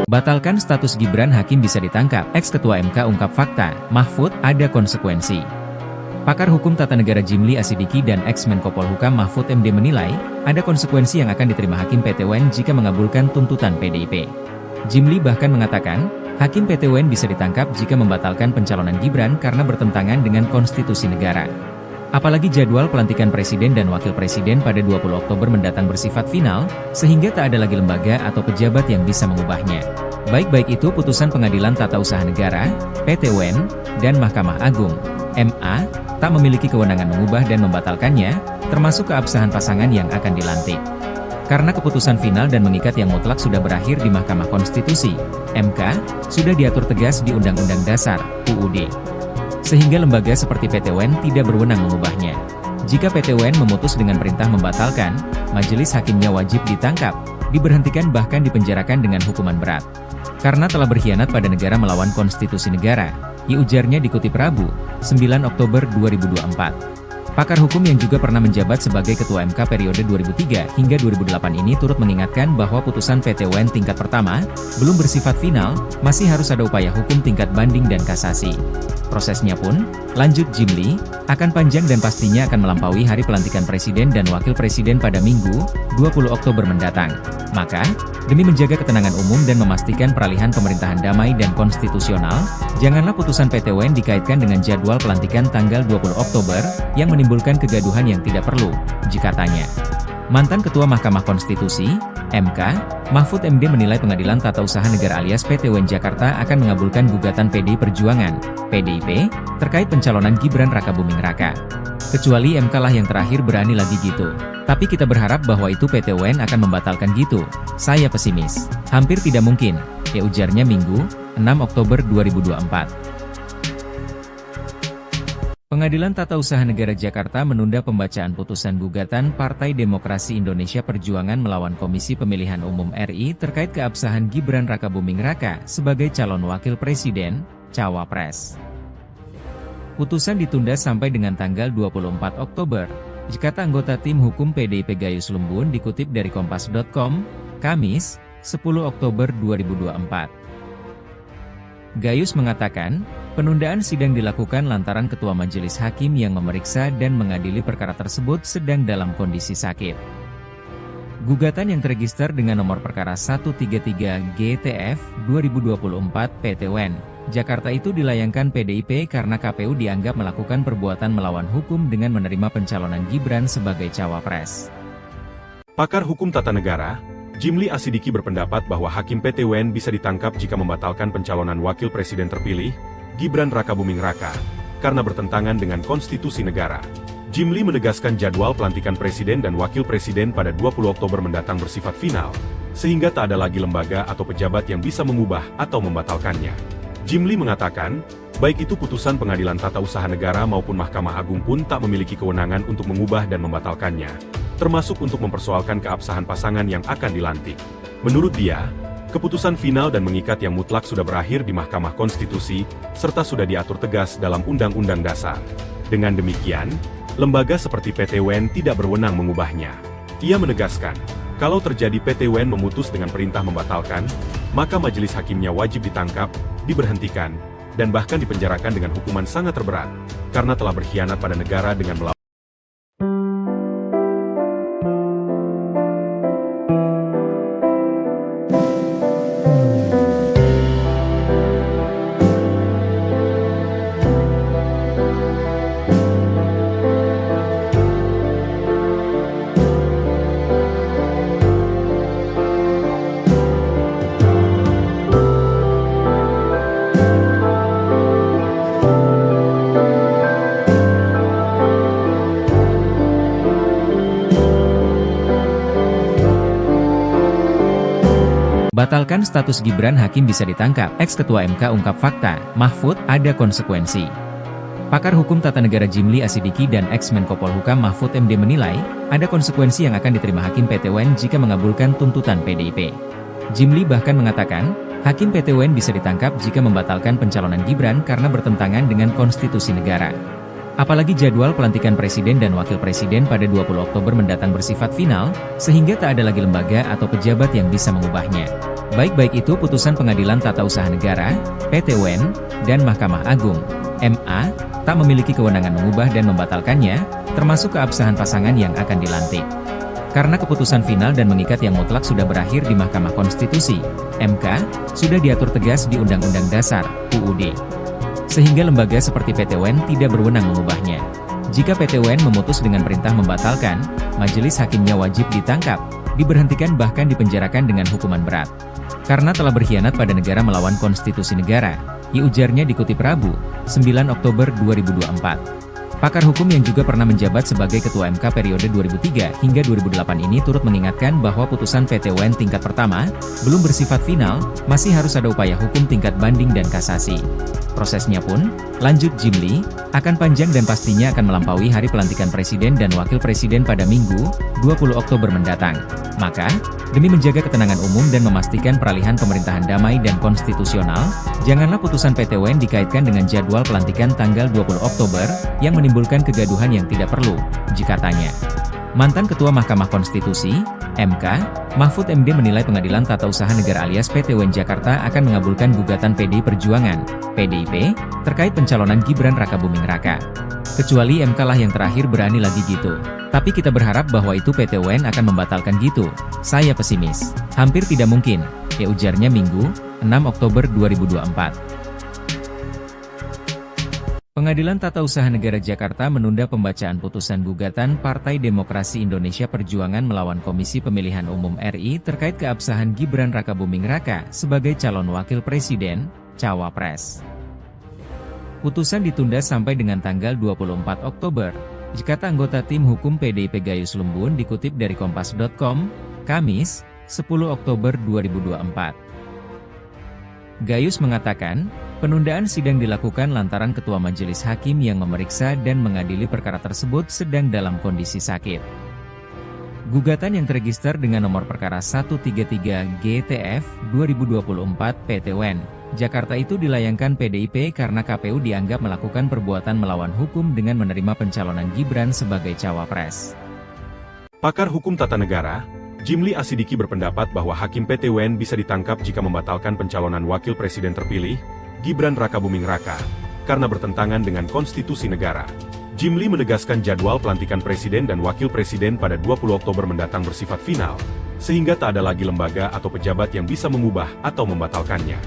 Batalkan status Gibran, Hakim bisa ditangkap. Ex-Ketua MK ungkap fakta, Mahfud, ada konsekuensi. Pakar Hukum Tata Negara Jimli Asidiki dan ex-Menko Polhukam Mahfud MD menilai, ada konsekuensi yang akan diterima Hakim PT UN jika mengabulkan tuntutan PDIP. Jimli bahkan mengatakan, Hakim PT UN bisa ditangkap jika membatalkan pencalonan Gibran karena bertentangan dengan konstitusi negara. Apalagi jadwal pelantikan Presiden dan Wakil Presiden pada 20 Oktober mendatang bersifat final, sehingga tak ada lagi lembaga atau pejabat yang bisa mengubahnya. Baik itu putusan Pengadilan Tata Usaha Negara, PT UN, dan Mahkamah Agung, MA, tak memiliki kewenangan mengubah dan membatalkannya, termasuk keabsahan pasangan yang akan dilantik. Karena keputusan final dan mengikat yang mutlak sudah berakhir di Mahkamah Konstitusi, MK, sudah diatur tegas di Undang-Undang Dasar, UUD. Sehingga lembaga seperti PT UN tidak berwenang mengubahnya. Jika PT UN memutus dengan perintah membatalkan, majelis hakimnya wajib ditangkap, diberhentikan bahkan dipenjarakan dengan hukuman berat. Karena telah berkhianat pada negara melawan konstitusi negara, ujarnya dikutip Rabu, 9 Oktober 2024. Pakar hukum yang juga pernah menjabat sebagai Ketua MK periode 2003 hingga 2008 ini turut mengingatkan bahwa putusan PT UN tingkat pertama, belum bersifat final, masih harus ada upaya hukum tingkat banding dan kasasi. Prosesnya pun, lanjut Jimli, akan panjang dan pastinya akan melampaui hari pelantikan Presiden dan Wakil Presiden pada Minggu, 20 Oktober mendatang. Maka, demi menjaga ketenangan umum dan memastikan peralihan pemerintahan damai dan konstitusional, janganlah putusan PT UN dikaitkan dengan jadwal pelantikan tanggal 20 Oktober, yang menimbulkan kegaduhan yang tidak perlu, jikatanya. Mantan Ketua Mahkamah Konstitusi, MK, Mahfud MD menilai Pengadilan Tata Usaha Negara alias PT UN Jakarta akan mengabulkan gugatan PDI Perjuangan, PDIP, terkait pencalonan Gibran Rakabuming Raka. Kecuali MK lah yang terakhir berani lagi gitu. Tapi kita berharap bahwa itu PT UN akan membatalkan gitu. Saya pesimis. Hampir tidak mungkin, ujarnya Minggu, 6 Oktober 2024. Pengadilan Tata Usaha Negara Jakarta menunda pembacaan putusan gugatan Partai Demokrasi Indonesia Perjuangan melawan Komisi Pemilihan Umum RI terkait keabsahan Gibran Rakabuming Raka sebagai calon wakil presiden, cawapres. Putusan ditunda sampai dengan tanggal 24 Oktober, kata anggota tim hukum PDIP Gayus Lumbun dikutip dari Kompas.com, Kamis, 10 Oktober 2024. Gayus mengatakan, penundaan sidang dilakukan lantaran Ketua Majelis Hakim yang memeriksa dan mengadili perkara tersebut sedang dalam kondisi sakit. Gugatan yang terregister dengan nomor perkara 133 GTF 2024 PT UN Jakarta itu dilayangkan PDIP karena KPU dianggap melakukan perbuatan melawan hukum dengan menerima pencalonan Gibran sebagai cawapres. Pakar Hukum Tata Negara, Jimli Asidiki berpendapat bahwa Hakim PT UN bisa ditangkap jika membatalkan pencalonan Wakil Presiden terpilih, Gibran Rakabuming Raka, karena bertentangan dengan konstitusi negara. Jimli menegaskan jadwal pelantikan Presiden dan Wakil Presiden pada 20 Oktober mendatang bersifat final, sehingga tak ada lagi lembaga atau pejabat yang bisa mengubah atau membatalkannya. Jimli mengatakan, baik itu putusan Pengadilan Tata Usaha Negara maupun Mahkamah Agung pun tak memiliki kewenangan untuk mengubah dan membatalkannya, termasuk untuk mempersoalkan keabsahan pasangan yang akan dilantik. Menurut dia, keputusan final dan mengikat yang mutlak sudah berakhir di Mahkamah Konstitusi, serta sudah diatur tegas dalam Undang-Undang Dasar. Dengan demikian, lembaga seperti PT UN tidak berwenang mengubahnya. Ia menegaskan, kalau terjadi PT UN memutus dengan perintah membatalkan, maka majelis hakimnya wajib ditangkap, diberhentikan, dan bahkan dipenjarakan dengan hukuman sangat terberat, karena telah berkhianat pada negara dengan melawan Batalkan status Gibran, Hakim bisa ditangkap. Ex-Ketua MK ungkap fakta, Mahfud, ada konsekuensi. Pakar Hukum Tata Negara Jimli Asidiki dan ex-Menko Polhukam Mahfud MD menilai, ada konsekuensi yang akan diterima Hakim PT UN jika mengabulkan tuntutan PDIP. Jimli bahkan mengatakan, Hakim PT UN bisa ditangkap jika membatalkan pencalonan Gibran karena bertentangan dengan konstitusi negara. Apalagi jadwal pelantikan Presiden dan Wakil Presiden pada 20 Oktober mendatang bersifat final, sehingga tak ada lagi lembaga atau pejabat yang bisa mengubahnya. Baik itu putusan Pengadilan Tata Usaha Negara, PT UN, dan Mahkamah Agung, MA, tak memiliki kewenangan mengubah dan membatalkannya, termasuk keabsahan pasangan yang akan dilantik. Karena keputusan final dan mengikat yang mutlak sudah berakhir di Mahkamah Konstitusi, MK, sudah diatur tegas di Undang-Undang Dasar, UUD. Sehingga lembaga seperti PT UN tidak berwenang mengubahnya. Jika PT UN memutus dengan perintah membatalkan, majelis hakimnya wajib ditangkap, diberhentikan bahkan dipenjarakan dengan hukuman berat. Karena telah berkhianat pada negara melawan konstitusi negara, ujarnya dikutip Rabu, 9 Oktober 2024. Pakar hukum yang juga pernah menjabat sebagai Ketua MK periode 2003 hingga 2008 ini turut mengingatkan bahwa putusan PT UN tingkat pertama, belum bersifat final, masih harus ada upaya hukum tingkat banding dan kasasi. Prosesnya pun, lanjut Jimli, akan panjang dan pastinya akan melampaui hari pelantikan Presiden dan Wakil Presiden pada Minggu, 20 Oktober mendatang. Maka, demi menjaga ketenangan umum dan memastikan peralihan pemerintahan damai dan konstitusional, janganlah putusan PT UN dikaitkan dengan jadwal pelantikan tanggal 20 Oktober, yang menimbulkan kegaduhan yang tidak perlu, katanya. Mantan Ketua Mahkamah Konstitusi, MK, Mahfud MD menilai Pengadilan Tata Usaha Negara alias PT UN Jakarta akan mengabulkan gugatan PDI Perjuangan, PDIP, terkait pencalonan Gibran Rakabuming Raka. Kecuali MK lah yang terakhir berani lagi gitu. Tapi kita berharap bahwa itu PT UN akan membatalkan gitu. Saya pesimis. Hampir tidak mungkin, ujarnya Minggu, 6 Oktober 2024. Pengadilan Tata Usaha Negara Jakarta menunda pembacaan putusan gugatan Partai Demokrasi Indonesia Perjuangan melawan Komisi Pemilihan Umum RI terkait keabsahan Gibran Rakabuming Raka sebagai calon wakil presiden, cawapres. Putusan ditunda sampai dengan tanggal 24 Oktober, kata anggota tim hukum PDIP Gayus Lumbun dikutip dari Kompas.com, Kamis, 10 Oktober 2024. Gayus mengatakan, penundaan sidang dilakukan lantaran Ketua Majelis Hakim yang memeriksa dan mengadili perkara tersebut sedang dalam kondisi sakit. Gugatan yang terregister dengan nomor perkara 133 GTF 2024 PT UN Jakarta itu dilayangkan PDIP karena KPU dianggap melakukan perbuatan melawan hukum dengan menerima pencalonan Gibran sebagai cawapres. Pakar hukum tata negara, Jimli Asidiki berpendapat bahwa Hakim PT UN bisa ditangkap jika membatalkan pencalonan Wakil Presiden terpilih, Gibran Rakabuming Raka, karena bertentangan dengan konstitusi negara. Jimli menegaskan jadwal pelantikan Presiden dan Wakil Presiden pada 20 Oktober mendatang bersifat final, sehingga tak ada lagi lembaga atau pejabat yang bisa mengubah atau membatalkannya.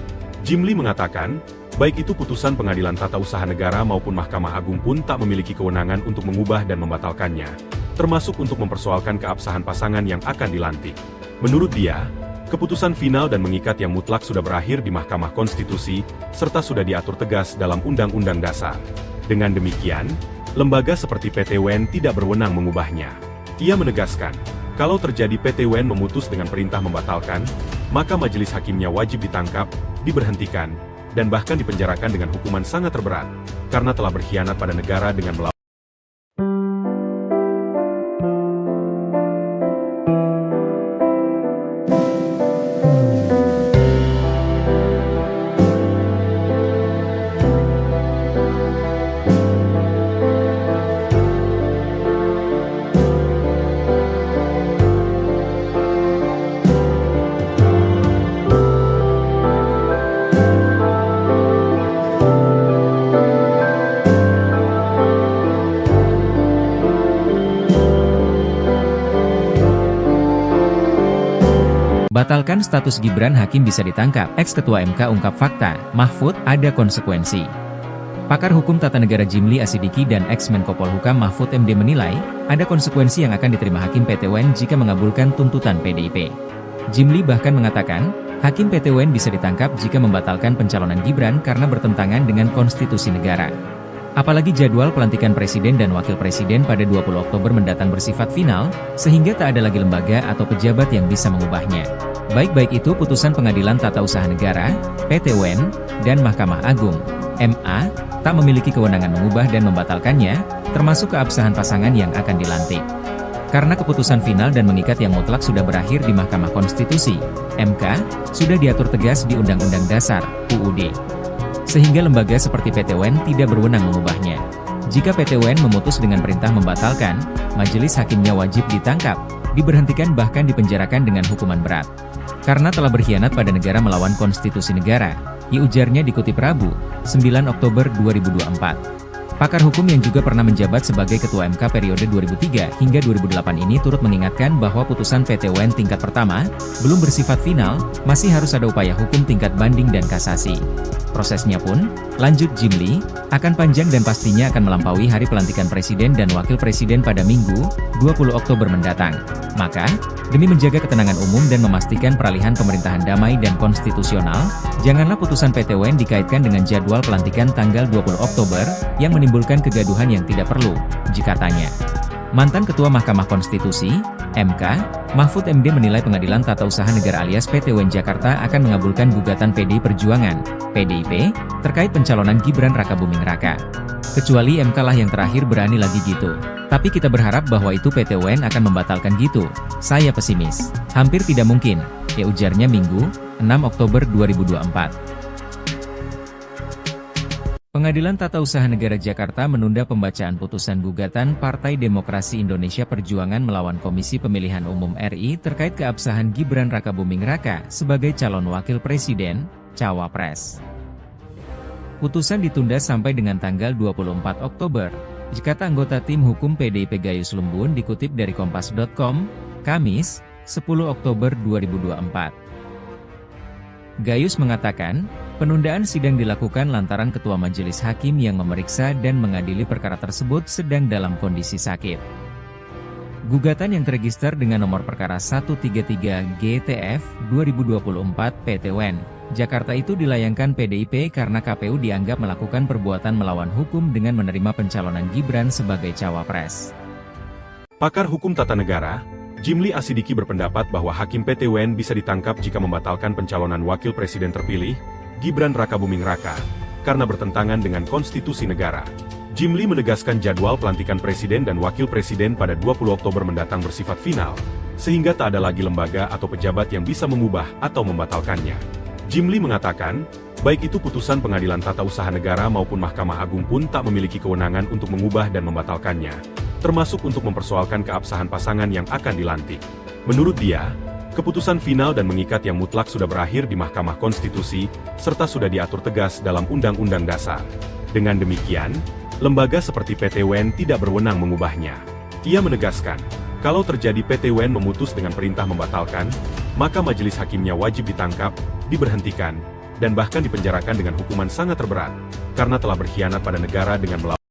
Jimli mengatakan, baik itu putusan Pengadilan Tata Usaha Negara maupun Mahkamah Agung pun tak memiliki kewenangan untuk mengubah dan membatalkannya, termasuk untuk mempersoalkan keabsahan pasangan yang akan dilantik. Menurut dia, keputusan final dan mengikat yang mutlak sudah berakhir di Mahkamah Konstitusi, serta sudah diatur tegas dalam Undang-Undang Dasar. Dengan demikian, lembaga seperti PT UN tidak berwenang mengubahnya. Ia menegaskan, kalau terjadi PT UN memutus dengan perintah membatalkan, maka majelis hakimnya wajib ditangkap, diberhentikan, dan bahkan dipenjarakan dengan hukuman sangat terberat, karena telah berkhianat pada negara dengan melawan. Batalkan status Gibran, Hakim bisa ditangkap. Ex-Ketua MK ungkap fakta, Mahfud, ada konsekuensi. Pakar hukum tata negara Jimli Asidiki dan ex-Menko Polhukam Mahfud MD menilai, ada konsekuensi yang akan diterima Hakim PT UN jika mengabulkan tuntutan PDIP. Jimli bahkan mengatakan, Hakim PT UN bisa ditangkap jika membatalkan pencalonan Gibran karena bertentangan dengan konstitusi negara. Apalagi jadwal pelantikan Presiden dan Wakil Presiden pada 20 Oktober mendatang bersifat final, sehingga tak ada lagi lembaga atau pejabat yang bisa mengubahnya. Baik itu putusan Pengadilan Tata Usaha Negara, PT UN, dan Mahkamah Agung, MA, tak memiliki kewenangan mengubah dan membatalkannya, termasuk keabsahan pasangan yang akan dilantik. Karena keputusan final dan mengikat yang mutlak sudah berakhir di Mahkamah Konstitusi, MK, sudah diatur tegas di Undang-Undang Dasar, UUD. Sehingga lembaga seperti PT UN tidak berwenang mengubahnya. Jika PT UN memutus dengan perintah membatalkan, majelis hakimnya wajib ditangkap, diberhentikan bahkan dipenjarakan dengan hukuman berat. Karena telah berkhianat pada negara melawan konstitusi negara, ujarnya dikutip Rabu, 9 Oktober 2024. Pakar hukum yang juga pernah menjabat sebagai Ketua MK periode 2003 hingga 2008 ini turut mengingatkan bahwa putusan PT UN tingkat pertama belum bersifat final, masih harus ada upaya hukum tingkat banding dan kasasi. Prosesnya pun, lanjut Jimli, akan panjang dan pastinya akan melampaui hari pelantikan Presiden dan Wakil Presiden pada Minggu, 20 Oktober mendatang. Maka, demi menjaga ketenangan umum dan memastikan peralihan pemerintahan damai dan konstitusional, janganlah putusan PT UN dikaitkan dengan jadwal pelantikan tanggal 20 Oktober, yang menimbulkan kegaduhan yang tidak perlu, jikatanya. Mantan Ketua Mahkamah Konstitusi, MK, Mahfud MD menilai Pengadilan Tata Usaha Negara alias PT UN Jakarta akan mengabulkan gugatan PDI Perjuangan, PDIP, terkait pencalonan Gibran Rakabuming Raka. Kecuali MK lah yang terakhir berani lagi gitu. Tapi kita berharap bahwa itu PT UN akan membatalkan gitu. Saya pesimis. Hampir tidak mungkin, ujarnya Minggu, 6 Oktober 2024. Pengadilan Tata Usaha Negara Jakarta menunda pembacaan putusan gugatan Partai Demokrasi Indonesia Perjuangan melawan Komisi Pemilihan Umum RI terkait keabsahan Gibran Rakabuming Raka sebagai calon wakil presiden, cawapres. Putusan ditunda sampai dengan tanggal 24 Oktober, kata anggota tim hukum PDIP Gayus Lumbun dikutip dari Kompas.com, Kamis, 10 Oktober 2024. Gayus mengatakan, penundaan sidang dilakukan lantaran Ketua Majelis Hakim yang memeriksa dan mengadili perkara tersebut sedang dalam kondisi sakit. Gugatan yang terregister dengan nomor perkara 133 GTF 2024 PT UN Jakarta itu dilayangkan PDIP karena KPU dianggap melakukan perbuatan melawan hukum dengan menerima pencalonan Gibran sebagai cawapres. Pakar hukum tata negara, Jimli Asidiki berpendapat bahwa Hakim PT UN bisa ditangkap jika membatalkan pencalonan Wakil Presiden terpilih, Gibran Rakabuming Raka, karena bertentangan dengan konstitusi negara. Jimli menegaskan jadwal pelantikan Presiden dan Wakil Presiden pada 20 Oktober mendatang bersifat final, sehingga tak ada lagi lembaga atau pejabat yang bisa mengubah atau membatalkannya. Jimli mengatakan, baik itu putusan Pengadilan Tata Usaha Negara maupun Mahkamah Agung pun tak memiliki kewenangan untuk mengubah dan membatalkannya, termasuk untuk mempersoalkan keabsahan pasangan yang akan dilantik. Menurut dia, keputusan final dan mengikat yang mutlak sudah berakhir di Mahkamah Konstitusi, serta sudah diatur tegas dalam Undang-Undang Dasar. Dengan demikian, lembaga seperti PT UN tidak berwenang mengubahnya. Ia menegaskan, kalau terjadi PT UN memutus dengan perintah membatalkan, maka majelis hakimnya wajib ditangkap, diberhentikan, dan bahkan dipenjarakan dengan hukuman sangat terberat, karena telah berkhianat pada negara dengan melawan.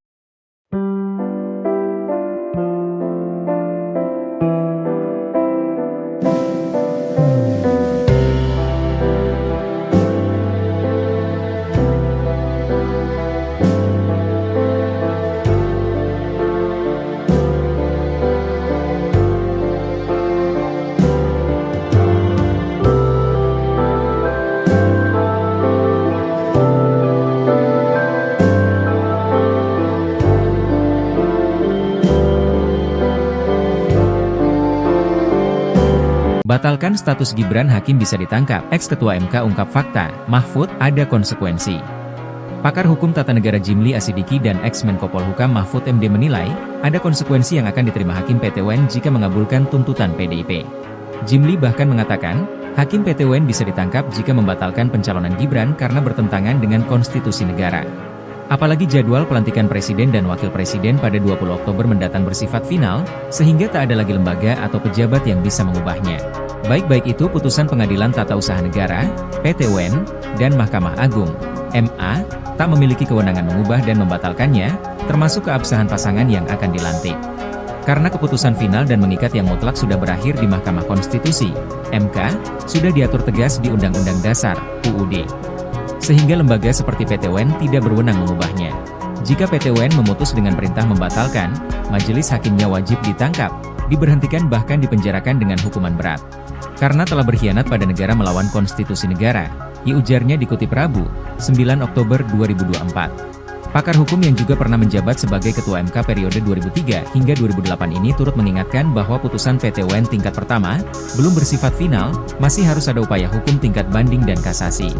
Batalkan status Gibran, Hakim bisa ditangkap. Ex-Ketua MK ungkap fakta, Mahfud, ada konsekuensi. Pakar hukum tata negara Jimli Asidiki dan ex-Menko Polhukam Mahfud MD menilai, ada konsekuensi yang akan diterima Hakim PT UN jika mengabulkan tuntutan PDIP. Jimli bahkan mengatakan, Hakim PT UN bisa ditangkap jika membatalkan pencalonan Gibran karena bertentangan dengan konstitusi negara. Apalagi jadwal pelantikan Presiden dan Wakil Presiden pada 20 Oktober mendatang bersifat final, sehingga tak ada lagi lembaga atau pejabat yang bisa mengubahnya. Baik itu putusan Pengadilan Tata Usaha Negara, PT UN, dan Mahkamah Agung, MA, tak memiliki kewenangan mengubah dan membatalkannya, termasuk keabsahan pasangan yang akan dilantik. Karena keputusan final dan mengikat yang mutlak sudah berakhir di Mahkamah Konstitusi, MK, sudah diatur tegas di Undang-Undang Dasar, UUD. Sehingga lembaga seperti PT UN tidak berwenang mengubahnya. Jika PT UN memutus dengan perintah membatalkan, majelis hakimnya wajib ditangkap, diberhentikan bahkan dipenjarakan dengan hukuman berat. Karena telah berkhianat pada negara melawan konstitusi negara, ujarnya dikutip Rabu, 9 Oktober 2024. Pakar hukum yang juga pernah menjabat sebagai Ketua MK periode 2003 hingga 2008 ini turut mengingatkan bahwa putusan PT UN tingkat pertama belum bersifat final, masih harus ada upaya hukum tingkat banding dan kasasi.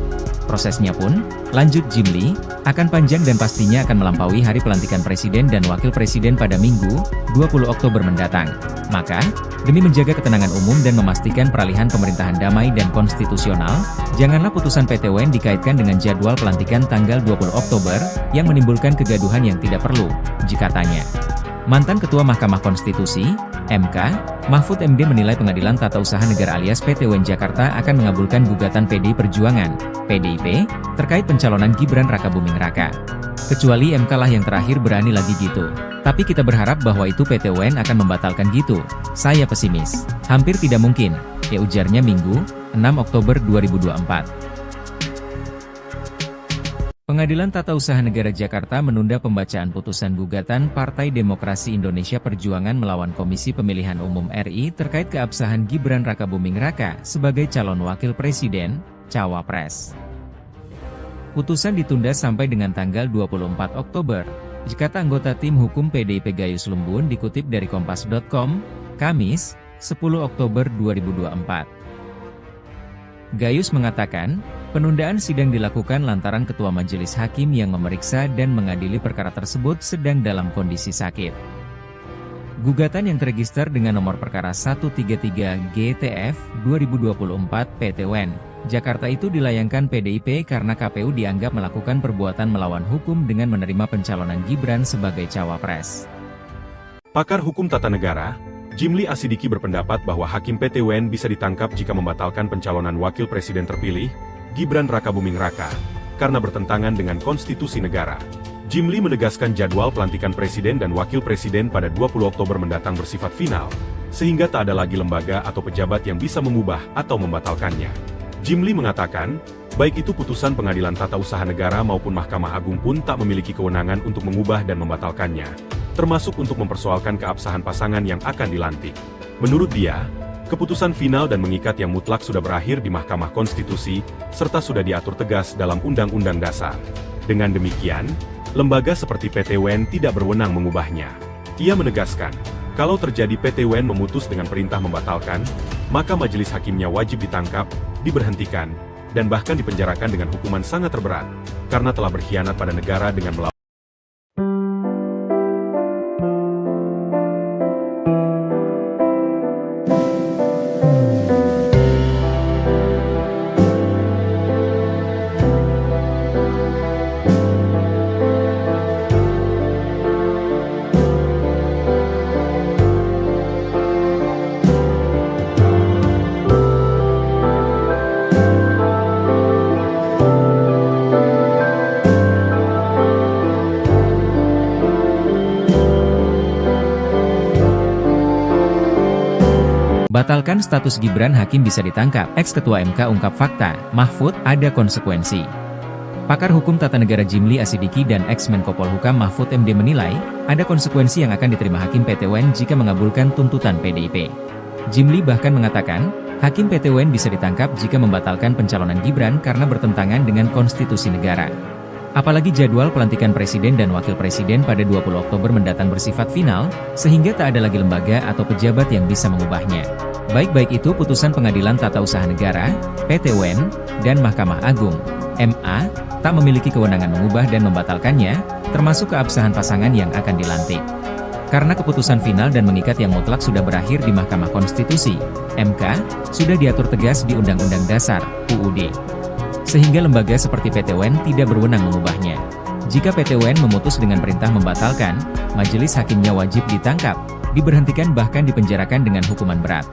Prosesnya pun, lanjut Jimli, akan panjang dan pastinya akan melampaui hari pelantikan Presiden dan Wakil Presiden pada Minggu, 20 Oktober mendatang. Maka, demi menjaga ketenangan umum dan memastikan peralihan pemerintahan damai dan konstitusional, janganlah putusan PT UN dikaitkan dengan jadwal pelantikan tanggal 20 Oktober, yang menimbulkan kegaduhan yang tidak perlu, jika tanya. Mantan Ketua Mahkamah Konstitusi, MK, Mahfud MD menilai Pengadilan Tata Usaha Negara alias PT UN Jakarta akan mengabulkan gugatan PDI Perjuangan, PDIP, terkait pencalonan Gibran Rakabuming Raka. Kecuali MK lah yang terakhir berani lagi gitu. Tapi kita berharap bahwa itu PT UN akan membatalkan gitu. Saya pesimis. Hampir tidak mungkin, ya ujarnya Minggu, 6 Oktober 2024. Pengadilan Tata Usaha Negara Jakarta menunda pembacaan putusan gugatan Partai Demokrasi Indonesia Perjuangan melawan Komisi Pemilihan Umum RI terkait keabsahan Gibran Rakabuming Raka sebagai calon wakil presiden, cawapres. Putusan ditunda sampai dengan tanggal 24 Oktober. Kata anggota tim hukum PDIP Gayus Lumbun dikutip dari Kompas.com, Kamis, 10 Oktober 2024. Gayus mengatakan, penundaan sidang dilakukan lantaran Ketua Majelis Hakim yang memeriksa dan mengadili perkara tersebut sedang dalam kondisi sakit. Gugatan yang terregister dengan nomor perkara 133 GTF 2024 PT UN Jakarta itu dilayangkan PDIP karena KPU dianggap melakukan perbuatan melawan hukum dengan menerima pencalonan Gibran sebagai cawapres. Pakar hukum tata negara, Jimli Asidiki berpendapat bahwa Hakim PT UN bisa ditangkap jika membatalkan pencalonan Wakil Presiden terpilih, Gibran Rakabuming Raka, karena bertentangan dengan konstitusi negara. Jimli menegaskan jadwal pelantikan Presiden dan Wakil Presiden pada 20 Oktober mendatang bersifat final, sehingga tak ada lagi lembaga atau pejabat yang bisa mengubah atau membatalkannya. Jimli mengatakan, baik itu putusan Pengadilan Tata Usaha Negara maupun Mahkamah Agung pun tak memiliki kewenangan untuk mengubah dan membatalkannya, termasuk untuk mempersoalkan keabsahan pasangan yang akan dilantik. Menurut dia, keputusan final dan mengikat yang mutlak sudah berakhir di Mahkamah Konstitusi, serta sudah diatur tegas dalam Undang-Undang Dasar. Dengan demikian, lembaga seperti PT UN tidak berwenang mengubahnya. Ia menegaskan, kalau terjadi PT UN memutus dengan perintah membatalkan, maka majelis hakimnya wajib ditangkap, diberhentikan, dan bahkan dipenjarakan dengan hukuman sangat terberat, karena telah berkhianat pada negara dengan melawan. Batalkan status Gibran, Hakim bisa ditangkap. Ex-Ketua MK ungkap fakta, Mahfud, ada konsekuensi. Pakar hukum tata negara Jimli Asidiki dan ex-Menko Polhukam Mahfud MD menilai, ada konsekuensi yang akan diterima Hakim PT UN jika mengabulkan tuntutan PDIP. Jimli bahkan mengatakan, Hakim PT UN bisa ditangkap jika membatalkan pencalonan Gibran karena bertentangan dengan konstitusi negara. Apalagi jadwal pelantikan Presiden dan Wakil Presiden pada 20 Oktober mendatang bersifat final, sehingga tak ada lagi lembaga atau pejabat yang bisa mengubahnya. Baik itu putusan Pengadilan Tata Usaha Negara, PT UN, dan Mahkamah Agung, MA, tak memiliki kewenangan mengubah dan membatalkannya, termasuk keabsahan pasangan yang akan dilantik. Karena keputusan final dan mengikat yang mutlak sudah berakhir di Mahkamah Konstitusi, MK, sudah diatur tegas di Undang-Undang Dasar, UUD. Sehingga lembaga seperti PT UN tidak berwenang mengubahnya. Jika PT UN memutus dengan perintah membatalkan, majelis hakimnya wajib ditangkap, diberhentikan bahkan dipenjarakan dengan hukuman berat.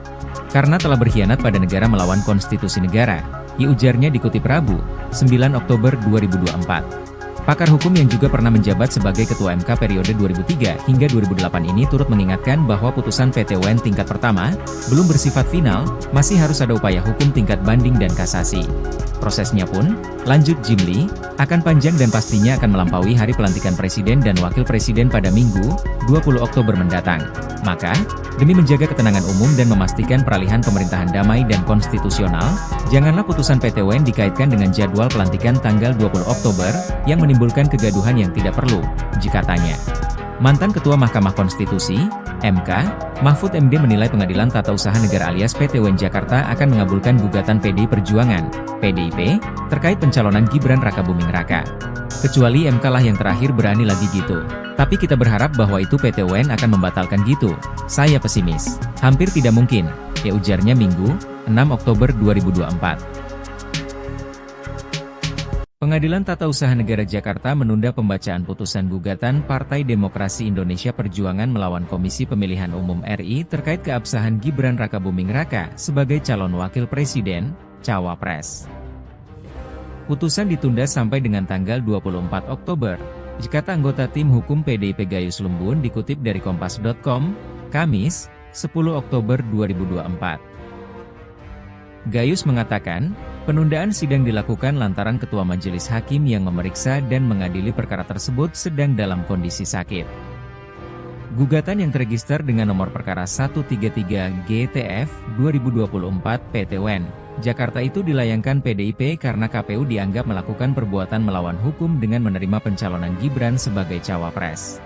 Karena telah berkhianat pada negara melawan konstitusi negara, ujarnya dikutip Rabu, 9 Oktober 2024. Pakar hukum yang juga pernah menjabat sebagai Ketua MK periode 2003 hingga 2008 ini turut mengingatkan bahwa putusan PT UN tingkat pertama belum bersifat final, masih harus ada upaya hukum tingkat banding dan kasasi. Prosesnya pun, lanjut Jimli, akan panjang dan pastinya akan melampaui hari pelantikan Presiden dan Wakil Presiden pada Minggu, 20 Oktober mendatang. Maka, demi menjaga ketenangan umum dan memastikan peralihan pemerintahan damai dan konstitusional, janganlah putusan PT UN dikaitkan dengan jadwal pelantikan tanggal 20 Oktober, yang menimbulkan kegaduhan yang tidak perlu, jika tanya. Mantan Ketua Mahkamah Konstitusi, MK, Mahfud MD menilai Pengadilan Tata Usaha Negara alias PT UN Jakarta akan mengabulkan gugatan PDI Perjuangan, PDIP, terkait pencalonan Gibran Rakabuming Raka. Kecuali MK lah yang terakhir berani lagi gitu. Tapi kita berharap bahwa itu PT UN akan membatalkan gitu. Saya pesimis. Hampir tidak mungkin, ya ujarnya Minggu, 6 Oktober 2024. Pengadilan Tata Usaha Negara Jakarta menunda pembacaan putusan gugatan Partai Demokrasi Indonesia Perjuangan melawan Komisi Pemilihan Umum RI terkait keabsahan Gibran Rakabuming Raka sebagai calon wakil presiden, cawapres. Putusan ditunda sampai dengan tanggal 24 Oktober. Kata anggota tim hukum PDIP Gayus Lumbun dikutip dari Kompas.com, Kamis, 10 Oktober 2024. Gayus mengatakan, penundaan sidang dilakukan lantaran Ketua Majelis Hakim yang memeriksa dan mengadili perkara tersebut sedang dalam kondisi sakit. Gugatan yang terregister dengan nomor perkara 133 GTF 2024 PT UN Jakarta itu dilayangkan PDIP karena KPU dianggap melakukan perbuatan melawan hukum dengan menerima pencalonan Gibran sebagai cawapres.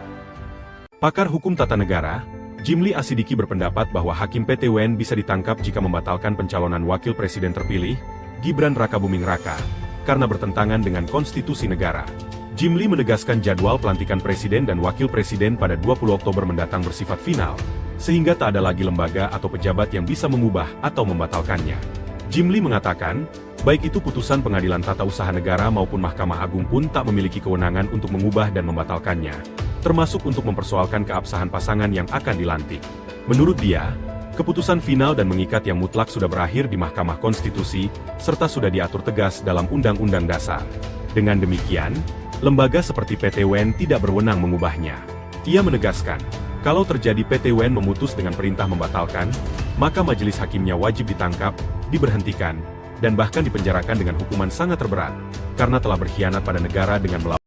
Pakar Hukum Tata Negara, Jimli Asidiki berpendapat bahwa Hakim PT UN bisa ditangkap jika membatalkan pencalonan Wakil Presiden terpilih, Gibran Rakabuming Raka, karena bertentangan dengan konstitusi negara. Jimli menegaskan jadwal pelantikan Presiden dan Wakil Presiden pada 20 Oktober mendatang bersifat final, sehingga tak ada lagi lembaga atau pejabat yang bisa mengubah atau membatalkannya. Jimli mengatakan, baik itu putusan Pengadilan Tata Usaha Negara maupun Mahkamah Agung pun tak memiliki kewenangan untuk mengubah dan membatalkannya, termasuk untuk mempersoalkan keabsahan pasangan yang akan dilantik. Menurut dia, keputusan final dan mengikat yang mutlak sudah berakhir di Mahkamah Konstitusi, serta sudah diatur tegas dalam Undang-Undang Dasar. Dengan demikian, lembaga seperti PT UN tidak berwenang mengubahnya. Ia menegaskan, kalau terjadi PT UN memutus dengan perintah membatalkan, maka majelis hakimnya wajib ditangkap, diberhentikan, dan bahkan dipenjarakan dengan hukuman sangat terberat, karena telah berkhianat pada negara dengan melawan.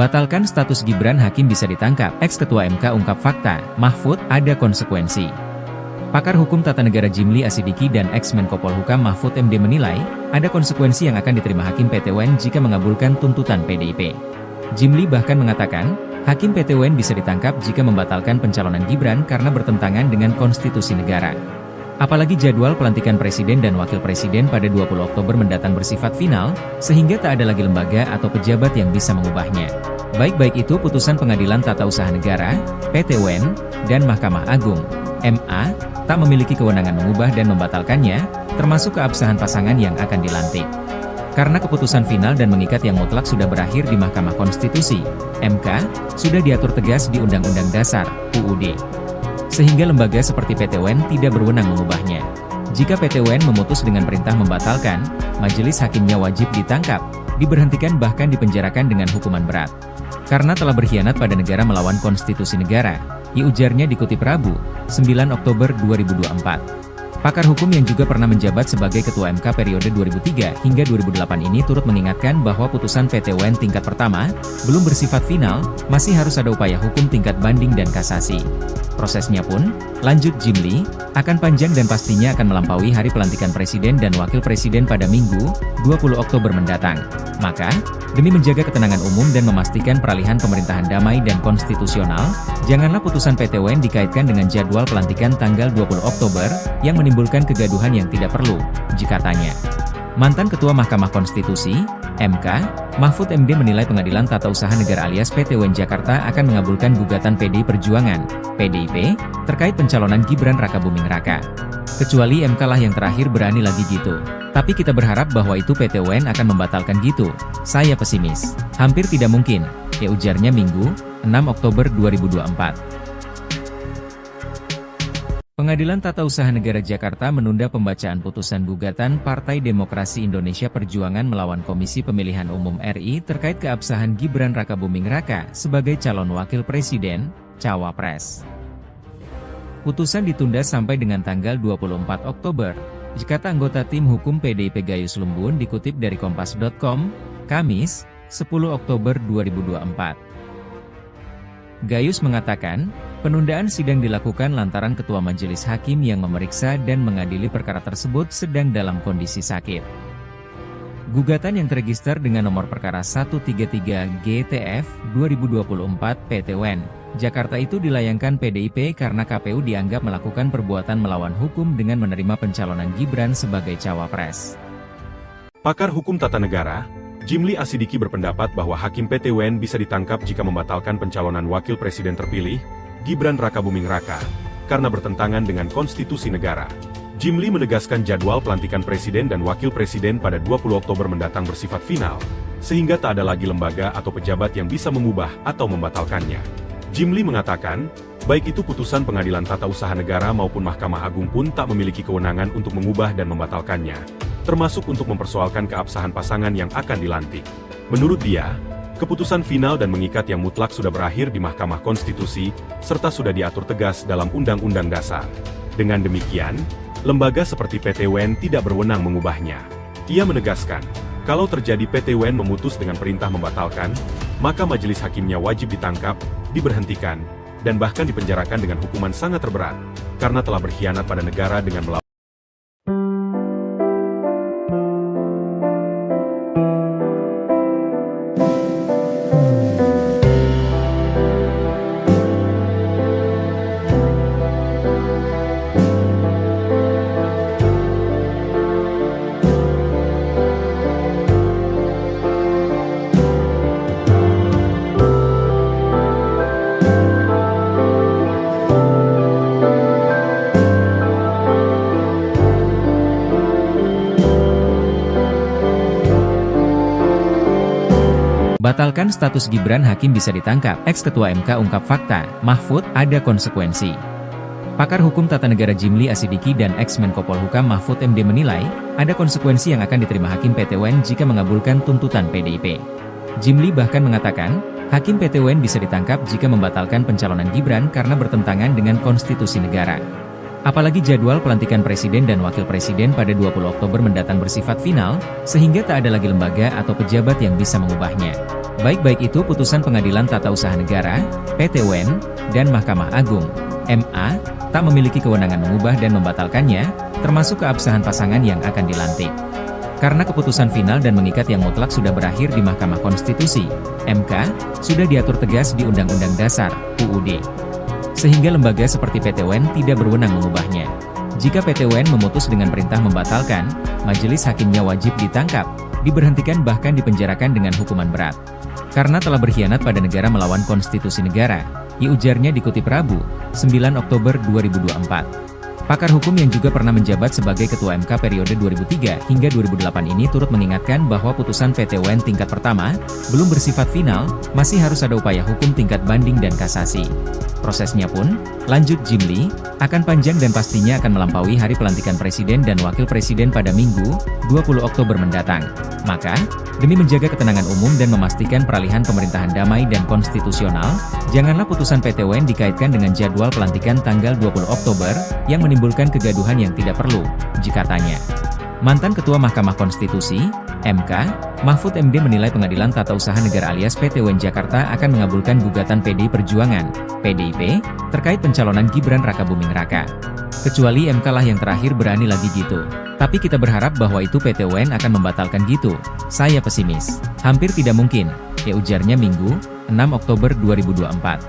Batalkan status Gibran, Hakim bisa ditangkap. Ex-Ketua MK ungkap fakta, Mahfud, ada konsekuensi. Pakar Hukum Tata Negara Jimli Asidiki dan ex-Menko Polhukam Mahfud MD menilai, ada konsekuensi yang akan diterima Hakim PT UN jika mengabulkan tuntutan PDIP. Jimli bahkan mengatakan, Hakim PT UN bisa ditangkap jika membatalkan pencalonan Gibran karena bertentangan dengan konstitusi negara. Apalagi jadwal pelantikan Presiden dan Wakil Presiden pada 20 Oktober mendatang bersifat final, sehingga tak ada lagi lembaga atau pejabat yang bisa mengubahnya. Baik itu putusan Pengadilan Tata Usaha Negara, PT UN, dan Mahkamah Agung, MA, tak memiliki kewenangan mengubah dan membatalkannya, termasuk keabsahan pasangan yang akan dilantik. Karena keputusan final dan mengikat yang mutlak sudah berakhir di Mahkamah Konstitusi, MK, sudah diatur tegas di Undang-Undang Dasar, UUD. Sehingga lembaga seperti PT UN tidak berwenang mengubahnya. Jika PT UN memutus dengan perintah membatalkan, majelis hakimnya wajib ditangkap, diberhentikan bahkan dipenjarakan dengan hukuman berat. Karena telah berkhianat pada negara melawan konstitusi negara, ujarnya dikutip Rabu, 9 Oktober 2024. Pakar hukum yang juga pernah menjabat sebagai Ketua MK periode 2003 hingga 2008 ini turut mengingatkan bahwa putusan PT UN tingkat pertama, belum bersifat final, masih harus ada upaya hukum tingkat banding dan kasasi. Prosesnya pun, lanjut Jimli, akan panjang dan pastinya akan melampaui hari pelantikan Presiden dan Wakil Presiden pada Minggu, 20 Oktober mendatang. Maka, demi menjaga ketenangan umum dan memastikan peralihan pemerintahan damai dan konstitusional, janganlah putusan PT UN dikaitkan dengan jadwal pelantikan tanggal 20 Oktober, yang menimbulkan kegaduhan yang tidak perlu, jika tanya. Mantan Ketua Mahkamah Konstitusi, MK, Mahfud MD menilai Pengadilan Tata Usaha Negara alias PT UN Jakarta akan mengabulkan gugatan PDI Perjuangan, PDIP, terkait pencalonan Gibran Rakabuming Raka. Kecuali MK lah yang terakhir berani lagi gitu. Tapi kita berharap bahwa itu PT UN akan membatalkan gitu. Saya pesimis. Hampir tidak mungkin, ya ujarnya Minggu, 6 Oktober 2024. Pengadilan Tata Usaha Negara Jakarta menunda pembacaan putusan gugatan Partai Demokrasi Indonesia Perjuangan melawan Komisi Pemilihan Umum RI terkait keabsahan Gibran Rakabuming Raka sebagai calon wakil presiden, cawapres. Putusan ditunda sampai dengan tanggal 24 Oktober, kata anggota tim hukum PDIP Gayus Lumbun dikutip dari Kompas.com, Kamis, 10 Oktober 2024. Gayus mengatakan, penundaan sidang dilakukan lantaran Ketua Majelis Hakim yang memeriksa dan mengadili perkara tersebut sedang dalam kondisi sakit. Gugatan yang terregister dengan nomor perkara 133 GTF 2024 PT UN Jakarta itu dilayangkan PDIP karena KPU dianggap melakukan perbuatan melawan hukum dengan menerima pencalonan Gibran sebagai cawapres. Pakar Hukum Tata Negara, Jimli Asidiki berpendapat bahwa Hakim PT UN bisa ditangkap jika membatalkan pencalonan Wakil Presiden terpilih, Gibran Rakabuming Raka, karena bertentangan dengan konstitusi negara. Jimli menegaskan jadwal pelantikan Presiden dan Wakil Presiden pada 20 Oktober mendatang bersifat final, sehingga tak ada lagi lembaga atau pejabat yang bisa mengubah atau membatalkannya. Jimli mengatakan, baik itu putusan Pengadilan Tata Usaha Negara maupun Mahkamah Agung pun tak memiliki kewenangan untuk mengubah dan membatalkannya, termasuk untuk mempersoalkan keabsahan pasangan yang akan dilantik. Menurut dia, keputusan final dan mengikat yang mutlak sudah berakhir di Mahkamah Konstitusi, serta sudah diatur tegas dalam Undang-Undang Dasar. Dengan demikian, lembaga seperti PT UN tidak berwenang mengubahnya. Ia menegaskan, kalau terjadi PT UN memutus dengan perintah membatalkan, maka majelis hakimnya wajib ditangkap, diberhentikan, dan bahkan dipenjarakan dengan hukuman sangat terberat, karena telah berkhianat pada negara dengan melawan. Batalkan status Gibran, Hakim bisa ditangkap. Ex-Ketua MK ungkap fakta, Mahfud, ada konsekuensi. Pakar Hukum Tata Negara Jimli Asidiki dan ex-Menko Polhukam Mahfud MD menilai, ada konsekuensi yang akan diterima Hakim PT UN jika mengabulkan tuntutan PDIP. Jimli bahkan mengatakan, Hakim PT UN bisa ditangkap jika membatalkan pencalonan Gibran karena bertentangan dengan konstitusi negara. Apalagi jadwal pelantikan Presiden dan Wakil Presiden pada 20 Oktober mendatang bersifat final, sehingga tak ada lagi lembaga atau pejabat yang bisa mengubahnya. Baik itu putusan Pengadilan Tata Usaha Negara, PT UN, dan Mahkamah Agung, MA, tak memiliki kewenangan mengubah dan membatalkannya, termasuk keabsahan pasangan yang akan dilantik. Karena keputusan final dan mengikat yang mutlak sudah berakhir di Mahkamah Konstitusi, MK, sudah diatur tegas di Undang-Undang Dasar, UUD. Sehingga lembaga seperti PT UN tidak berwenang mengubahnya. Jika PT UN memutus dengan perintah membatalkan, majelis hakimnya wajib ditangkap, diberhentikan bahkan dipenjarakan dengan hukuman berat. Karena telah berkhianat pada negara melawan konstitusi negara, ujarnya dikutip Rabu, 9 Oktober 2024. Pakar hukum yang juga pernah menjabat sebagai Ketua MK periode 2003 hingga 2008 ini turut mengingatkan bahwa putusan PT UN tingkat pertama, belum bersifat final, masih harus ada upaya hukum tingkat banding dan kasasi. Prosesnya pun, lanjut Jimli, akan panjang dan pastinya akan melampaui hari pelantikan Presiden dan Wakil Presiden pada Minggu, 20 Oktober mendatang. Maka, demi menjaga ketenangan umum dan memastikan peralihan pemerintahan damai dan konstitusional, janganlah putusan PT UN dikaitkan dengan jadwal pelantikan tanggal 20 Oktober, yang menimbulkan kegaduhan yang tidak perlu, jikatanya. Mantan Ketua Mahkamah Konstitusi, MK, Mahfud MD menilai Pengadilan Tata Usaha Negara alias PT UN Jakarta akan mengabulkan gugatan PDI Perjuangan, PDIP, terkait pencalonan Gibran Rakabuming Raka. Kecuali MK lah yang terakhir berani lagi gitu. Tapi kita berharap bahwa itu PT UN akan membatalkan gitu. Saya pesimis. Hampir tidak mungkin, ujarnya Minggu, 6 Oktober 2024.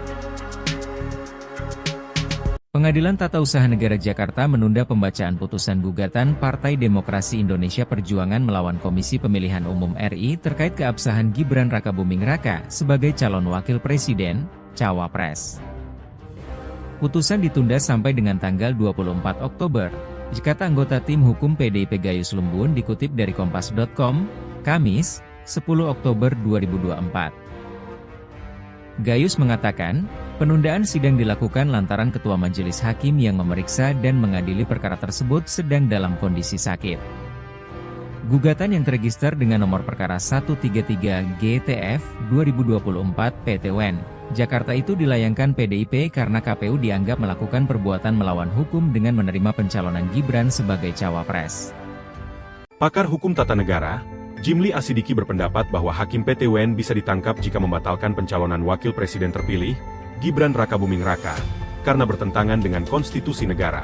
Pengadilan Tata Usaha Negara Jakarta menunda pembacaan putusan gugatan Partai Demokrasi Indonesia Perjuangan melawan Komisi Pemilihan Umum RI terkait keabsahan Gibran Rakabuming Raka sebagai calon wakil presiden, Cawapres. Putusan ditunda sampai dengan tanggal 24 Oktober, kata anggota tim hukum PDIP Gayus Lumbun dikutip dari Kompas.com, Kamis, 10 Oktober 2024. Gayus mengatakan, penundaan sidang dilakukan lantaran Ketua Majelis Hakim yang memeriksa dan mengadili perkara tersebut sedang dalam kondisi sakit. Gugatan yang terregister dengan nomor perkara 133 GTF 2024 PT-WEN, Jakarta itu dilayangkan PDIP karena KPU dianggap melakukan perbuatan melawan hukum dengan menerima pencalonan Gibran sebagai Cawapres. Pakar Hukum Tata Negara, Jimli Asidiki berpendapat bahwa Hakim PT-WEN bisa ditangkap jika membatalkan pencalonan Wakil Presiden terpilih, Gibran Rakabuming Raka, karena bertentangan dengan konstitusi negara.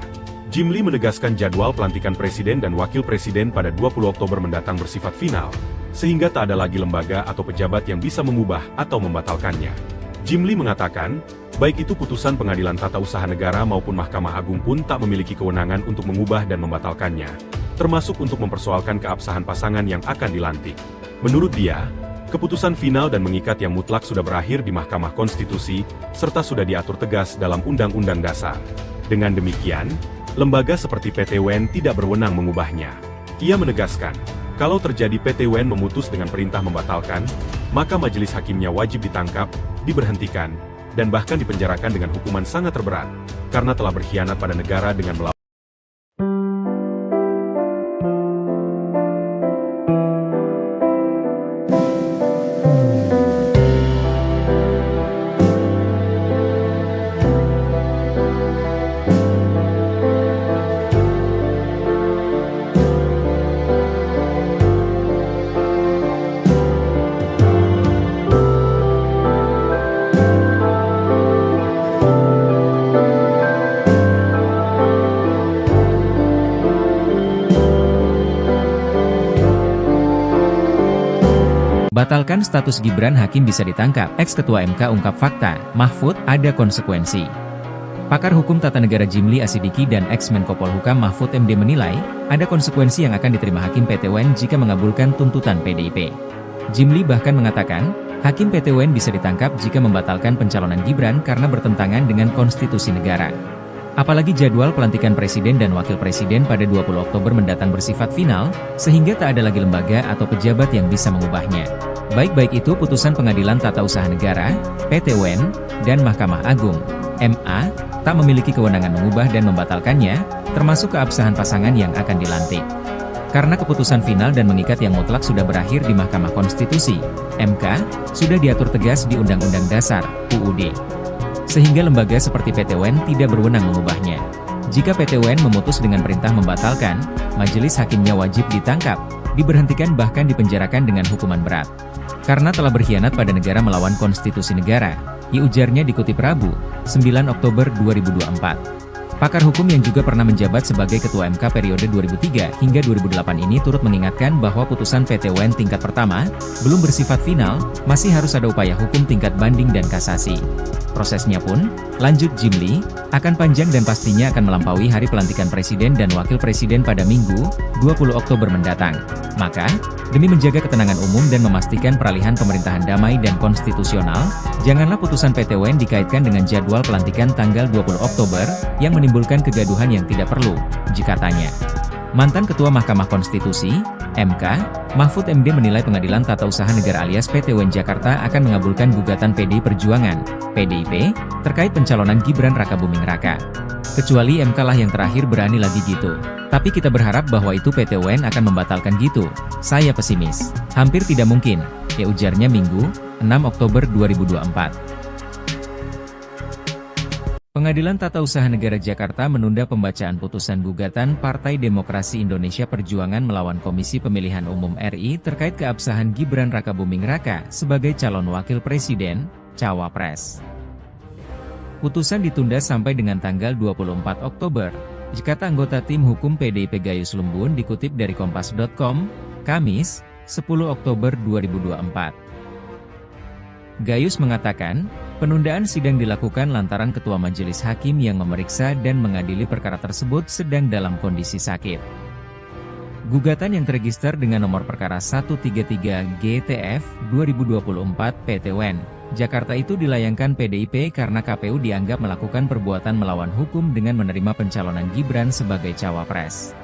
Jimli menegaskan jadwal pelantikan Presiden dan Wakil Presiden pada 20 Oktober mendatang bersifat final, sehingga tak ada lagi lembaga atau pejabat yang bisa mengubah atau membatalkannya. Jimli mengatakan, baik itu putusan Pengadilan Tata Usaha Negara maupun Mahkamah Agung pun tak memiliki kewenangan untuk mengubah dan membatalkannya, termasuk untuk mempersoalkan keabsahan pasangan yang akan dilantik. Menurut dia, keputusan final dan mengikat yang mutlak sudah berakhir di Mahkamah Konstitusi, serta sudah diatur tegas dalam Undang-Undang Dasar. Dengan demikian, lembaga seperti PT-WEN tidak berwenang mengubahnya. Ia menegaskan, kalau terjadi PT-WEN memutus dengan perintah membatalkan, maka majelis hakimnya wajib ditangkap, diberhentikan, dan bahkan dipenjarakan dengan hukuman sangat terberat, karena telah berkhianat pada negara dengan melawan. Batalkan status Gibran, Hakim bisa ditangkap, ex-ketua MK ungkap fakta, Mahfud, ada konsekuensi. Pakar Hukum Tata Negara Jimli Asidiki dan ex-Menko Polhukam Mahfud MD menilai, ada konsekuensi yang akan diterima Hakim PT-WEN jika mengabulkan tuntutan PDIP. Jimli bahkan mengatakan, Hakim PT-WEN bisa ditangkap jika membatalkan pencalonan Gibran karena bertentangan dengan konstitusi negara. Apalagi jadwal pelantikan Presiden dan Wakil Presiden pada 20 Oktober mendatang bersifat final, sehingga tak ada lagi lembaga atau pejabat yang bisa mengubahnya. Baik itu putusan Pengadilan Tata Usaha Negara, PT-WEN, dan Mahkamah Agung, MA, tak memiliki kewenangan mengubah dan membatalkannya, termasuk keabsahan pasangan yang akan dilantik. Karena keputusan final dan mengikat yang mutlak sudah berakhir di Mahkamah Konstitusi, MK, sudah diatur tegas di Undang-Undang Dasar, UUD. Sehingga lembaga seperti PT-WEN tidak berwenang mengubahnya. Jika PT-WEN memutus dengan perintah membatalkan, majelis hakimnya wajib ditangkap, diberhentikan bahkan dipenjarakan dengan hukuman berat. Karena telah berkhianat pada negara melawan konstitusi negara, ujarnya dikutip Rabu, 9 Oktober 2024. Pakar hukum yang juga pernah menjabat sebagai Ketua MK periode 2003 hingga 2008 ini turut mengingatkan bahwa putusan PT-WEN tingkat pertama, belum bersifat final, masih harus ada upaya hukum tingkat banding dan kasasi. Prosesnya pun, lanjut Jimli, akan panjang dan pastinya akan melampaui hari pelantikan Presiden dan Wakil Presiden pada Minggu, 20 Oktober mendatang. Maka, demi menjaga ketenangan umum dan memastikan peralihan pemerintahan damai dan konstitusional, janganlah putusan PT-WEN dikaitkan dengan jadwal pelantikan tanggal 20 Oktober, yang menimbulkan kegaduhan yang tidak perlu, jikatanya. Mantan Ketua Mahkamah Konstitusi, MK, Mahfud MD menilai Pengadilan Tata Usaha Negara alias PT-WEN Jakarta akan mengabulkan gugatan PDI Perjuangan, PDIP, terkait pencalonan Gibran Rakabuming Raka. Kecuali MK lah yang terakhir berani lagi gitu. Tapi kita berharap bahwa itu PT-WEN akan membatalkan gitu. Saya pesimis. Hampir tidak mungkin, ujarnya Minggu, 6 Oktober 2024. Pengadilan Tata Usaha Negara Jakarta menunda pembacaan putusan gugatan Partai Demokrasi Indonesia Perjuangan melawan Komisi Pemilihan Umum RI terkait keabsahan Gibran Rakabuming Raka sebagai calon wakil presiden, Cawapres. Putusan ditunda sampai dengan tanggal 24 Oktober, kata anggota tim hukum PDIP Gayus Lumbun dikutip dari Kompas.com, Kamis, 10 Oktober 2024. Gayus mengatakan, Penundaan sidang dilakukan lantaran Ketua Majelis Hakim yang memeriksa dan mengadili perkara tersebut sedang dalam kondisi sakit. Gugatan yang terregister dengan nomor perkara 133 GTF 2024 PTWN, Jakarta itu dilayangkan PDIP karena KPU dianggap melakukan perbuatan melawan hukum dengan menerima pencalonan Gibran sebagai cawapres.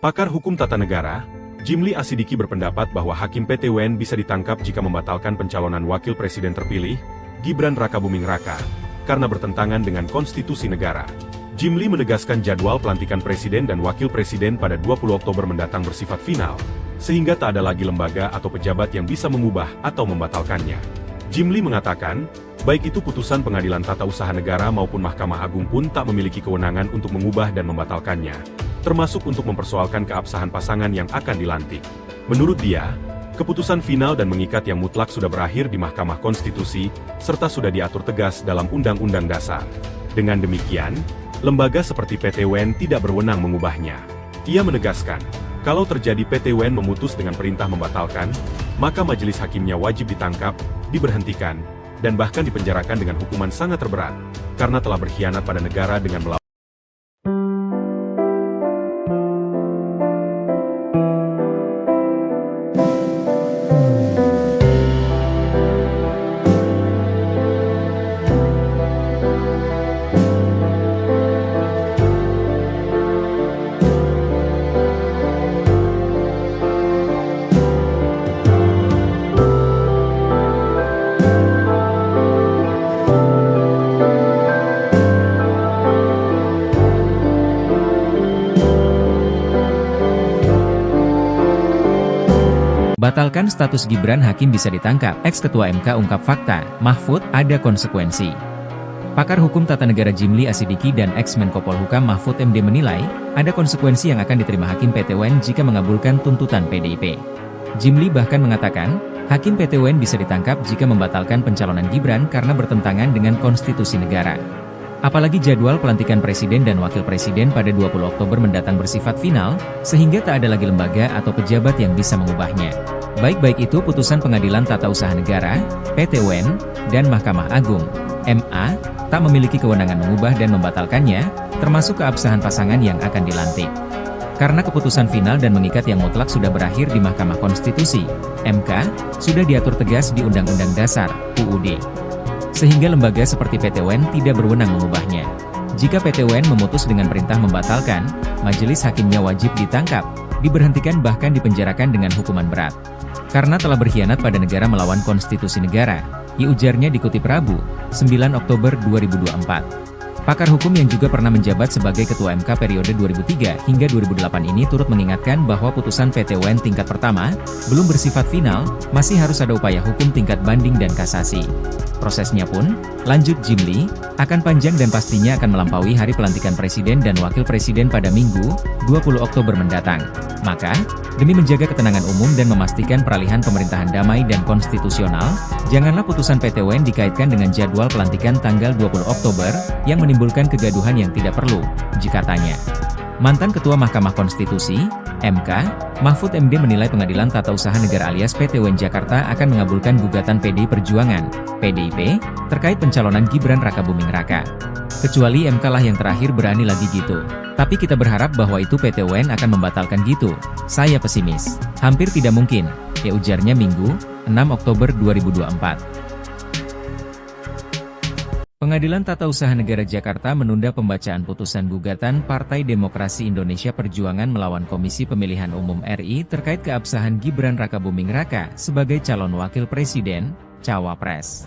Pakar Hukum Tata Negara, Jimli Asidiki berpendapat bahwa Hakim PTWN bisa ditangkap jika membatalkan pencalonan Wakil Presiden terpilih, Gibran Rakabuming Raka, karena bertentangan dengan konstitusi negara. Jimli menegaskan jadwal pelantikan Presiden dan Wakil Presiden pada 20 Oktober mendatang bersifat final, sehingga tak ada lagi lembaga atau pejabat yang bisa mengubah atau membatalkannya. Jimli mengatakan, baik itu putusan Pengadilan Tata Usaha Negara maupun Mahkamah Agung pun tak memiliki kewenangan untuk mengubah dan membatalkannya, termasuk untuk mempersoalkan keabsahan pasangan yang akan dilantik. Menurut dia, keputusan final dan mengikat yang mutlak sudah berakhir di Mahkamah Konstitusi, serta sudah diatur tegas dalam Undang-Undang Dasar. Dengan demikian, lembaga seperti PTWN tidak berwenang mengubahnya. Ia menegaskan, kalau terjadi PTWN memutus dengan perintah membatalkan, maka majelis hakimnya wajib ditangkap, diberhentikan, dan bahkan dipenjarakan dengan hukuman sangat terberat, karena telah berkhianat pada negara dengan melawan. Batalkan status Gibran, Hakim bisa ditangkap. Ex-Ketua MK ungkap fakta, Mahfud, ada konsekuensi. Pakar Hukum Tata Negara Jimli Asidiki dan ex-Menko Polhukam Mahfud MD menilai, ada konsekuensi yang akan diterima Hakim PTWN jika mengabulkan tuntutan PDIP. Jimli bahkan mengatakan, Hakim PTWN bisa ditangkap jika membatalkan pencalonan Gibran karena bertentangan dengan konstitusi negara. Apalagi jadwal pelantikan Presiden dan Wakil Presiden pada 20 Oktober mendatang bersifat final, sehingga tak ada lagi lembaga atau pejabat yang bisa mengubahnya. Baik itu putusan Pengadilan Tata Usaha Negara, PTWN, dan Mahkamah Agung, MA, tak memiliki kewenangan mengubah dan membatalkannya, termasuk keabsahan pasangan yang akan dilantik. Karena keputusan final dan mengikat yang mutlak sudah berakhir di Mahkamah Konstitusi, MK, sudah diatur tegas di Undang-Undang Dasar, UUD. Sehingga lembaga seperti PTWN tidak berwenang mengubahnya. Jika PTWN memutus dengan perintah membatalkan, majelis hakimnya wajib ditangkap, diberhentikan bahkan dipenjarakan dengan hukuman berat. Karena telah berkhianat pada negara melawan konstitusi negara, ujarnya dikutip Rabu, 9 Oktober 2024. Pakar hukum yang juga pernah menjabat sebagai Ketua MK periode 2003 hingga 2008 ini turut mengingatkan bahwa putusan PTWN tingkat pertama, belum bersifat final, masih harus ada upaya hukum tingkat banding dan kasasi. Prosesnya pun, lanjut Jimli, akan panjang dan pastinya akan melampaui hari pelantikan Presiden dan Wakil Presiden pada Minggu, 20 Oktober mendatang. Maka, demi menjaga ketenangan umum dan memastikan peralihan pemerintahan damai dan konstitusional, janganlah putusan PTWN dikaitkan dengan jadwal pelantikan tanggal 20 Oktober, yang menimbulkan kegaduhan yang tidak perlu, jikatanya. Mantan Ketua Mahkamah Konstitusi, MK, Mahfud MD menilai Pengadilan Tata Usaha Negara alias PTWN Jakarta akan mengabulkan gugatan PDI Perjuangan, PDIP, terkait pencalonan Gibran Rakabuming Raka. Kecuali MK lah yang terakhir berani lagi gitu. Tapi kita berharap bahwa itu PTWN akan membatalkan gitu. Saya pesimis. Hampir tidak mungkin, ujarnya Minggu, 6 Oktober 2024. Pengadilan Tata Usaha Negara Jakarta menunda pembacaan putusan gugatan Partai Demokrasi Indonesia Perjuangan melawan Komisi Pemilihan Umum RI terkait keabsahan Gibran Rakabuming Raka sebagai calon wakil presiden, cawapres.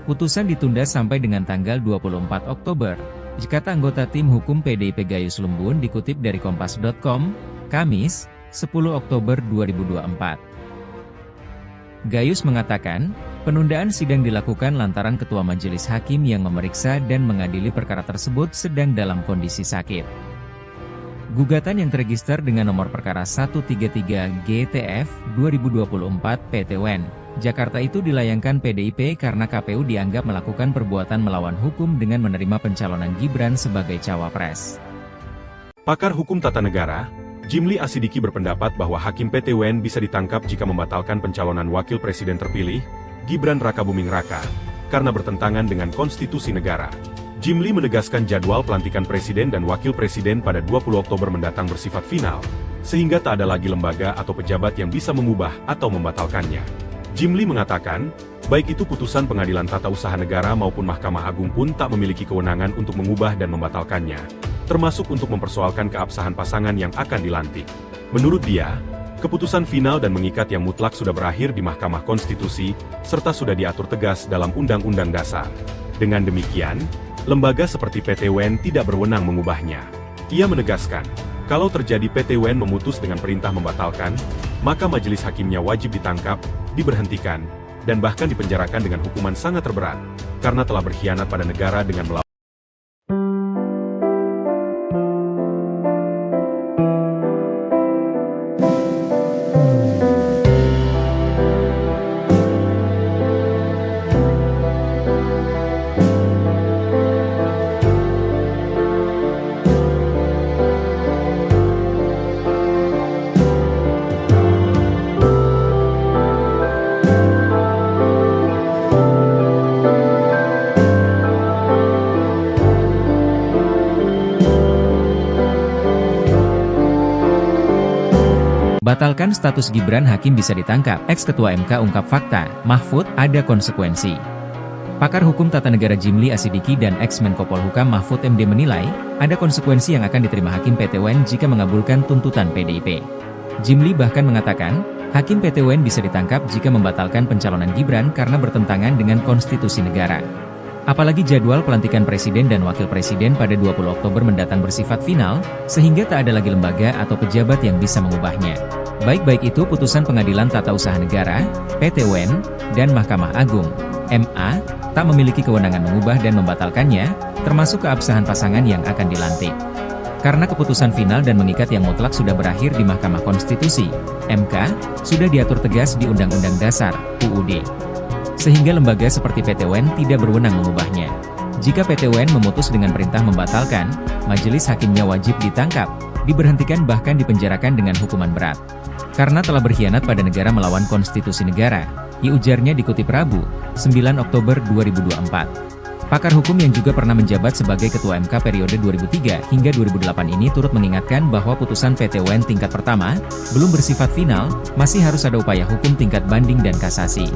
Putusan ditunda sampai dengan tanggal 24 Oktober, kata anggota tim hukum PDIP Gayus Lumbun dikutip dari Kompas.com, Kamis, 10 Oktober 2024. Gayus mengatakan, penundaan sidang dilakukan lantaran Ketua Majelis Hakim yang memeriksa dan mengadili perkara tersebut sedang dalam kondisi sakit. Gugatan yang terregister dengan nomor perkara 133 GTF 2024 PTWN, Jakarta itu dilayangkan PDIP karena KPU dianggap melakukan perbuatan melawan hukum dengan menerima pencalonan Gibran sebagai cawapres. Pakar Hukum Tata Negara, Jimli Asidiki berpendapat bahwa Hakim PTWN bisa ditangkap jika membatalkan pencalonan Wakil Presiden terpilih, Gibran Rakabuming Raka, karena bertentangan dengan konstitusi negara. Jimli menegaskan jadwal pelantikan presiden dan wakil presiden pada 20 Oktober mendatang bersifat final, sehingga tak ada lagi lembaga atau pejabat yang bisa mengubah atau membatalkannya. Jimli mengatakan, baik itu putusan Pengadilan Tata Usaha Negara maupun Mahkamah Agung pun tak memiliki kewenangan untuk mengubah dan membatalkannya, termasuk untuk mempersoalkan keabsahan pasangan yang akan dilantik. Menurut dia, keputusan final dan mengikat yang mutlak sudah berakhir di Mahkamah Konstitusi, serta sudah diatur tegas dalam Undang-Undang Dasar. Dengan demikian, lembaga seperti PT UN tidak berwenang mengubahnya. Ia menegaskan, kalau terjadi PT UN memutus dengan perintah membatalkan, maka majelis hakimnya wajib ditangkap, diberhentikan, dan bahkan dipenjarakan dengan hukuman sangat terberat, karena telah berkhianat pada negara dengan melawan. Batalkan status Gibran, hakim bisa ditangkap. Ex-Ketua MK ungkap fakta, Mahfud, ada konsekuensi. Pakar Hukum Tata Negara Jimli Asidiki dan ex-Menko Polhukam Mahfud MD menilai, ada konsekuensi yang akan diterima Hakim PT UN jika mengabulkan tuntutan PDIP. Jimli bahkan mengatakan, Hakim PT UN bisa ditangkap jika membatalkan pencalonan Gibran karena bertentangan dengan konstitusi negara. Apalagi jadwal pelantikan presiden dan wakil presiden pada 20 Oktober mendatang bersifat final, sehingga tak ada lagi lembaga atau pejabat yang bisa mengubahnya. Baik itu putusan Pengadilan Tata Usaha Negara, PT UN, dan Mahkamah Agung, MA, tak memiliki kewenangan mengubah dan membatalkannya, termasuk keabsahan pasangan yang akan dilantik. Karena keputusan final dan mengikat yang mutlak sudah berakhir di Mahkamah Konstitusi, MK, sudah diatur tegas di Undang-Undang Dasar, UUD. Sehingga lembaga seperti PT UN tidak berwenang mengubahnya. Jika PT UN memutus dengan perintah membatalkan, majelis hakimnya wajib ditangkap, diberhentikan bahkan dipenjarakan dengan hukuman berat. Karena telah berkhianat pada negara melawan konstitusi negara, ujarnya dikutip Rabu, 9 Oktober 2024. Pakar hukum yang juga pernah menjabat sebagai Ketua MK periode 2003 hingga 2008 ini turut mengingatkan bahwa putusan PT UN tingkat pertama, belum bersifat final, masih harus ada upaya hukum tingkat banding dan kasasi.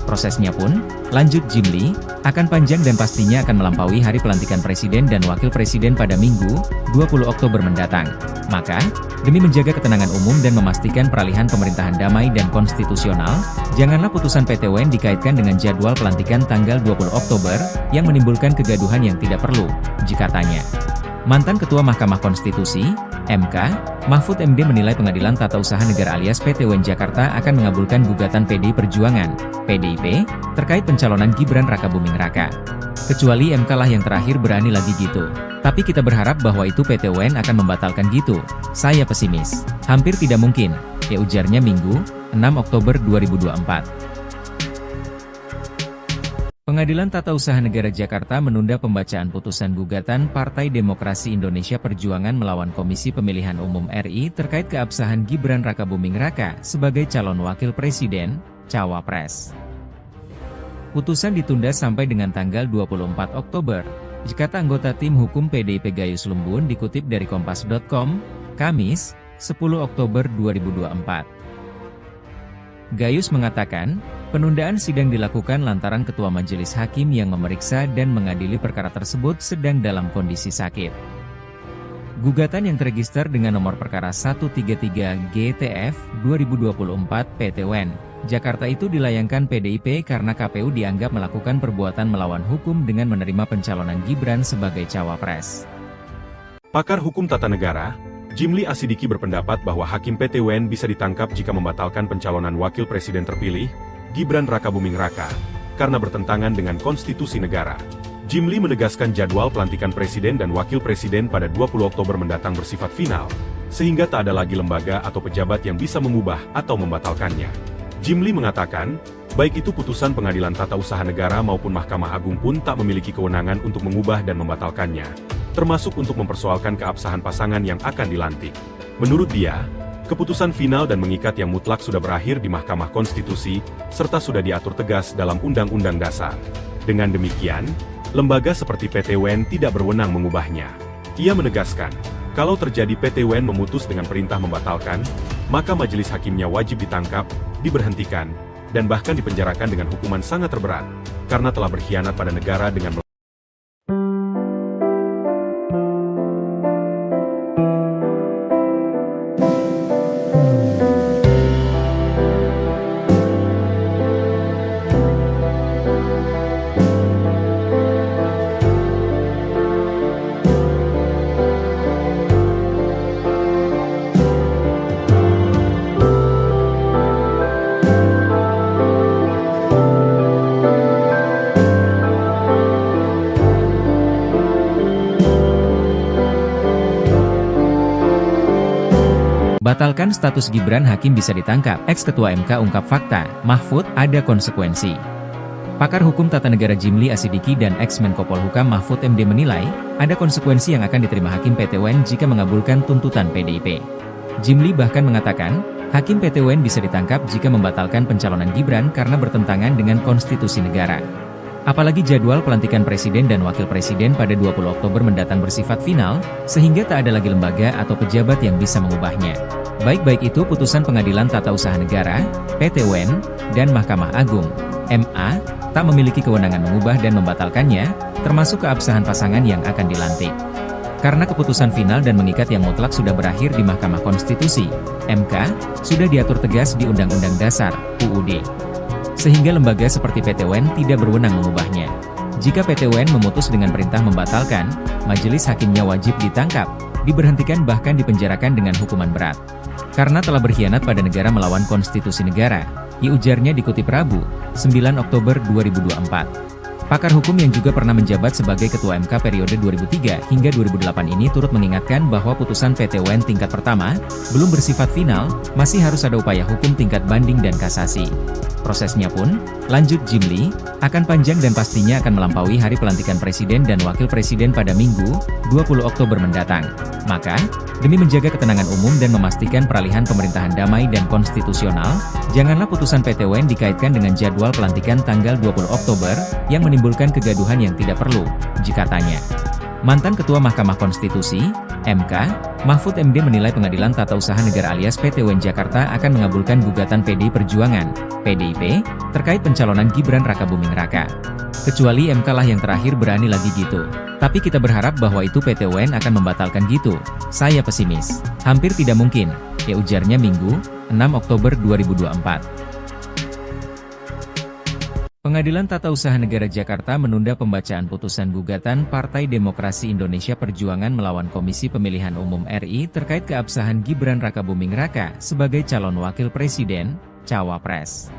Prosesnya pun, lanjut Jimli, akan panjang dan pastinya akan melampaui hari pelantikan presiden dan wakil presiden pada Minggu, 20 Oktober mendatang. Maka, demi menjaga ketenangan umum dan memastikan peralihan pemerintahan damai dan konstitusional, janganlah putusan PT UN dikaitkan dengan jadwal pelantikan tanggal 20 Oktober, yang menimbulkan kegaduhan yang tidak perlu, jika tanya. Mantan Ketua Mahkamah Konstitusi, MK, Mahfud MD menilai Pengadilan Tata Usaha Negara alias PT UN Jakarta akan mengabulkan gugatan PDI Perjuangan, PDIP, terkait pencalonan Gibran Rakabuming Raka. Kecuali MK lah yang terakhir berani lagi gitu. Tapi kita berharap bahwa itu PT UN akan membatalkan gitu. Saya pesimis. Hampir tidak mungkin, ujarnya Minggu, 6 Oktober 2024. Pengadilan Tata Usaha Negara Jakarta menunda pembacaan putusan gugatan Partai Demokrasi Indonesia Perjuangan melawan Komisi Pemilihan Umum RI terkait keabsahan Gibran Rakabuming Raka sebagai calon wakil presiden, cawapres. Putusan ditunda sampai dengan tanggal 24 Oktober, kata anggota tim hukum PDIP Gayus Lumbun dikutip dari Kompas.com, Kamis, 10 Oktober 2024. Gayus mengatakan, penundaan sidang dilakukan lantaran Ketua Majelis Hakim yang memeriksa dan mengadili perkara tersebut sedang dalam kondisi sakit. Gugatan yang terregister dengan nomor perkara 133 GTF 2024 PT UN Jakarta itu dilayangkan PDIP karena KPU dianggap melakukan perbuatan melawan hukum dengan menerima pencalonan Gibran sebagai cawapres. Pakar Hukum Tata Negara, Jimli Asidiki berpendapat bahwa Hakim PT UN bisa ditangkap jika membatalkan pencalonan wakil presiden terpilih, Gibran Rakabuming Raka, karena bertentangan dengan konstitusi negara. Jimli menegaskan jadwal pelantikan presiden dan wakil presiden pada 20 Oktober mendatang bersifat final, sehingga tak ada lagi lembaga atau pejabat yang bisa mengubah atau membatalkannya. Jimli mengatakan, baik itu putusan Pengadilan Tata Usaha Negara maupun Mahkamah Agung pun tak memiliki kewenangan untuk mengubah dan membatalkannya, termasuk untuk mempersoalkan keabsahan pasangan yang akan dilantik. Menurut dia, Keputusan final dan mengikat yang mutlak sudah berakhir di Mahkamah Konstitusi, serta sudah diatur tegas dalam Undang-Undang Dasar. Dengan demikian, lembaga seperti PT UN tidak berwenang mengubahnya. Ia menegaskan, kalau terjadi PT UN memutus dengan perintah membatalkan, maka majelis hakimnya wajib ditangkap, diberhentikan, dan bahkan dipenjarakan dengan hukuman sangat terberat, karena telah berkhianat pada negara dengan Batalkan status Gibran, hakim bisa ditangkap. Ex-Ketua MK ungkap fakta, Mahfud, ada konsekuensi. Pakar hukum tata negara Jimli Asidiki dan ex-Menko Polhukam Mahfud MD menilai, ada konsekuensi yang akan diterima Hakim PT UN jika mengabulkan tuntutan PDIP. Jimli bahkan mengatakan, Hakim PT UN bisa ditangkap jika membatalkan pencalonan Gibran karena bertentangan dengan konstitusi negara. Apalagi jadwal pelantikan Presiden dan Wakil Presiden pada 20 Oktober mendatang bersifat final, sehingga tak ada lagi lembaga atau pejabat yang bisa mengubahnya. Baik itu putusan Pengadilan Tata Usaha Negara, PT UN, dan Mahkamah Agung, MA, tak memiliki kewenangan mengubah dan membatalkannya, termasuk keabsahan pasangan yang akan dilantik. Karena keputusan final dan mengikat yang mutlak sudah berakhir di Mahkamah Konstitusi, MK, sudah diatur tegas di Undang-Undang Dasar, UUD. Sehingga lembaga seperti PT UN tidak berwenang mengubahnya. Jika PT UN memutus dengan perintah membatalkan, majelis hakimnya wajib ditangkap, diberhentikan bahkan dipenjarakan dengan hukuman berat. Karena telah berkhianat pada negara melawan konstitusi negara, ujarnya dikutip Rabu, 9 Oktober 2024. Pakar hukum yang juga pernah menjabat sebagai Ketua MK periode 2003 hingga 2008 ini turut mengingatkan bahwa putusan PT UN tingkat pertama, belum bersifat final, masih harus ada upaya hukum tingkat banding dan kasasi. Prosesnya pun, lanjut Jimli, akan panjang dan pastinya akan melampaui hari pelantikan Presiden dan Wakil Presiden pada Minggu, 20 Oktober mendatang. Maka, demi menjaga ketenangan umum dan memastikan peralihan pemerintahan damai dan konstitusional, janganlah putusan PT UN dikaitkan dengan jadwal pelantikan tanggal 20 Oktober, yang menimbulkan kegaduhan yang tidak perlu, katanya. Mantan Ketua Mahkamah Konstitusi, MK, Mahfud MD menilai Pengadilan Tata Usaha Negara alias PT UN Jakarta akan mengabulkan gugatan PDI Perjuangan, PDIP, terkait pencalonan Gibran Rakabuming Raka. Kecuali MK lah yang terakhir berani lagi gitu. Tapi kita berharap bahwa itu PT UN akan membatalkan gitu. Saya pesimis. Hampir tidak mungkin, ujarnya Minggu, 6 Oktober 2024. Pengadilan Tata Usaha Negara Jakarta menunda pembacaan putusan gugatan Partai Demokrasi Indonesia Perjuangan melawan Komisi Pemilihan Umum RI terkait keabsahan Gibran Rakabuming Raka sebagai calon wakil presiden, cawapres.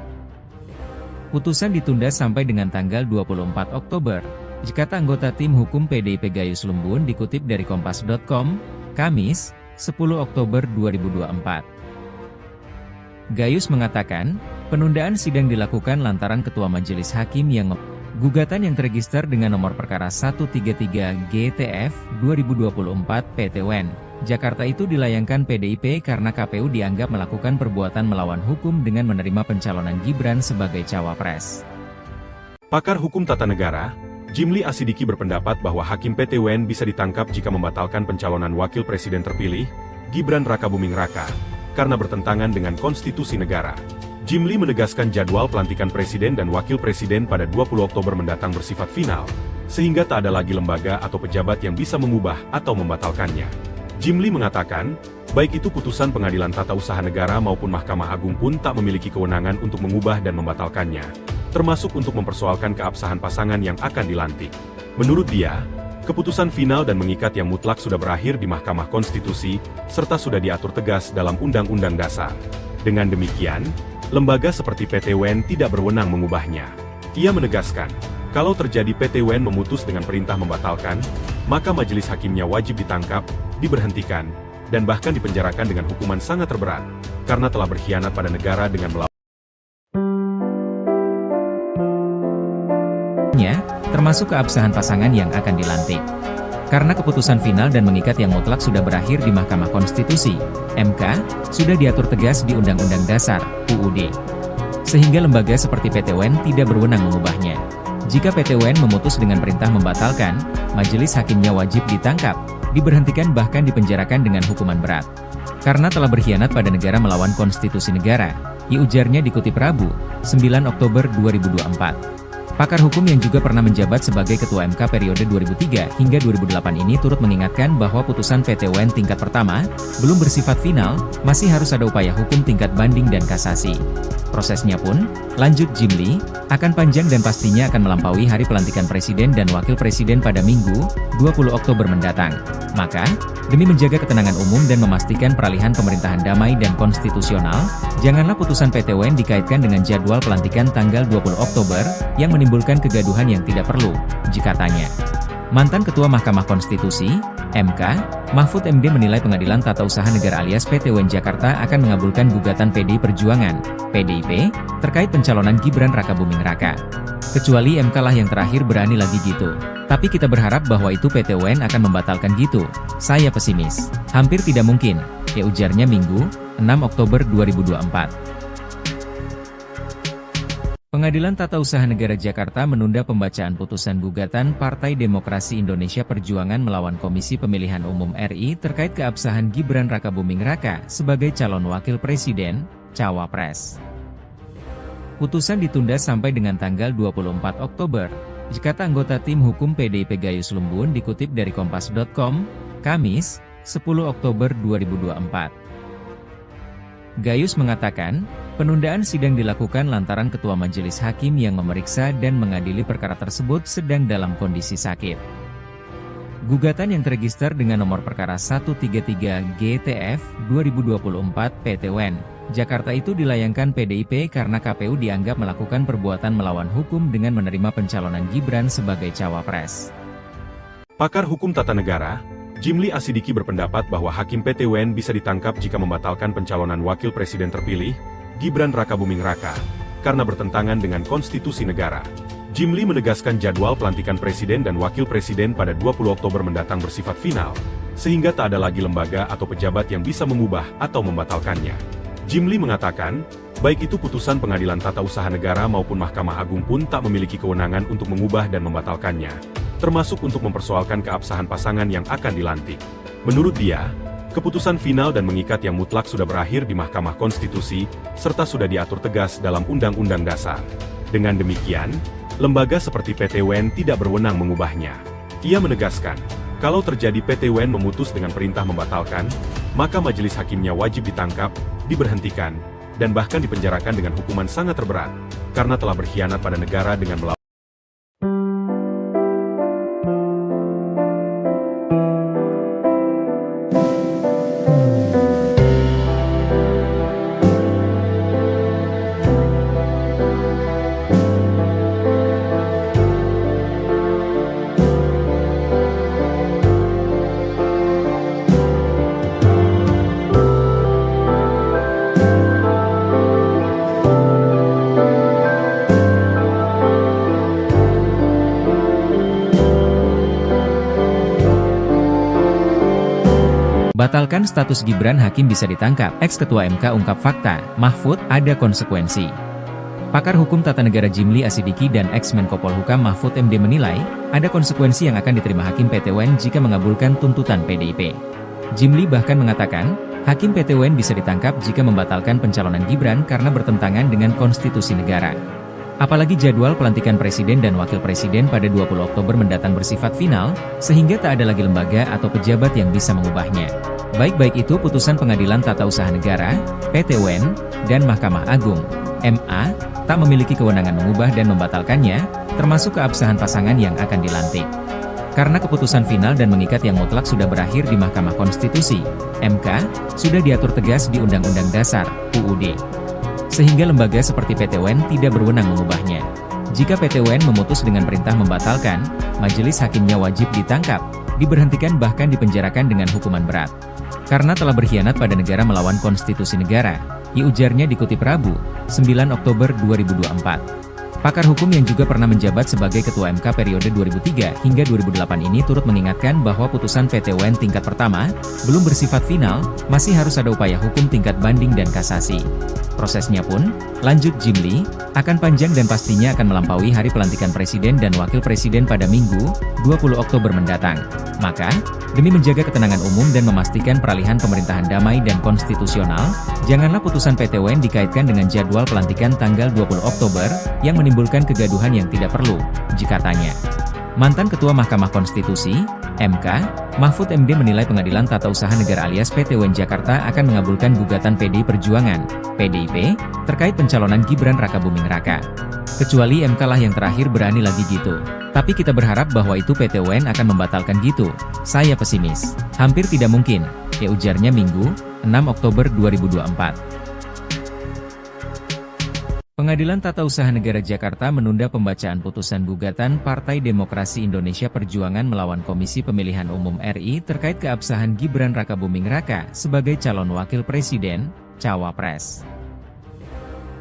Putusan ditunda sampai dengan tanggal 24 Oktober, kata anggota tim hukum PDIP Gayus Lumbun dikutip dari Kompas.com, Kamis, 10 Oktober 2024. Gayus mengatakan, penundaan sidang dilakukan lantaran Ketua Majelis Hakim yang gugatan yang terregister dengan nomor perkara 133 GTF 2024 PT UN Jakarta itu dilayangkan PDIP karena KPU dianggap melakukan perbuatan melawan hukum dengan menerima pencalonan Gibran sebagai cawapres. Pakar hukum tata negara, Jimli Asidiki berpendapat bahwa Hakim PT UN bisa ditangkap jika membatalkan pencalonan Wakil Presiden terpilih, Gibran Rakabuming Raka, karena bertentangan dengan konstitusi negara. Jimli menegaskan jadwal pelantikan Presiden dan Wakil Presiden pada 20 Oktober mendatang bersifat final, sehingga tak ada lagi lembaga atau pejabat yang bisa mengubah atau membatalkannya. Jimli mengatakan, baik itu putusan Pengadilan Tata Usaha Negara maupun Mahkamah Agung pun tak memiliki kewenangan untuk mengubah dan membatalkannya, termasuk untuk mempersoalkan keabsahan pasangan yang akan dilantik. Menurut dia, keputusan final dan mengikat yang mutlak sudah berakhir di Mahkamah Konstitusi, serta sudah diatur tegas dalam Undang-Undang Dasar. Dengan demikian, lembaga seperti PT UN tidak berwenang mengubahnya. Ia menegaskan, kalau terjadi PT UN memutus dengan perintah membatalkan, maka majelis hakimnya wajib ditangkap, diberhentikan, dan bahkan dipenjarakan dengan hukuman sangat terberat, karena telah berkhianat pada negara dengan melawan termasuk keabsahan pasangan yang akan dilantik. Karena keputusan final dan mengikat yang mutlak sudah berakhir di Mahkamah Konstitusi, MK, sudah diatur tegas di Undang-Undang Dasar, UUD. Sehingga lembaga seperti PT UN tidak berwenang mengubahnya. Jika PT UN memutus dengan perintah membatalkan, majelis hakimnya wajib ditangkap, diberhentikan bahkan dipenjarakan dengan hukuman berat. Karena telah berkhianat pada negara melawan konstitusi negara, ujarnya dikutip Rabu, 9 Oktober 2024. Pakar hukum yang juga pernah menjabat sebagai Ketua MK periode 2003 hingga 2008 ini turut mengingatkan bahwa putusan PT UN tingkat pertama, belum bersifat final, masih harus ada upaya hukum tingkat banding dan kasasi. Prosesnya pun, lanjut Jimli, akan panjang dan pastinya akan melampaui hari pelantikan Presiden dan Wakil Presiden pada Minggu, 20 Oktober mendatang. Maka, demi menjaga ketenangan umum dan memastikan peralihan pemerintahan damai dan konstitusional, janganlah putusan PT UN dikaitkan dengan jadwal pelantikan tanggal 20 Oktober, yang menimbulkan kegaduhan yang tidak perlu, jikatanya. Mantan Ketua Mahkamah Konstitusi, MK, Mahfud MD menilai Pengadilan Tata Usaha Negara alias PT UN Jakarta akan mengabulkan gugatan PDI Perjuangan, PDIP, terkait pencalonan Gibran Rakabuming Raka. Kecuali MK lah yang terakhir berani lagi gitu. Tapi kita berharap bahwa itu PT UN akan membatalkan gitu. Saya pesimis. Hampir tidak mungkin, ujarnya Minggu, 6 Oktober 2024. Pengadilan Tata Usaha Negara Jakarta menunda pembacaan putusan gugatan Partai Demokrasi Indonesia Perjuangan melawan Komisi Pemilihan Umum RI terkait keabsahan Gibran Rakabuming Raka sebagai calon wakil presiden, Cawapres. Putusan ditunda sampai dengan tanggal 24 Oktober, jikata anggota tim hukum PDIP Gayus Lumbun dikutip dari Kompas.com, Kamis, 10 Oktober 2024. Gayus mengatakan, penundaan sidang dilakukan lantaran Ketua Majelis Hakim yang memeriksa dan mengadili perkara tersebut sedang dalam kondisi sakit. Gugatan yang terregister dengan nomor perkara 133 GTF 2024 PT UN Jakarta itu dilayangkan PDIP karena KPU dianggap melakukan perbuatan melawan hukum dengan menerima pencalonan Gibran sebagai cawapres. Pakar hukum tata negara, Jimli Asidiki berpendapat bahwa Hakim PT UN bisa ditangkap jika membatalkan pencalonan Wakil Presiden terpilih, Gibran Rakabuming Raka, karena bertentangan dengan konstitusi negara. Jimli menegaskan jadwal pelantikan Presiden dan Wakil Presiden pada 20 Oktober mendatang bersifat final, sehingga tak ada lagi lembaga atau pejabat yang bisa mengubah atau membatalkannya. Jimli mengatakan, baik itu putusan Pengadilan Tata Usaha Negara maupun Mahkamah Agung pun tak memiliki kewenangan untuk mengubah dan membatalkannya, termasuk untuk mempersoalkan keabsahan pasangan yang akan dilantik. Menurut dia, keputusan final dan mengikat yang mutlak sudah berakhir di Mahkamah Konstitusi, serta sudah diatur tegas dalam Undang-Undang Dasar. Dengan demikian, lembaga seperti PT UN tidak berwenang mengubahnya. Ia menegaskan, kalau terjadi PT UN memutus dengan perintah membatalkan, maka majelis hakimnya wajib ditangkap, diberhentikan, dan bahkan dipenjarakan dengan hukuman sangat terberat, karena telah berkhianat pada negara dengan melawan. Batalkan status Gibran, Hakim bisa ditangkap. Ex-Ketua MK ungkap fakta, Mahfud, ada konsekuensi. Pakar hukum tata negara Jimli Asidiki dan ex-Menko Polhukam Mahfud MD menilai, ada konsekuensi yang akan diterima Hakim PT UN jika mengabulkan tuntutan PDIP. Jimli bahkan mengatakan, Hakim PT UN bisa ditangkap jika membatalkan pencalonan Gibran karena bertentangan dengan konstitusi negara. Apalagi jadwal pelantikan Presiden dan Wakil Presiden pada 20 Oktober mendatang bersifat final, sehingga tak ada lagi lembaga atau pejabat yang bisa mengubahnya. Baik itu putusan Pengadilan Tata Usaha Negara, PT UN, dan Mahkamah Agung, MA, tak memiliki kewenangan mengubah dan membatalkannya, termasuk keabsahan pasangan yang akan dilantik. Karena keputusan final dan mengikat yang mutlak sudah berakhir di Mahkamah Konstitusi, MK, sudah diatur tegas di Undang-Undang Dasar, UUD. Sehingga lembaga seperti PT UN tidak berwenang mengubahnya. Jika PT UN memutus dengan perintah membatalkan, majelis hakimnya wajib ditangkap, diberhentikan bahkan dipenjarakan dengan hukuman berat. Karena telah berkhianat pada negara melawan konstitusi negara, ujarnya dikutip Rabu, 9 Oktober 2024. Pakar hukum yang juga pernah menjabat sebagai Ketua MK periode 2003 hingga 2008 ini turut mengingatkan bahwa putusan PT UN tingkat pertama belum bersifat final, masih harus ada upaya hukum tingkat banding dan kasasi. Prosesnya pun, lanjut Jimli, akan panjang dan pastinya akan melampaui hari pelantikan Presiden dan Wakil Presiden pada Minggu, 20 Oktober mendatang. Maka, demi menjaga ketenangan umum dan memastikan peralihan pemerintahan damai dan konstitusional, janganlah putusan PT UN dikaitkan dengan jadwal pelantikan tanggal 20 Oktober, yang menimbulkan kegaduhan yang tidak perlu, jika tanya. Mantan Ketua Mahkamah Konstitusi, MK, Mahfud MD menilai Pengadilan Tata Usaha Negara alias PT UN Jakarta akan mengabulkan gugatan PDI Perjuangan, PDIP, terkait pencalonan Gibran Rakabuming Raka. Kecuali MK lah yang terakhir berani lagi gitu. Tapi kita berharap bahwa itu PT UN akan membatalkan gitu. Saya pesimis. Hampir tidak mungkin, ya ujarnya Minggu, 6 Oktober 2024. Pengadilan Tata Usaha Negara Jakarta menunda pembacaan putusan gugatan Partai Demokrasi Indonesia Perjuangan melawan Komisi Pemilihan Umum RI terkait keabsahan Gibran Rakabuming Raka sebagai calon wakil presiden, Cawapres.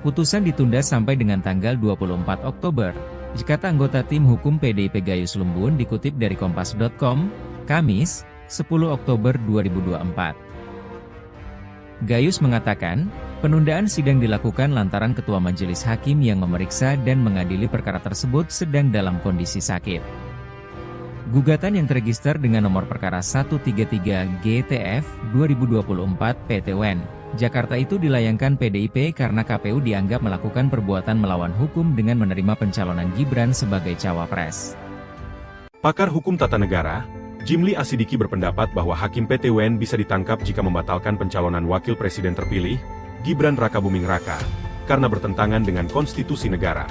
Putusan ditunda sampai dengan tanggal 24 Oktober. Kata anggota tim hukum PDIP Gayus Lumbun dikutip dari Kompas.com, Kamis, 10 Oktober 2024. Gayus mengatakan, penundaan sidang dilakukan lantaran Ketua Majelis Hakim yang memeriksa dan mengadili perkara tersebut sedang dalam kondisi sakit. Gugatan yang terregister dengan nomor perkara 133 GTF 2024 PT UN Jakarta itu dilayangkan PDIP karena KPU dianggap melakukan perbuatan melawan hukum dengan menerima pencalonan Gibran sebagai cawapres. Pakar hukum tata negara, Jimli Asidiki berpendapat bahwa Hakim PT UN bisa ditangkap jika membatalkan pencalonan Wakil Presiden terpilih, Gibran Rakabuming Raka, karena bertentangan dengan konstitusi negara.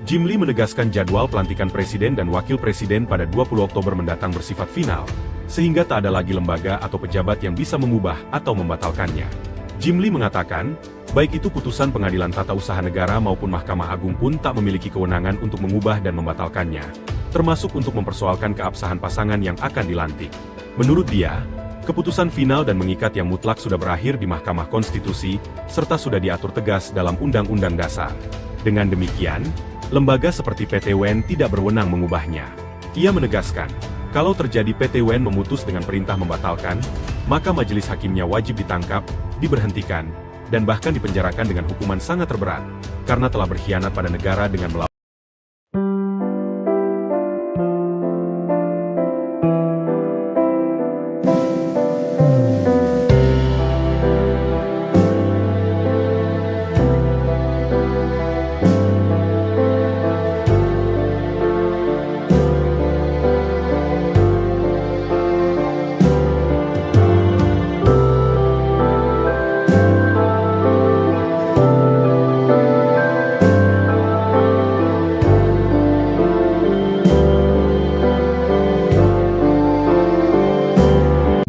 Jimli menegaskan jadwal pelantikan Presiden dan Wakil Presiden pada 20 Oktober mendatang bersifat final, sehingga tak ada lagi lembaga atau pejabat yang bisa mengubah atau membatalkannya. Jimli mengatakan, baik itu putusan Pengadilan Tata Usaha Negara maupun Mahkamah Agung pun tak memiliki kewenangan untuk mengubah dan membatalkannya, termasuk untuk mempersoalkan keabsahan pasangan yang akan dilantik. Menurut dia, keputusan final dan mengikat yang mutlak sudah berakhir di Mahkamah Konstitusi, serta sudah diatur tegas dalam Undang-Undang Dasar. Dengan demikian, lembaga seperti PT UN tidak berwenang mengubahnya. Ia menegaskan, kalau terjadi PT UN memutus dengan perintah membatalkan, maka majelis hakimnya wajib ditangkap, diberhentikan, dan bahkan dipenjarakan dengan hukuman sangat terberat, karena telah berkhianat pada negara dengan melawan.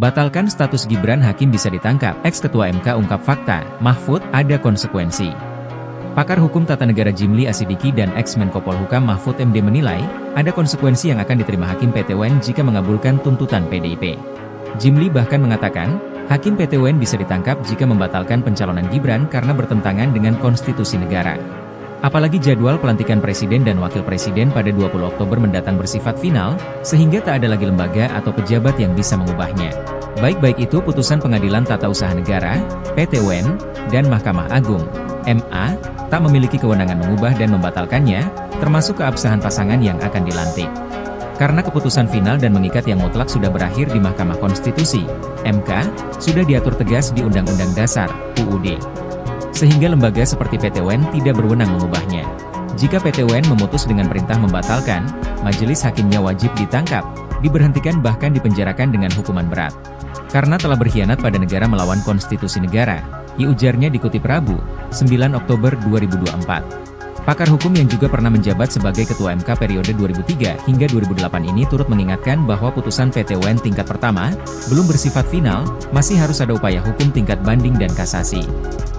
Batalkan status Gibran, Hakim bisa ditangkap. Ex-Ketua MK ungkap fakta, Mahfud, ada konsekuensi. Pakar hukum tata negara Jimli Asidiki dan ex-Menko Polhukam Mahfud MD menilai, ada konsekuensi yang akan diterima Hakim PT UN jika mengabulkan tuntutan PDIP. Jimli bahkan mengatakan, Hakim PT UN bisa ditangkap jika membatalkan pencalonan Gibran karena bertentangan dengan konstitusi negara. Apalagi jadwal pelantikan Presiden dan Wakil Presiden pada 20 Oktober mendatang bersifat final, sehingga tak ada lagi lembaga atau pejabat yang bisa mengubahnya. Baik itu putusan Pengadilan Tata Usaha Negara, PT UN, dan Mahkamah Agung, MA, tak memiliki kewenangan mengubah dan membatalkannya, termasuk keabsahan pasangan yang akan dilantik. Karena keputusan final dan mengikat yang mutlak sudah berakhir di Mahkamah Konstitusi, MK, sudah diatur tegas di Undang-Undang Dasar, UUD. Sehingga lembaga seperti PT UN tidak berwenang mengubahnya. Jika PT UN memutus dengan perintah membatalkan, majelis hakimnya wajib ditangkap, diberhentikan bahkan dipenjarakan dengan hukuman berat. Karena telah berkhianat pada negara melawan konstitusi negara, ujarnya dikutip Rabu, 9 Oktober 2024. Pakar hukum yang juga pernah menjabat sebagai Ketua MK periode 2003 hingga 2008 ini turut mengingatkan bahwa putusan PT UN tingkat pertama belum bersifat final, masih harus ada upaya hukum tingkat banding dan kasasi.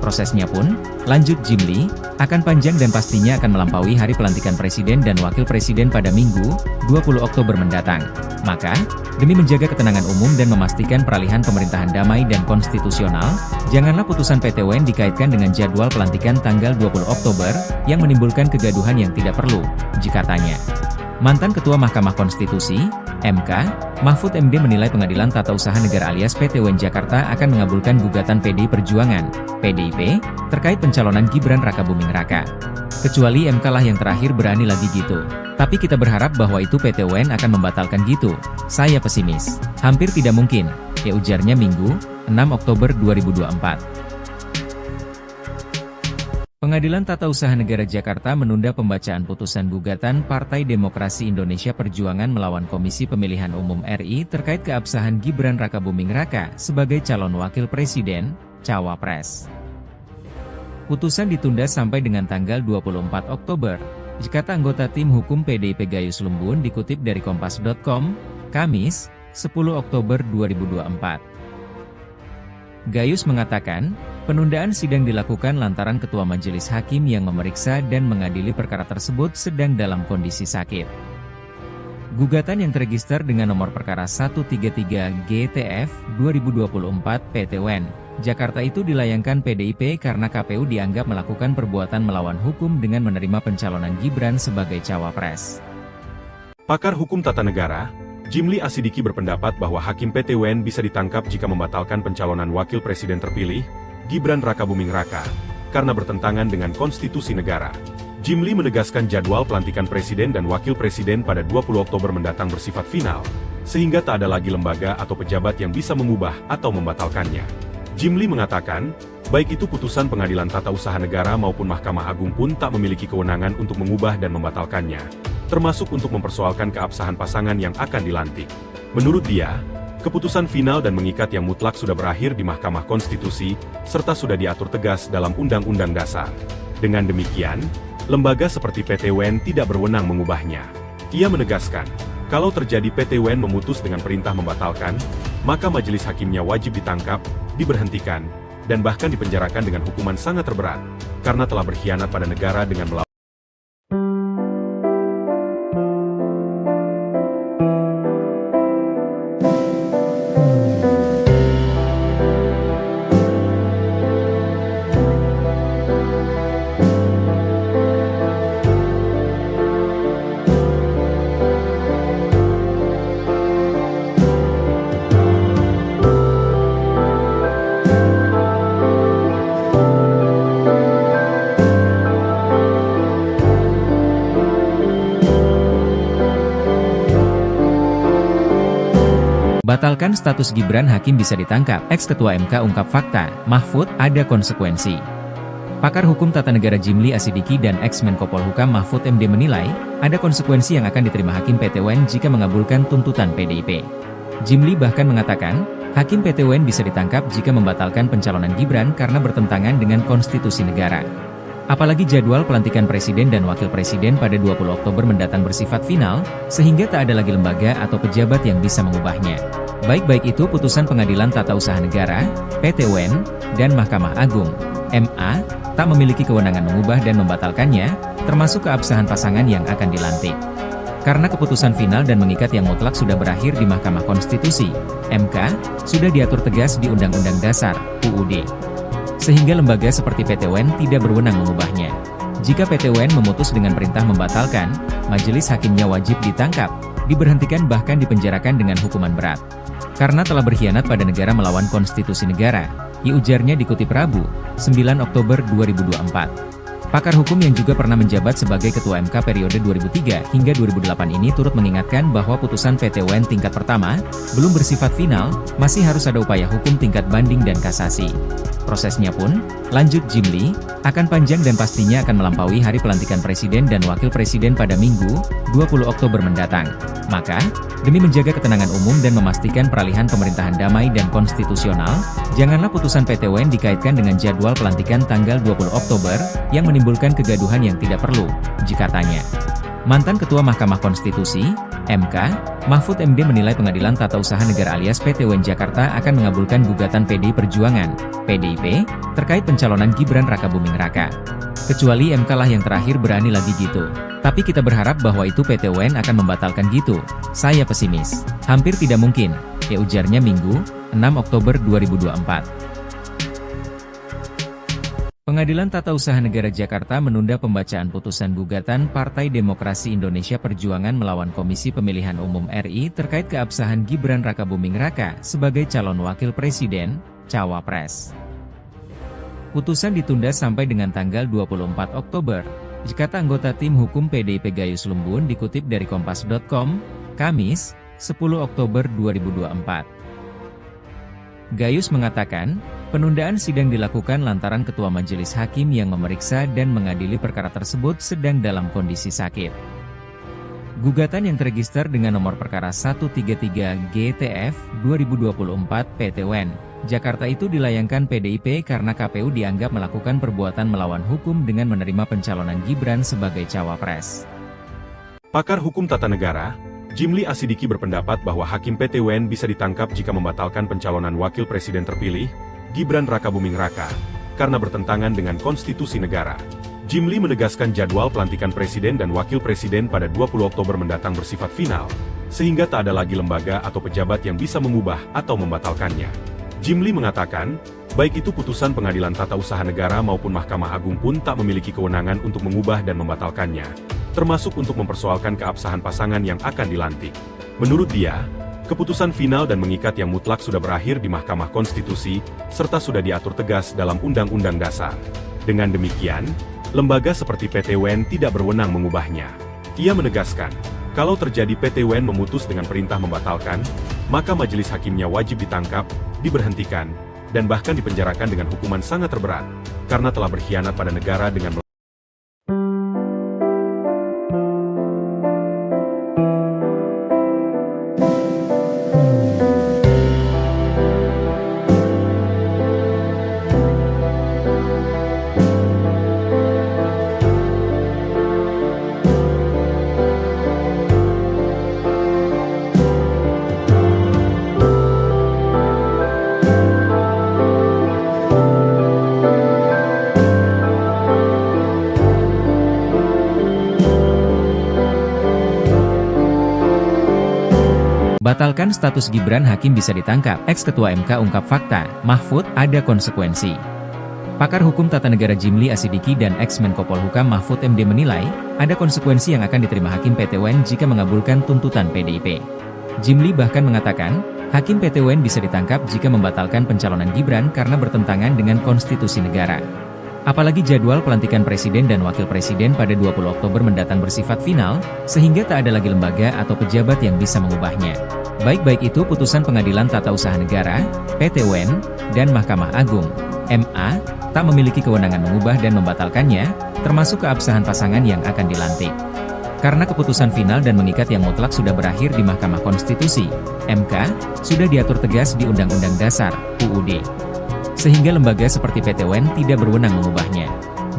Prosesnya pun, lanjut Jimli, akan panjang dan pastinya akan melampaui hari pelantikan Presiden dan Wakil Presiden pada Minggu, 20 Oktober mendatang. Maka, demi menjaga ketenangan umum dan memastikan peralihan pemerintahan damai dan konstitusional, janganlah putusan PT UN dikaitkan dengan jadwal pelantikan tanggal 20 Oktober, yang menimbulkan menimbulkan kegaduhan yang tidak perlu, katanya. Mantan Ketua Mahkamah Konstitusi, MK, Mahfud MD menilai Pengadilan Tata Usaha Negara alias PT UN Jakarta akan mengabulkan gugatan PDI Perjuangan, PDIP, terkait pencalonan Gibran Rakabuming Raka. Kecuali MK lah yang terakhir berani lagi gitu. Tapi kita berharap bahwa itu PT UN akan membatalkan gitu. Saya pesimis. Hampir tidak mungkin, ujarnya Minggu, 6 Oktober 2024. Pengadilan Tata Usaha Negara Jakarta menunda pembacaan putusan gugatan Partai Demokrasi Indonesia Perjuangan melawan Komisi Pemilihan Umum RI terkait keabsahan Gibran Rakabuming Raka sebagai calon wakil presiden, cawapres. Putusan ditunda sampai dengan tanggal 24 Oktober, kata anggota tim hukum PDIP Gayus Lumbun dikutip dari Kompas.com, Kamis, 10 Oktober 2024. Gayus mengatakan, penundaan sidang dilakukan lantaran Ketua Majelis Hakim yang memeriksa dan mengadili perkara tersebut sedang dalam kondisi sakit. Gugatan yang terregister dengan nomor perkara 133 GTF 2024 PT UN Jakarta itu dilayangkan PDIP karena KPU dianggap melakukan perbuatan melawan hukum dengan menerima pencalonan Gibran sebagai cawapres. Pakar Hukum Tata Negara, Jimli Asidiki berpendapat bahwa Hakim PT UN bisa ditangkap jika membatalkan pencalonan Wakil Presiden terpilih, Gibran Rakabuming Raka, karena bertentangan dengan konstitusi negara. Jimli menegaskan jadwal pelantikan Presiden dan Wakil Presiden pada 20 Oktober mendatang bersifat final, sehingga tak ada lagi lembaga atau pejabat yang bisa mengubah atau membatalkannya. Jimli mengatakan, baik itu putusan Pengadilan Tata Usaha Negara maupun Mahkamah Agung pun tak memiliki kewenangan untuk mengubah dan membatalkannya, termasuk untuk mempersoalkan keabsahan pasangan yang akan dilantik. Menurut dia, keputusan final dan mengikat yang mutlak sudah berakhir di Mahkamah Konstitusi, serta sudah diatur tegas dalam Undang-Undang Dasar. Dengan demikian, lembaga seperti PT UN tidak berwenang mengubahnya. Ia menegaskan, kalau terjadi PT UN memutus dengan perintah membatalkan, maka majelis hakimnya wajib ditangkap, diberhentikan, dan bahkan dipenjarakan dengan hukuman sangat terberat, karena telah berkhianat pada negara dengan melawan. Batalkan status Gibran, Hakim bisa ditangkap, ex-ketua MK ungkap fakta, Mahfud, ada konsekuensi. Pakar Hukum Tata Negara Jimli Asidiki dan ex-Menko Polhukam Mahfud MD menilai, ada konsekuensi yang akan diterima Hakim PT UN jika mengabulkan tuntutan PDIP. Jimli bahkan mengatakan, Hakim PT UN bisa ditangkap jika membatalkan pencalonan Gibran karena bertentangan dengan konstitusi negara. Apalagi jadwal pelantikan Presiden dan Wakil Presiden pada 20 Oktober mendatang bersifat final, sehingga tak ada lagi lembaga atau pejabat yang bisa mengubahnya. Baik itu putusan Pengadilan Tata Usaha Negara, PT UN, dan Mahkamah Agung, MA, tak memiliki kewenangan mengubah dan membatalkannya, termasuk keabsahan pasangan yang akan dilantik. Karena keputusan final dan mengikat yang mutlak sudah berakhir di Mahkamah Konstitusi, MK, sudah diatur tegas di Undang-Undang Dasar, UUD. Sehingga lembaga seperti PT UN tidak berwenang mengubahnya. Jika PT UN memutus dengan perintah membatalkan, majelis hakimnya wajib ditangkap, diberhentikan bahkan dipenjarakan dengan hukuman berat. Karena telah berkhianat pada negara melawan konstitusi negara, ujarnya dikutip Rabu, 9 Oktober 2024. Pakar hukum yang juga pernah menjabat sebagai Ketua MK periode 2003 hingga 2008 ini turut mengingatkan bahwa putusan PT UN tingkat pertama, belum bersifat final, masih harus ada upaya hukum tingkat banding dan kasasi. Prosesnya pun, lanjut Jimli, akan panjang dan pastinya akan melampaui hari pelantikan Presiden dan Wakil Presiden pada Minggu, 20 Oktober mendatang. Maka, demi menjaga ketenangan umum dan memastikan peralihan pemerintahan damai dan konstitusional, janganlah putusan PT UN dikaitkan dengan jadwal pelantikan tanggal 20 Oktober, yang menimbulkan kegaduhan yang tidak perlu, katanya. Mantan Ketua Mahkamah Konstitusi, MK, Mahfud MD menilai Pengadilan Tata Usaha Negara alias PT UN Jakarta akan mengabulkan gugatan PDI Perjuangan, PDIP, terkait pencalonan Gibran Rakabuming Raka. Kecuali MK lah yang terakhir berani lagi gitu. Tapi kita berharap bahwa itu PT UN akan membatalkan gitu. Saya pesimis. Hampir tidak mungkin, ujarnya Minggu, 6 Oktober 2024. Pengadilan Tata Usaha Negara Jakarta menunda pembacaan putusan gugatan Partai Demokrasi Indonesia Perjuangan melawan Komisi Pemilihan Umum RI terkait keabsahan Gibran Rakabuming Raka sebagai calon wakil presiden, cawapres. Putusan ditunda sampai dengan tanggal 24 Oktober, kata anggota tim hukum PDIP Gayus Lumbun dikutip dari Kompas.com, Kamis, 10 Oktober 2024. Gayus mengatakan, penundaan sidang dilakukan lantaran Ketua Majelis Hakim yang memeriksa dan mengadili perkara tersebut sedang dalam kondisi sakit. Gugatan yang terregister dengan nomor perkara 133 GTF 2024 PTWN, Jakarta itu dilayangkan PDIP karena KPU dianggap melakukan perbuatan melawan hukum dengan menerima pencalonan Gibran sebagai cawapres. Pakar Hukum Tata Negara, Jimli Asidiki berpendapat bahwa Hakim PTWN bisa ditangkap jika membatalkan pencalonan Wakil Presiden terpilih, Gibran Rakabuming Raka, karena bertentangan dengan konstitusi negara. Jimli menegaskan jadwal pelantikan Presiden dan Wakil Presiden pada 20 Oktober mendatang bersifat final, sehingga tak ada lagi lembaga atau pejabat yang bisa mengubah atau membatalkannya. Jimli mengatakan, baik itu putusan Pengadilan Tata Usaha Negara maupun Mahkamah Agung pun tak memiliki kewenangan untuk mengubah dan membatalkannya, termasuk untuk mempersoalkan keabsahan pasangan yang akan dilantik. Menurut dia, keputusan final dan mengikat yang mutlak sudah berakhir di Mahkamah Konstitusi, serta sudah diatur tegas dalam Undang-Undang Dasar. Dengan demikian, lembaga seperti PTWN tidak berwenang mengubahnya. Ia menegaskan, kalau terjadi PTWN memutus dengan perintah membatalkan, maka majelis hakimnya wajib ditangkap, diberhentikan, dan bahkan dipenjarakan dengan hukuman sangat terberat, karena telah berkhianat pada negara dengan Batalkan status Gibran, Hakim bisa ditangkap. Ex-Ketua MK ungkap fakta, Mahfud, ada konsekuensi. Pakar Hukum Tata Negara Jimli Asidiki dan ex-Menko Polhukam Mahfud MD menilai, ada konsekuensi yang akan diterima Hakim PTWN jika mengabulkan tuntutan PDIP. Jimli bahkan mengatakan, Hakim PTWN bisa ditangkap jika membatalkan pencalonan Gibran karena bertentangan dengan konstitusi negara. Apalagi jadwal pelantikan Presiden dan Wakil Presiden pada 20 Oktober mendatang bersifat final, sehingga tak ada lagi lembaga atau pejabat yang bisa mengubahnya. Baik itu putusan Pengadilan Tata Usaha Negara, PTWN, dan Mahkamah Agung, MA, tak memiliki kewenangan mengubah dan membatalkannya, termasuk keabsahan pasangan yang akan dilantik. Karena keputusan final dan mengikat yang mutlak sudah berakhir di Mahkamah Konstitusi, MK, sudah diatur tegas di Undang-Undang Dasar, UUD. Sehingga lembaga seperti PTWN tidak berwenang mengubahnya.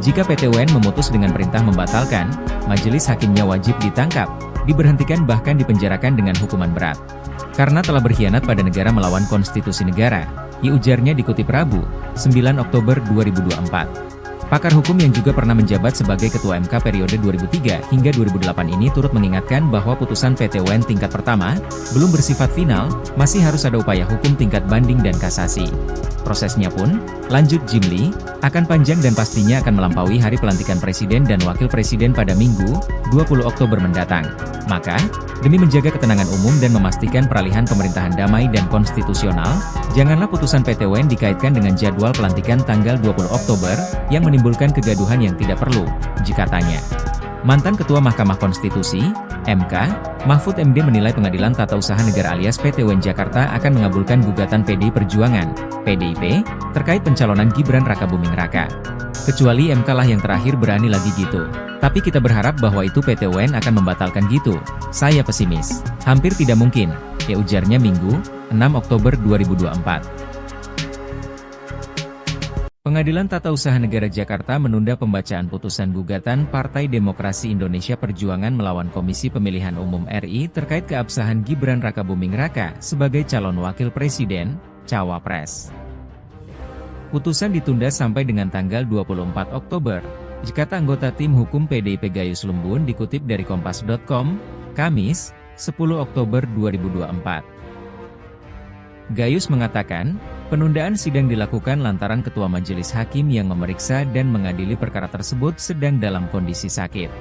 Jika PTWN memutus dengan perintah membatalkan, majelis hakimnya wajib ditangkap, diberhentikan bahkan dipenjarakan dengan hukuman berat. Karena telah berkhianat pada negara melawan konstitusi negara, ujarnya dikutip Rabu, 9 Oktober 2024. Pakar hukum yang juga pernah menjabat sebagai Ketua MK periode 2003 hingga 2008 ini turut mengingatkan bahwa putusan PTWN tingkat pertama, belum bersifat final, masih harus ada upaya hukum tingkat banding dan kasasi. Prosesnya pun, lanjut Jimli, akan panjang dan pastinya akan melampaui hari pelantikan Presiden dan Wakil Presiden pada Minggu, 20 Oktober mendatang. Maka, demi menjaga ketenangan umum dan memastikan peralihan pemerintahan damai dan konstitusional, janganlah putusan PTWN dikaitkan dengan jadwal pelantikan tanggal 20 Oktober, yang menimbulkan kegaduhan yang tidak perlu, jikatanya. Mantan Ketua Mahkamah Konstitusi, MK, Mahfud MD menilai Pengadilan Tata Usaha Negara alias PTWN Jakarta akan mengabulkan gugatan PDI Perjuangan, PDIP, terkait pencalonan Gibran Rakabuming Raka. Kecuali MK lah yang terakhir berani lagi gitu. Tapi kita berharap bahwa itu PTWN akan membatalkan gitu. Saya pesimis. Hampir tidak mungkin, ujarnya Minggu, 6 Oktober 2024. Pengadilan Tata Usaha Negara Jakarta menunda pembacaan putusan gugatan Partai Demokrasi Indonesia Perjuangan melawan Komisi Pemilihan Umum RI terkait keabsahan Gibran Rakabuming Raka sebagai calon wakil presiden, cawapres. Putusan ditunda sampai dengan tanggal 24 Oktober, kata anggota tim hukum PDIP Gayus Lumbun dikutip dari Kompas.com, Kamis, 10 Oktober 2024. Gayus mengatakan, Penundaan sidang dilakukan lantaran Ketua Majelis Hakim yang memeriksa dan mengadili perkara tersebut sedang dalam kondisi sakit.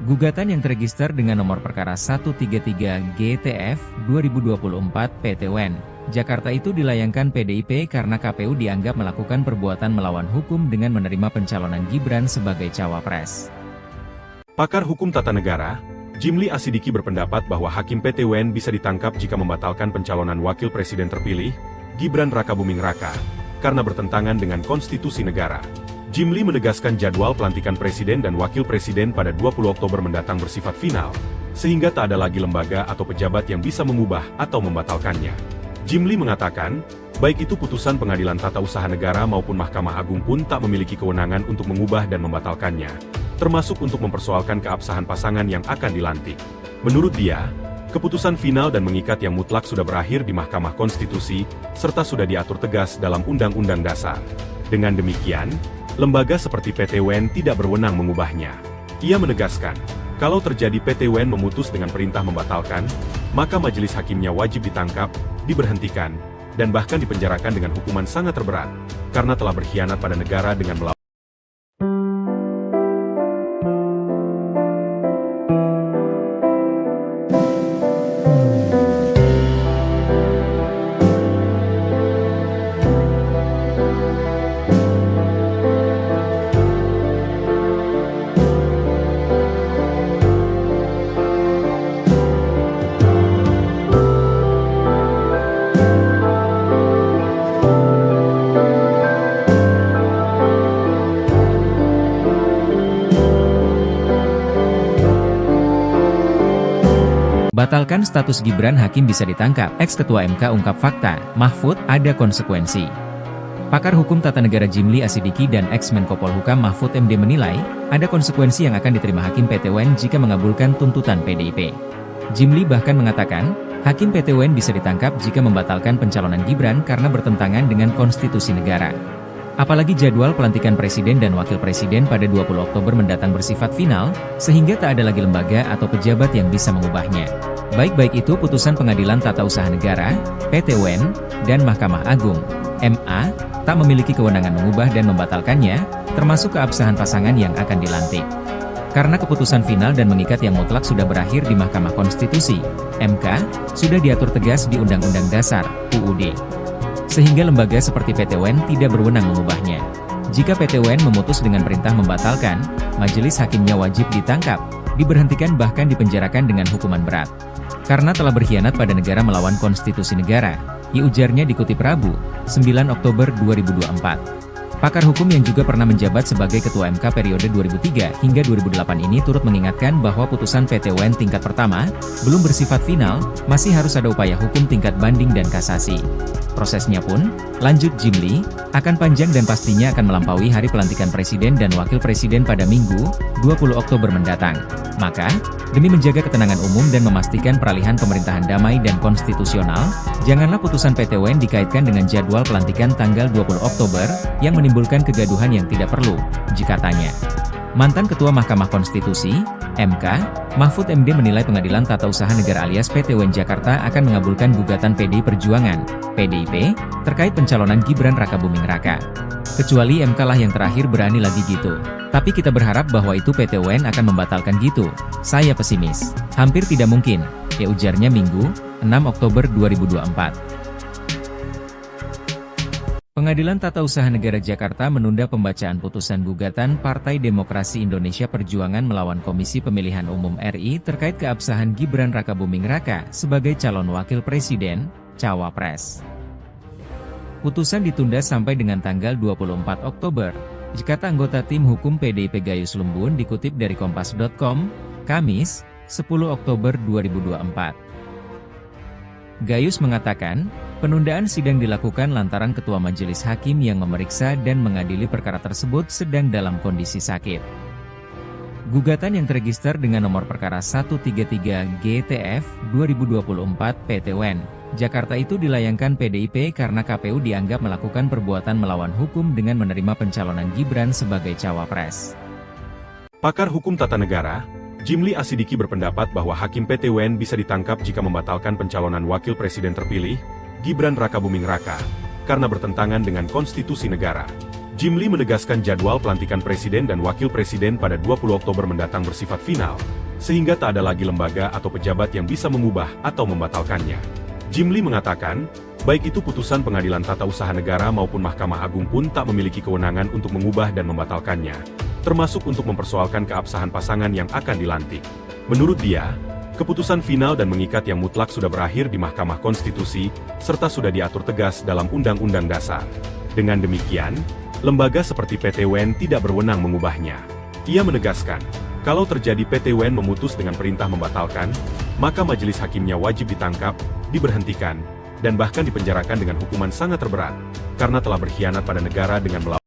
Gugatan yang terregister dengan nomor perkara 133 GTF 2024 PT-UN, Jakarta itu dilayangkan PDIP karena KPU dianggap melakukan perbuatan melawan hukum dengan menerima pencalonan Gibran sebagai cawapres. Pakar Hukum Tata Negara, Jimli Asidiki berpendapat bahwa Hakim PT-UN bisa ditangkap jika membatalkan pencalonan Wakil Presiden terpilih, Gibran Rakabuming Raka, karena bertentangan dengan konstitusi negara. Jimli menegaskan jadwal pelantikan Presiden dan Wakil Presiden pada 20 Oktober mendatang bersifat final, sehingga tak ada lagi lembaga atau pejabat yang bisa mengubah atau membatalkannya. Jimli mengatakan, baik itu putusan Pengadilan Tata Usaha Negara maupun Mahkamah Agung pun tak memiliki kewenangan untuk mengubah dan membatalkannya, termasuk untuk mempersoalkan keabsahan pasangan yang akan dilantik. Menurut dia, keputusan final dan mengikat yang mutlak sudah berakhir di Mahkamah Konstitusi, serta sudah diatur tegas dalam Undang-Undang Dasar. Dengan demikian, lembaga seperti PT-UN tidak berwenang mengubahnya. Ia menegaskan, kalau terjadi PT-UN memutus dengan perintah membatalkan, maka majelis hakimnya wajib ditangkap, diberhentikan, dan bahkan dipenjarakan dengan hukuman sangat terberat, karena telah berkhianat pada negara dengan melawan. Batalkan status Gibran, Hakim bisa ditangkap. Ex-Ketua MK ungkap fakta, Mahfud, ada konsekuensi. Pakar Hukum Tata Negara Jimli Asidiki dan ex-Menko Polhukam Mahfud MD menilai, ada konsekuensi yang akan diterima Hakim PT-UN jika mengabulkan tuntutan PDIP. Jimli bahkan mengatakan, Hakim PT-UN bisa ditangkap jika membatalkan pencalonan Gibran karena bertentangan dengan konstitusi negara. Apalagi jadwal pelantikan Presiden dan Wakil Presiden pada 20 Oktober mendatang bersifat final, sehingga tak ada lagi lembaga atau pejabat yang bisa mengubahnya. Baik itu putusan Pengadilan Tata Usaha Negara, PT-UN, dan Mahkamah Agung, MA, tak memiliki kewenangan mengubah dan membatalkannya, termasuk keabsahan pasangan yang akan dilantik. Karena keputusan final dan mengikat yang mutlak sudah berakhir di Mahkamah Konstitusi, MK, sudah diatur tegas di Undang-Undang Dasar, UUD. Sehingga lembaga seperti PT-UN tidak berwenang mengubahnya. Jika PT-UN memutus dengan perintah membatalkan, majelis hakimnya wajib ditangkap, diberhentikan bahkan dipenjarakan dengan hukuman berat. Karena telah berkhianat pada negara melawan konstitusi negara, ujarnya dikutip Rabu, 9 Oktober 2024. Pakar hukum yang juga pernah menjabat sebagai Ketua MK periode 2003 hingga 2008 ini turut mengingatkan bahwa putusan PT-UN tingkat pertama, belum bersifat final, masih harus ada upaya hukum tingkat banding dan kasasi. Prosesnya pun, lanjut Jimli, akan panjang dan pastinya akan melampaui hari pelantikan Presiden dan Wakil Presiden pada Minggu, 20 Oktober mendatang. Maka, demi menjaga ketenangan umum dan memastikan peralihan pemerintahan damai dan konstitusional, janganlah putusan PT-UN dikaitkan dengan jadwal pelantikan tanggal 20 Oktober, yang menimbulkan kegaduhan yang tidak perlu, jika tanya. Mantan Ketua Mahkamah Konstitusi, MK, Mahfud MD menilai Pengadilan Tata Usaha Negara alias PT-UN Jakarta akan mengabulkan gugatan PDI Perjuangan, PDIP, terkait pencalonan Gibran Rakabuming Raka. Kecuali MK lah yang terakhir berani lagi gitu. Tapi kita berharap bahwa itu PT-UN akan membatalkan gitu. Saya pesimis. Hampir tidak mungkin, ujarnya Minggu, 6 Oktober 2024. Pengadilan Tata Usaha Negara Jakarta menunda pembacaan putusan gugatan Partai Demokrasi Indonesia Perjuangan melawan Komisi Pemilihan Umum RI terkait keabsahan Gibran Rakabuming Raka sebagai calon wakil presiden, cawapres. Putusan ditunda sampai dengan tanggal 24 Oktober, kata anggota tim hukum PDIP Gayus Lumbun dikutip dari Kompas.com, Kamis, 10 Oktober 2024. Gayus mengatakan, penundaan sidang dilakukan lantaran Ketua Majelis Hakim yang memeriksa dan mengadili perkara tersebut sedang dalam kondisi sakit. Gugatan yang terregister dengan nomor perkara 133 GTF 2024 PT-UN, Jakarta itu dilayangkan PDIP karena KPU dianggap melakukan perbuatan melawan hukum dengan menerima pencalonan Gibran sebagai cawapres. Pakar Hukum Tata Negara, Jimli Asidiki berpendapat bahwa Hakim PT-UN bisa ditangkap jika membatalkan pencalonan Wakil Presiden terpilih, Gibran Rakabuming Raka, karena bertentangan dengan konstitusi negara. Jimli menegaskan jadwal pelantikan presiden dan wakil presiden pada 20 Oktober mendatang bersifat final, sehingga tak ada lagi lembaga atau pejabat yang bisa mengubah atau membatalkannya. Jimli mengatakan, baik itu putusan Pengadilan Tata Usaha Negara maupun Mahkamah Agung pun tak memiliki kewenangan untuk mengubah dan membatalkannya, termasuk untuk mempersoalkan keabsahan pasangan yang akan dilantik. Menurut dia, keputusan final dan mengikat yang mutlak sudah berakhir di Mahkamah Konstitusi, serta sudah diatur tegas dalam Undang-Undang Dasar. Dengan demikian, lembaga seperti PT UN tidak berwenang mengubahnya. Ia menegaskan, kalau terjadi PT UN memutus dengan perintah membatalkan, maka majelis hakimnya wajib ditangkap, diberhentikan, dan bahkan dipenjarakan dengan hukuman sangat terberat, karena telah berkhianat pada negara dengan melawan.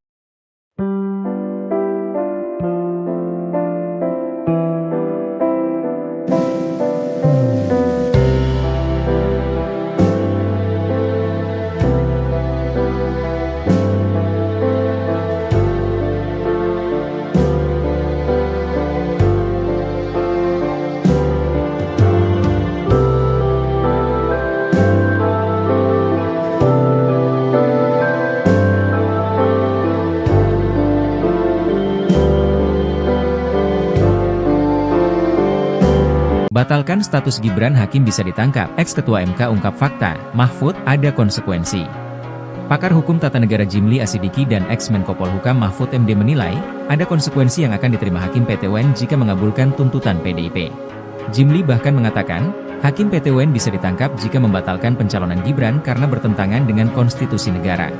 Batalkan status Gibran, hakim bisa ditangkap. Ex-Ketua MK ungkap fakta, Mahfud, ada konsekuensi. Pakar hukum tata negara Jimli Asidiki dan ex-Menko Polhukam Mahfud MD menilai, ada konsekuensi yang akan diterima Hakim PT UN jika mengabulkan tuntutan PDIP. Jimli bahkan mengatakan, Hakim PT UN bisa ditangkap jika membatalkan pencalonan Gibran karena bertentangan dengan konstitusi negara.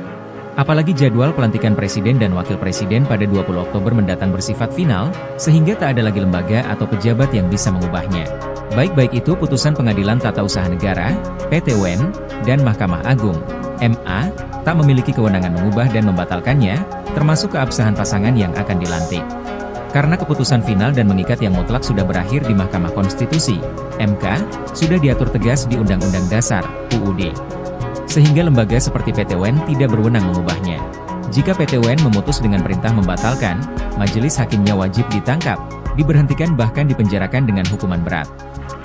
Apalagi jadwal pelantikan presiden dan wakil presiden pada 20 Oktober mendatang bersifat final, sehingga tak ada lagi lembaga atau pejabat yang bisa mengubahnya. Baik itu putusan Pengadilan Tata Usaha Negara, PT UN, dan Mahkamah Agung, MA, tak memiliki kewenangan mengubah dan membatalkannya, termasuk keabsahan pasangan yang akan dilantik. Karena keputusan final dan mengikat yang mutlak sudah berakhir di Mahkamah Konstitusi, MK, sudah diatur tegas di Undang-Undang Dasar, UUD. Sehingga lembaga seperti PT UN tidak berwenang mengubahnya. Jika PT UN memutus dengan perintah membatalkan, majelis hakimnya wajib ditangkap, diberhentikan bahkan dipenjarakan dengan hukuman berat.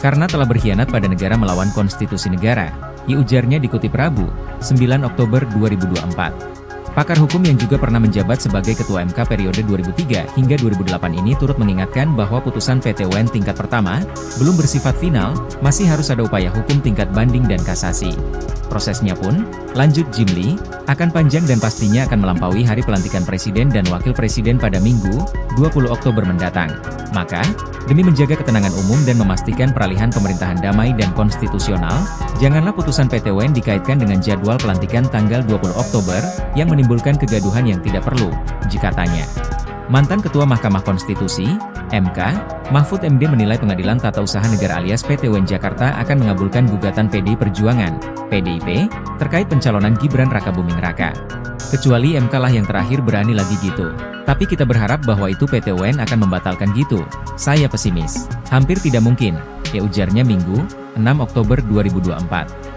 Karena telah berkhianat pada negara melawan konstitusi negara, ujarnya dikutip Rabu, 9 Oktober 2024. Pakar hukum yang juga pernah menjabat sebagai Ketua MK periode 2003 hingga 2008 ini turut mengingatkan bahwa putusan PT UN tingkat pertama, belum bersifat final, masih harus ada upaya hukum tingkat banding dan kasasi. Prosesnya pun, lanjut Jimli, akan panjang dan pastinya akan melampaui hari pelantikan Presiden dan Wakil Presiden pada Minggu, 20 Oktober mendatang. Maka, demi menjaga ketenangan umum dan memastikan peralihan pemerintahan damai dan konstitusional, janganlah putusan PT UN dikaitkan dengan jadwal pelantikan tanggal 20 Oktober, yang menimbulkan kegaduhan yang tidak perlu, katanya. Mantan Ketua Mahkamah Konstitusi, MK, Mahfud MD menilai Pengadilan Tata Usaha Negara alias PT UN Jakarta akan mengabulkan gugatan PDI Perjuangan, PDIP, terkait pencalonan Gibran Rakabuming Raka. Kecuali MK lah yang terakhir berani lagi gitu. Tapi kita berharap bahwa itu PT UN akan membatalkan gitu. Saya pesimis. Hampir tidak mungkin, ujarnya Minggu, 6 Oktober 2024.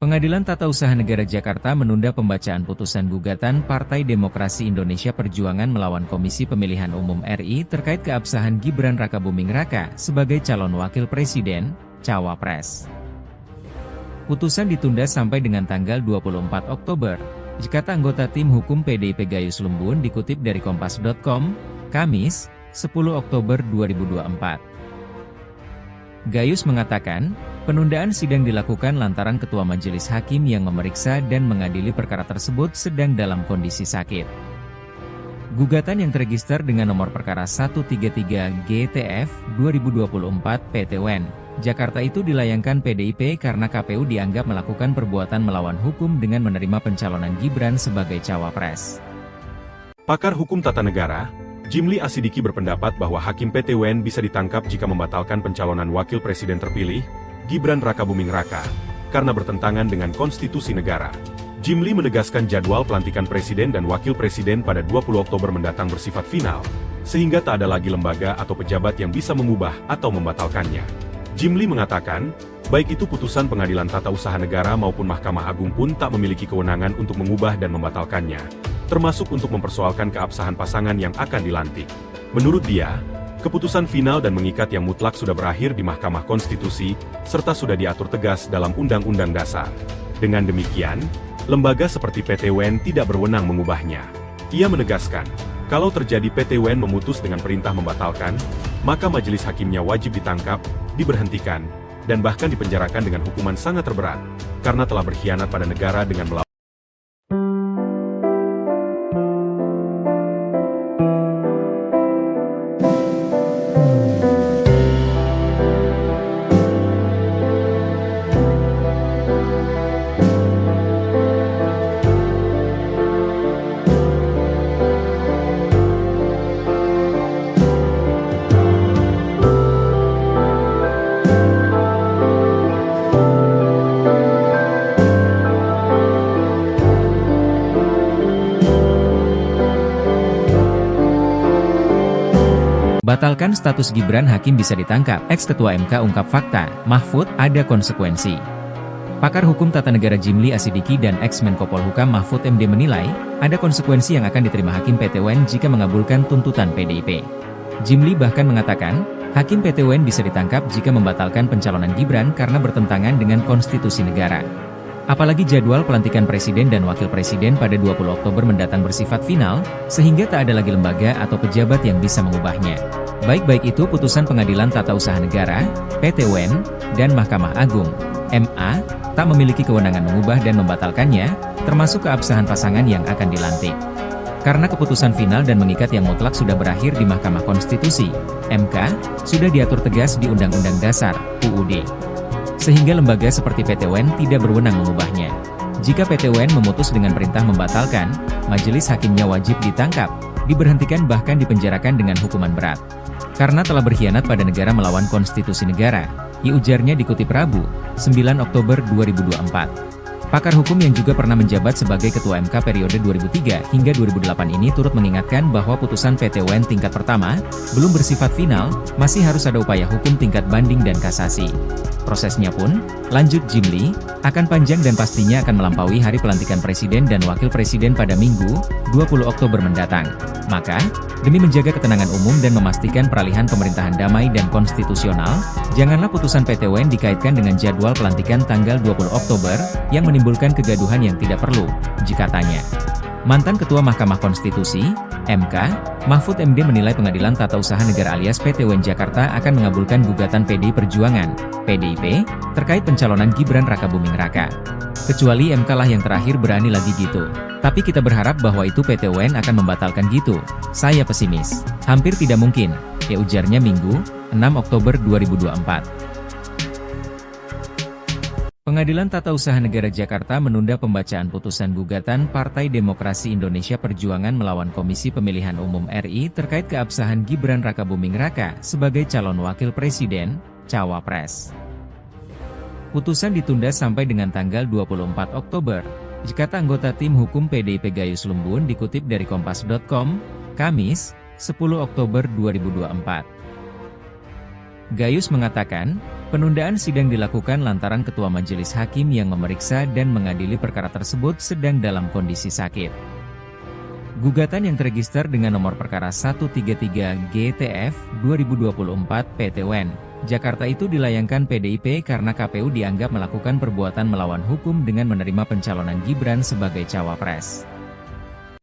Pengadilan Tata Usaha Negara Jakarta menunda pembacaan putusan gugatan Partai Demokrasi Indonesia Perjuangan melawan Komisi Pemilihan Umum RI terkait keabsahan Gibran Rakabuming Raka sebagai calon wakil presiden, cawapres. Putusan ditunda sampai dengan tanggal 24 Oktober, kata anggota tim hukum PDIP Gayus Lumbun dikutip dari Kompas.com, Kamis, 10 Oktober 2024. Gayus mengatakan, penundaan sidang dilakukan lantaran Ketua Majelis Hakim yang memeriksa dan mengadili perkara tersebut sedang dalam kondisi sakit. Gugatan yang terregister dengan nomor perkara 133 GTF 2024 PT UN Jakarta itu dilayangkan PDIP karena KPU dianggap melakukan perbuatan melawan hukum dengan menerima pencalonan Gibran sebagai cawapres. Pakar hukum tata negara, Jimli Asidiki berpendapat bahwa Hakim PT UN bisa ditangkap jika membatalkan pencalonan wakil presiden terpilih, Gibran Rakabuming Raka, karena bertentangan dengan konstitusi negara. Jimli menegaskan jadwal pelantikan presiden dan wakil presiden pada 20 Oktober mendatang bersifat final, sehingga tak ada lagi lembaga atau pejabat yang bisa mengubah atau membatalkannya. Jimli mengatakan, baik itu putusan Pengadilan Tata Usaha Negara maupun Mahkamah Agung pun tak memiliki kewenangan untuk mengubah dan membatalkannya, termasuk untuk mempersoalkan keabsahan pasangan yang akan dilantik. Menurut dia, keputusan final dan mengikat yang mutlak sudah berakhir di Mahkamah Konstitusi, serta sudah diatur tegas dalam Undang-Undang Dasar. Dengan demikian, lembaga seperti PT UN tidak berwenang mengubahnya. Ia menegaskan, kalau terjadi PT UN memutus dengan perintah membatalkan, maka majelis hakimnya wajib ditangkap, diberhentikan, dan bahkan dipenjarakan dengan hukuman sangat terberat, karena telah berkhianat pada negara dengan melawan. Batalkan status Gibran, hakim bisa ditangkap. Ex-Ketua MK ungkap fakta, Mahfud, ada konsekuensi. Pakar hukum tata negara Jimli Asidiki dan ex-Menko Polhukam Mahfud MD menilai, ada konsekuensi yang akan diterima Hakim PT UN jika mengabulkan tuntutan PDIP. Jimli bahkan mengatakan, Hakim PT UN bisa ditangkap jika membatalkan pencalonan Gibran karena bertentangan dengan konstitusi negara. Apalagi jadwal pelantikan Presiden dan Wakil Presiden pada 20 Oktober mendatang bersifat final, sehingga tak ada lagi lembaga atau pejabat yang bisa mengubahnya. Baik itu putusan Pengadilan Tata Usaha Negara, PT UN, dan Mahkamah Agung, MA, tak memiliki kewenangan mengubah dan membatalkannya, termasuk keabsahan pasangan yang akan dilantik. Karena keputusan final dan mengikat yang mutlak sudah berakhir di Mahkamah Konstitusi, MK, sudah diatur tegas di Undang-Undang Dasar, UUD. Sehingga lembaga seperti PT UN tidak berwenang mengubahnya. Jika PT UN memutus dengan perintah membatalkan, majelis hakimnya wajib ditangkap, diberhentikan bahkan dipenjarakan dengan hukuman berat. Karena telah berkhianat pada negara melawan konstitusi negara, ujarnya dikutip Rabu, 9 Oktober 2024. Pakar hukum yang juga pernah menjabat sebagai Ketua MK periode 2003 hingga 2008 ini turut mengingatkan bahwa putusan PT UN tingkat pertama, belum bersifat final, masih harus ada upaya hukum tingkat banding dan kasasi. Prosesnya pun, lanjut Jimli, akan panjang dan pastinya akan melampaui hari pelantikan Presiden dan Wakil Presiden pada Minggu, 20 Oktober mendatang. Maka, demi menjaga ketenangan umum dan memastikan peralihan pemerintahan damai dan konstitusional, janganlah putusan PT UN dikaitkan dengan jadwal pelantikan tanggal 20 Oktober, yang menimbulkan kegaduhan yang tidak perlu, jika tanya. Mantan Ketua Mahkamah Konstitusi, MK, Mahfud MD menilai Pengadilan Tata Usaha Negara alias PT UN Jakarta akan mengabulkan gugatan PDI Perjuangan, PDIP, terkait pencalonan Gibran Rakabuming Raka. Kecuali MK lah yang terakhir berani lagi gitu. Tapi kita berharap bahwa itu PT UN akan membatalkan gitu. Saya pesimis. Hampir tidak mungkin, ujarnya Minggu, 6 Oktober 2024. Pengadilan Tata Usaha Negara Jakarta menunda pembacaan putusan gugatan Partai Demokrasi Indonesia Perjuangan melawan Komisi Pemilihan Umum RI terkait keabsahan Gibran Rakabuming Raka sebagai calon wakil presiden, cawapres. Putusan ditunda sampai dengan tanggal 24 Oktober, kata anggota tim hukum PDIP Gayus Lumbun dikutip dari Kompas.com, Kamis, 10 Oktober 2024. Gayus mengatakan, penundaan sidang dilakukan lantaran Ketua Majelis Hakim yang memeriksa dan mengadili perkara tersebut sedang dalam kondisi sakit. Gugatan yang terregister dengan nomor perkara 133 GTF 2024 PT UN Jakarta itu dilayangkan PDIP karena KPU dianggap melakukan perbuatan melawan hukum dengan menerima pencalonan Gibran sebagai cawapres.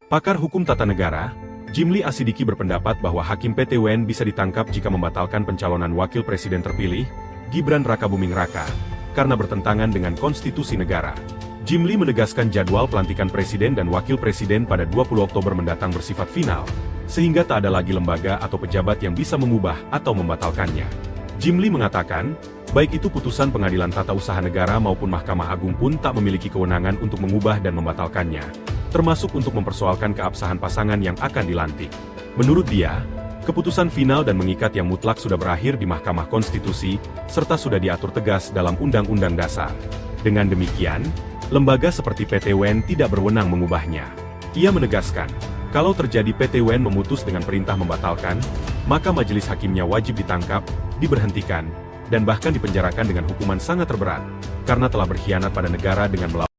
Pakar hukum tata negara, Jimli Asidiki berpendapat bahwa Hakim PT UN bisa ditangkap jika membatalkan pencalonan Wakil Presiden terpilih, Gibran Rakabuming Raka, karena bertentangan dengan konstitusi negara. Jimli menegaskan jadwal pelantikan Presiden dan Wakil Presiden pada 20 Oktober mendatang bersifat final, sehingga tak ada lagi lembaga atau pejabat yang bisa mengubah atau membatalkannya. Jimli mengatakan, baik itu putusan Pengadilan Tata Usaha Negara maupun Mahkamah Agung pun tak memiliki kewenangan untuk mengubah dan membatalkannya, termasuk untuk mempersoalkan keabsahan pasangan yang akan dilantik. Menurut dia, keputusan final dan mengikat yang mutlak sudah berakhir di Mahkamah Konstitusi, serta sudah diatur tegas dalam Undang-Undang Dasar. Dengan demikian, lembaga seperti PT UN tidak berwenang mengubahnya. Ia menegaskan, kalau terjadi PT UN memutus dengan perintah membatalkan, maka majelis hakimnya wajib ditangkap, diberhentikan, dan bahkan dipenjarakan dengan hukuman sangat terberat, karena telah berkhianat pada negara dengan melawan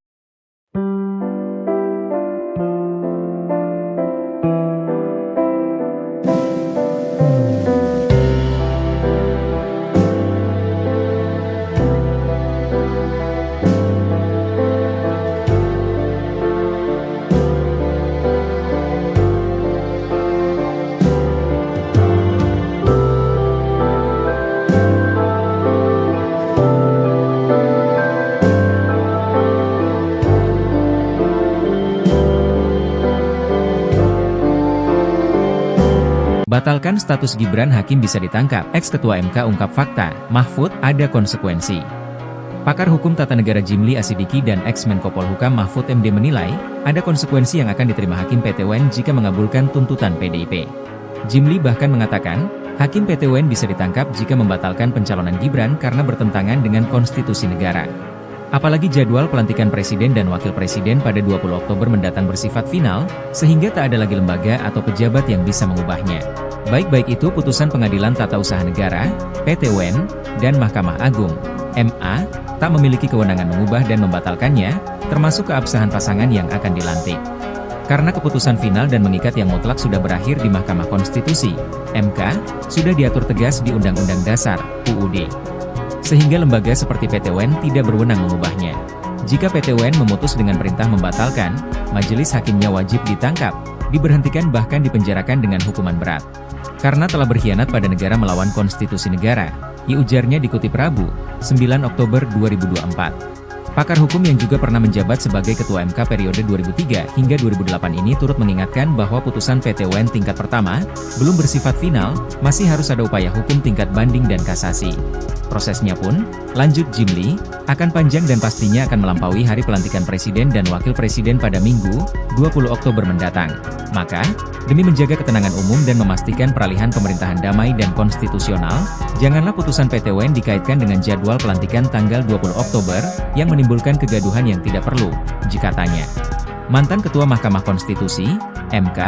Batalkan status Gibran, Hakim bisa ditangkap. Ex-Ketua MK ungkap fakta, Mahfud, ada konsekuensi. Pakar Hukum Tata Negara Jimli Asidiki dan ex-Menko Polhukam Mahfud MD menilai, ada konsekuensi yang akan diterima Hakim PT UN jika mengabulkan tuntutan PDIP. Jimli bahkan mengatakan, Hakim PT UN bisa ditangkap jika membatalkan pencalonan Gibran karena bertentangan dengan konstitusi negara. Apalagi jadwal pelantikan Presiden dan Wakil Presiden pada 20 Oktober mendatang bersifat final, sehingga tak ada lagi lembaga atau pejabat yang bisa mengubahnya. Baik itu putusan Pengadilan Tata Usaha Negara, PT UN, dan Mahkamah Agung, MA, tak memiliki kewenangan mengubah dan membatalkannya, termasuk keabsahan pasangan yang akan dilantik. Karena keputusan final dan mengikat yang mutlak sudah berakhir di Mahkamah Konstitusi, MK, sudah diatur tegas di Undang-Undang Dasar, UUD. Sehingga lembaga seperti PT UN tidak berwenang mengubahnya. Jika PT UN memutus dengan perintah membatalkan, majelis hakimnya wajib ditangkap, diberhentikan bahkan dipenjarakan dengan hukuman berat. Karena telah berkhianat pada negara melawan konstitusi negara, ujarnya dikutip Rabu, 9 Oktober 2024. Pakar hukum yang juga pernah menjabat sebagai Ketua MK periode 2003 hingga 2008 ini turut mengingatkan bahwa putusan PT UN tingkat pertama, belum bersifat final, masih harus ada upaya hukum tingkat banding dan kasasi. Prosesnya pun, lanjut Jimli, akan panjang dan pastinya akan melampaui hari pelantikan Presiden dan Wakil Presiden pada Minggu, 20 Oktober mendatang. Maka, demi menjaga ketenangan umum dan memastikan peralihan pemerintahan damai dan konstitusional, janganlah putusan PT UN dikaitkan dengan jadwal pelantikan tanggal 20 Oktober, yang menimbulkan kegaduhan yang tidak perlu, katanya. Mantan Ketua Mahkamah Konstitusi, MK,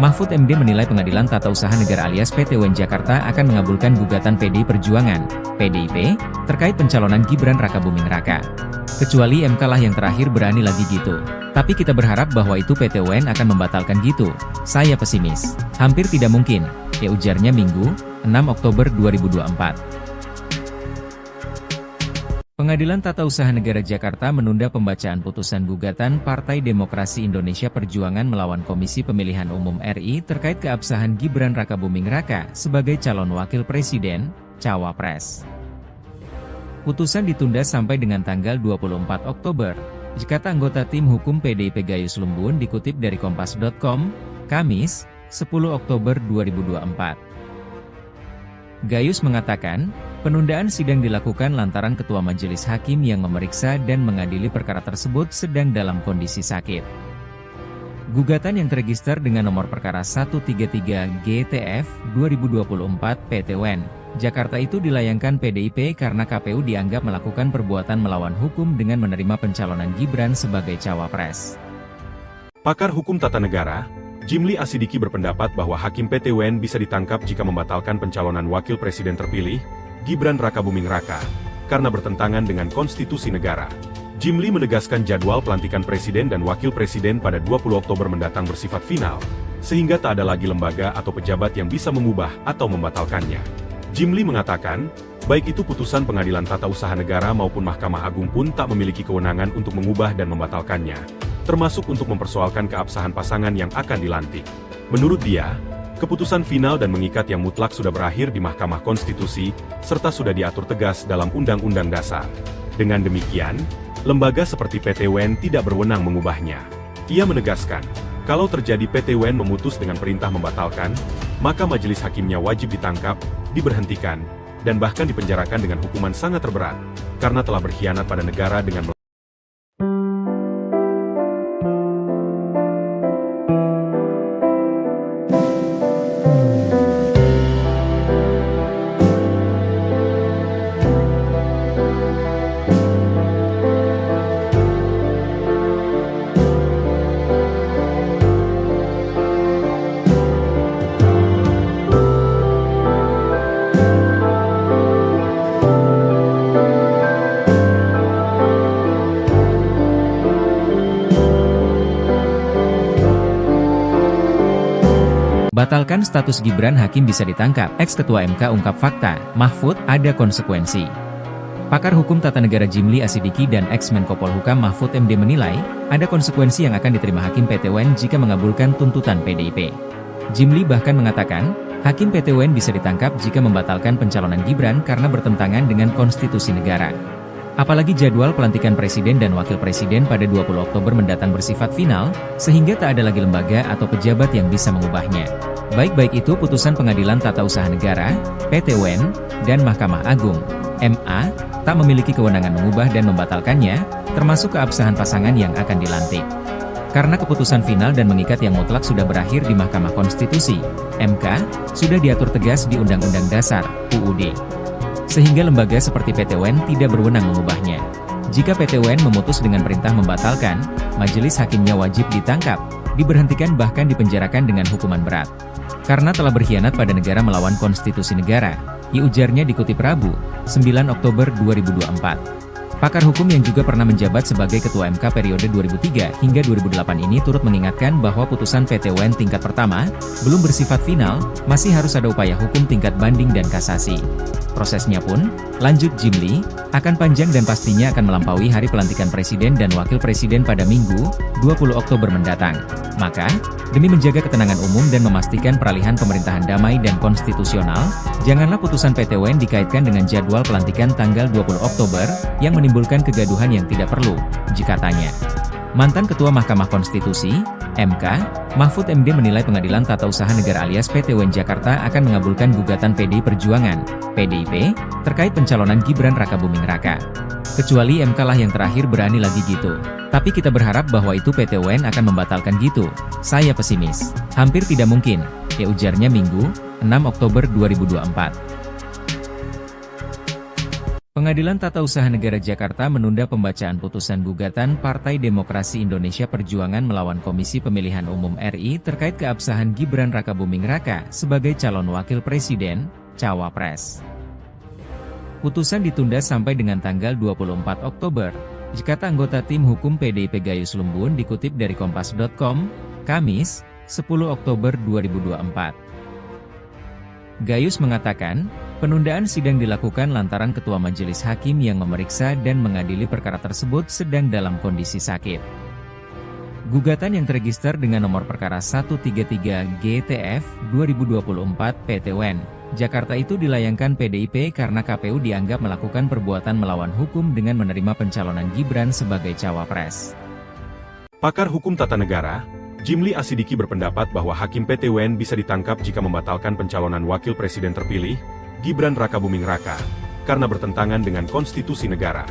Mahfud MD menilai Pengadilan Tata Usaha Negara alias PT UN Jakarta akan mengabulkan gugatan PDI Perjuangan, PDIP, terkait pencalonan Gibran Rakabuming Raka. Kecuali MK lah yang terakhir berani lagi gitu. Tapi kita berharap bahwa itu PT UN akan membatalkan gitu. Saya pesimis. Hampir tidak mungkin, ujarnya Minggu, 6 Oktober 2024. Pengadilan Tata Usaha Negara Jakarta menunda pembacaan putusan gugatan Partai Demokrasi Indonesia Perjuangan melawan Komisi Pemilihan Umum RI terkait keabsahan Gibran Rakabuming Raka sebagai calon wakil presiden, cawapres. Putusan ditunda sampai dengan tanggal 24 Oktober, kata anggota tim hukum PDIP Gayus Lumbun dikutip dari Kompas.com, Kamis, 10 Oktober 2024. Gayus mengatakan, penundaan sidang dilakukan lantaran Ketua Majelis Hakim yang memeriksa dan mengadili perkara tersebut sedang dalam kondisi sakit. Gugatan yang terregister dengan nomor perkara 133 GTF 2024 PT UN Jakarta itu dilayangkan PDIP karena KPU dianggap melakukan perbuatan melawan hukum dengan menerima pencalonan Gibran sebagai cawapres. Pakar Hukum Tata Negara, Jimli Asidiki berpendapat bahwa Hakim PT UN bisa ditangkap jika membatalkan pencalonan Wakil Presiden terpilih, Gibran Rakabuming Raka, karena bertentangan dengan konstitusi negara. Jimli menegaskan jadwal pelantikan Presiden dan Wakil Presiden pada 20 Oktober mendatang bersifat final, sehingga tak ada lagi lembaga atau pejabat yang bisa mengubah atau membatalkannya. Jimli mengatakan, baik itu putusan Pengadilan Tata Usaha Negara maupun Mahkamah Agung pun tak memiliki kewenangan untuk mengubah dan membatalkannya, termasuk untuk mempersoalkan keabsahan pasangan yang akan dilantik. Menurut dia, keputusan final dan mengikat yang mutlak sudah berakhir di Mahkamah Konstitusi, serta sudah diatur tegas dalam Undang-Undang Dasar. Dengan demikian, lembaga seperti PT UN tidak berwenang mengubahnya. Ia menegaskan, kalau terjadi PT UN memutus dengan perintah membatalkan, maka majelis hakimnya wajib ditangkap, diberhentikan, dan bahkan dipenjarakan dengan hukuman sangat terberat, karena telah berkhianat pada negara dengan Batalkan status Gibran, Hakim bisa ditangkap. Ex-Ketua MK ungkap fakta, Mahfud, ada konsekuensi. Pakar Hukum Tata Negara Jimli Asidiki dan ex-Menko Polhukam Mahfud MD menilai, ada konsekuensi yang akan diterima Hakim PT UN jika mengabulkan tuntutan PDIP. Jimli bahkan mengatakan, Hakim PT UN bisa ditangkap jika membatalkan pencalonan Gibran karena bertentangan dengan konstitusi negara. Apalagi jadwal pelantikan presiden dan wakil presiden pada 20 Oktober mendatang bersifat final, sehingga tak ada lagi lembaga atau pejabat yang bisa mengubahnya. Baik itu putusan Pengadilan Tata Usaha Negara, PT UN, dan Mahkamah Agung, MA, tak memiliki kewenangan mengubah dan membatalkannya, termasuk keabsahan pasangan yang akan dilantik. Karena keputusan final dan mengikat yang mutlak sudah berakhir di Mahkamah Konstitusi, MK, sudah diatur tegas di Undang-Undang Dasar, UUD. Sehingga lembaga seperti PT UN tidak berwenang mengubahnya. Jika PT UN memutus dengan perintah membatalkan, majelis hakimnya wajib ditangkap, diberhentikan bahkan dipenjarakan dengan hukuman berat. Karena telah berkhianat pada negara melawan konstitusi negara, ujarnya dikutip Rabu, 9 Oktober 2024. Pakar hukum yang juga pernah menjabat sebagai Ketua MK periode 2003 hingga 2008 ini turut mengingatkan bahwa putusan PT UN tingkat pertama, belum bersifat final, masih harus ada upaya hukum tingkat banding dan kasasi. Prosesnya pun, lanjut Jimli, akan panjang dan pastinya akan melampaui hari pelantikan Presiden dan Wakil Presiden pada Minggu, 20 Oktober mendatang. Maka, demi menjaga ketenangan umum dan memastikan peralihan pemerintahan damai dan konstitusional, janganlah putusan PT UN dikaitkan dengan jadwal pelantikan tanggal 20 Oktober, yang menimbulkan kegaduhan yang tidak perlu, jikatanya. Mantan Ketua Mahkamah Konstitusi, MK, Mahfud MD menilai Pengadilan Tata Usaha Negara alias PT UN Jakarta akan mengabulkan gugatan PDI Perjuangan, PDIP, terkait pencalonan Gibran Rakabuming Raka. Kecuali MK lah yang terakhir berani lagi gitu. Tapi kita berharap bahwa itu PT UN akan membatalkan gitu. Saya pesimis. Hampir tidak mungkin, ujarnya Minggu, 6 Oktober 2024. Pengadilan Tata Usaha Negara Jakarta menunda pembacaan putusan gugatan Partai Demokrasi Indonesia Perjuangan melawan Komisi Pemilihan Umum RI terkait keabsahan Gibran Rakabuming Raka sebagai calon wakil presiden, cawapres. Putusan ditunda sampai dengan tanggal 24 Oktober, kata anggota tim hukum PDIP Gayus Lumbun dikutip dari Kompas.com, Kamis, 10 Oktober 2024. Gayus mengatakan, penundaan sidang dilakukan lantaran Ketua Majelis Hakim yang memeriksa dan mengadili perkara tersebut sedang dalam kondisi sakit. Gugatan yang terregister dengan nomor perkara 133 GTF 2024 PT UN Jakarta itu dilayangkan PDIP karena KPU dianggap melakukan perbuatan melawan hukum dengan menerima pencalonan Gibran sebagai cawapres. Pakar hukum tata negara, Jimli Asidiki berpendapat bahwa Hakim PT UN bisa ditangkap jika membatalkan pencalonan wakil presiden terpilih, Gibran Rakabuming Raka, karena bertentangan dengan konstitusi negara.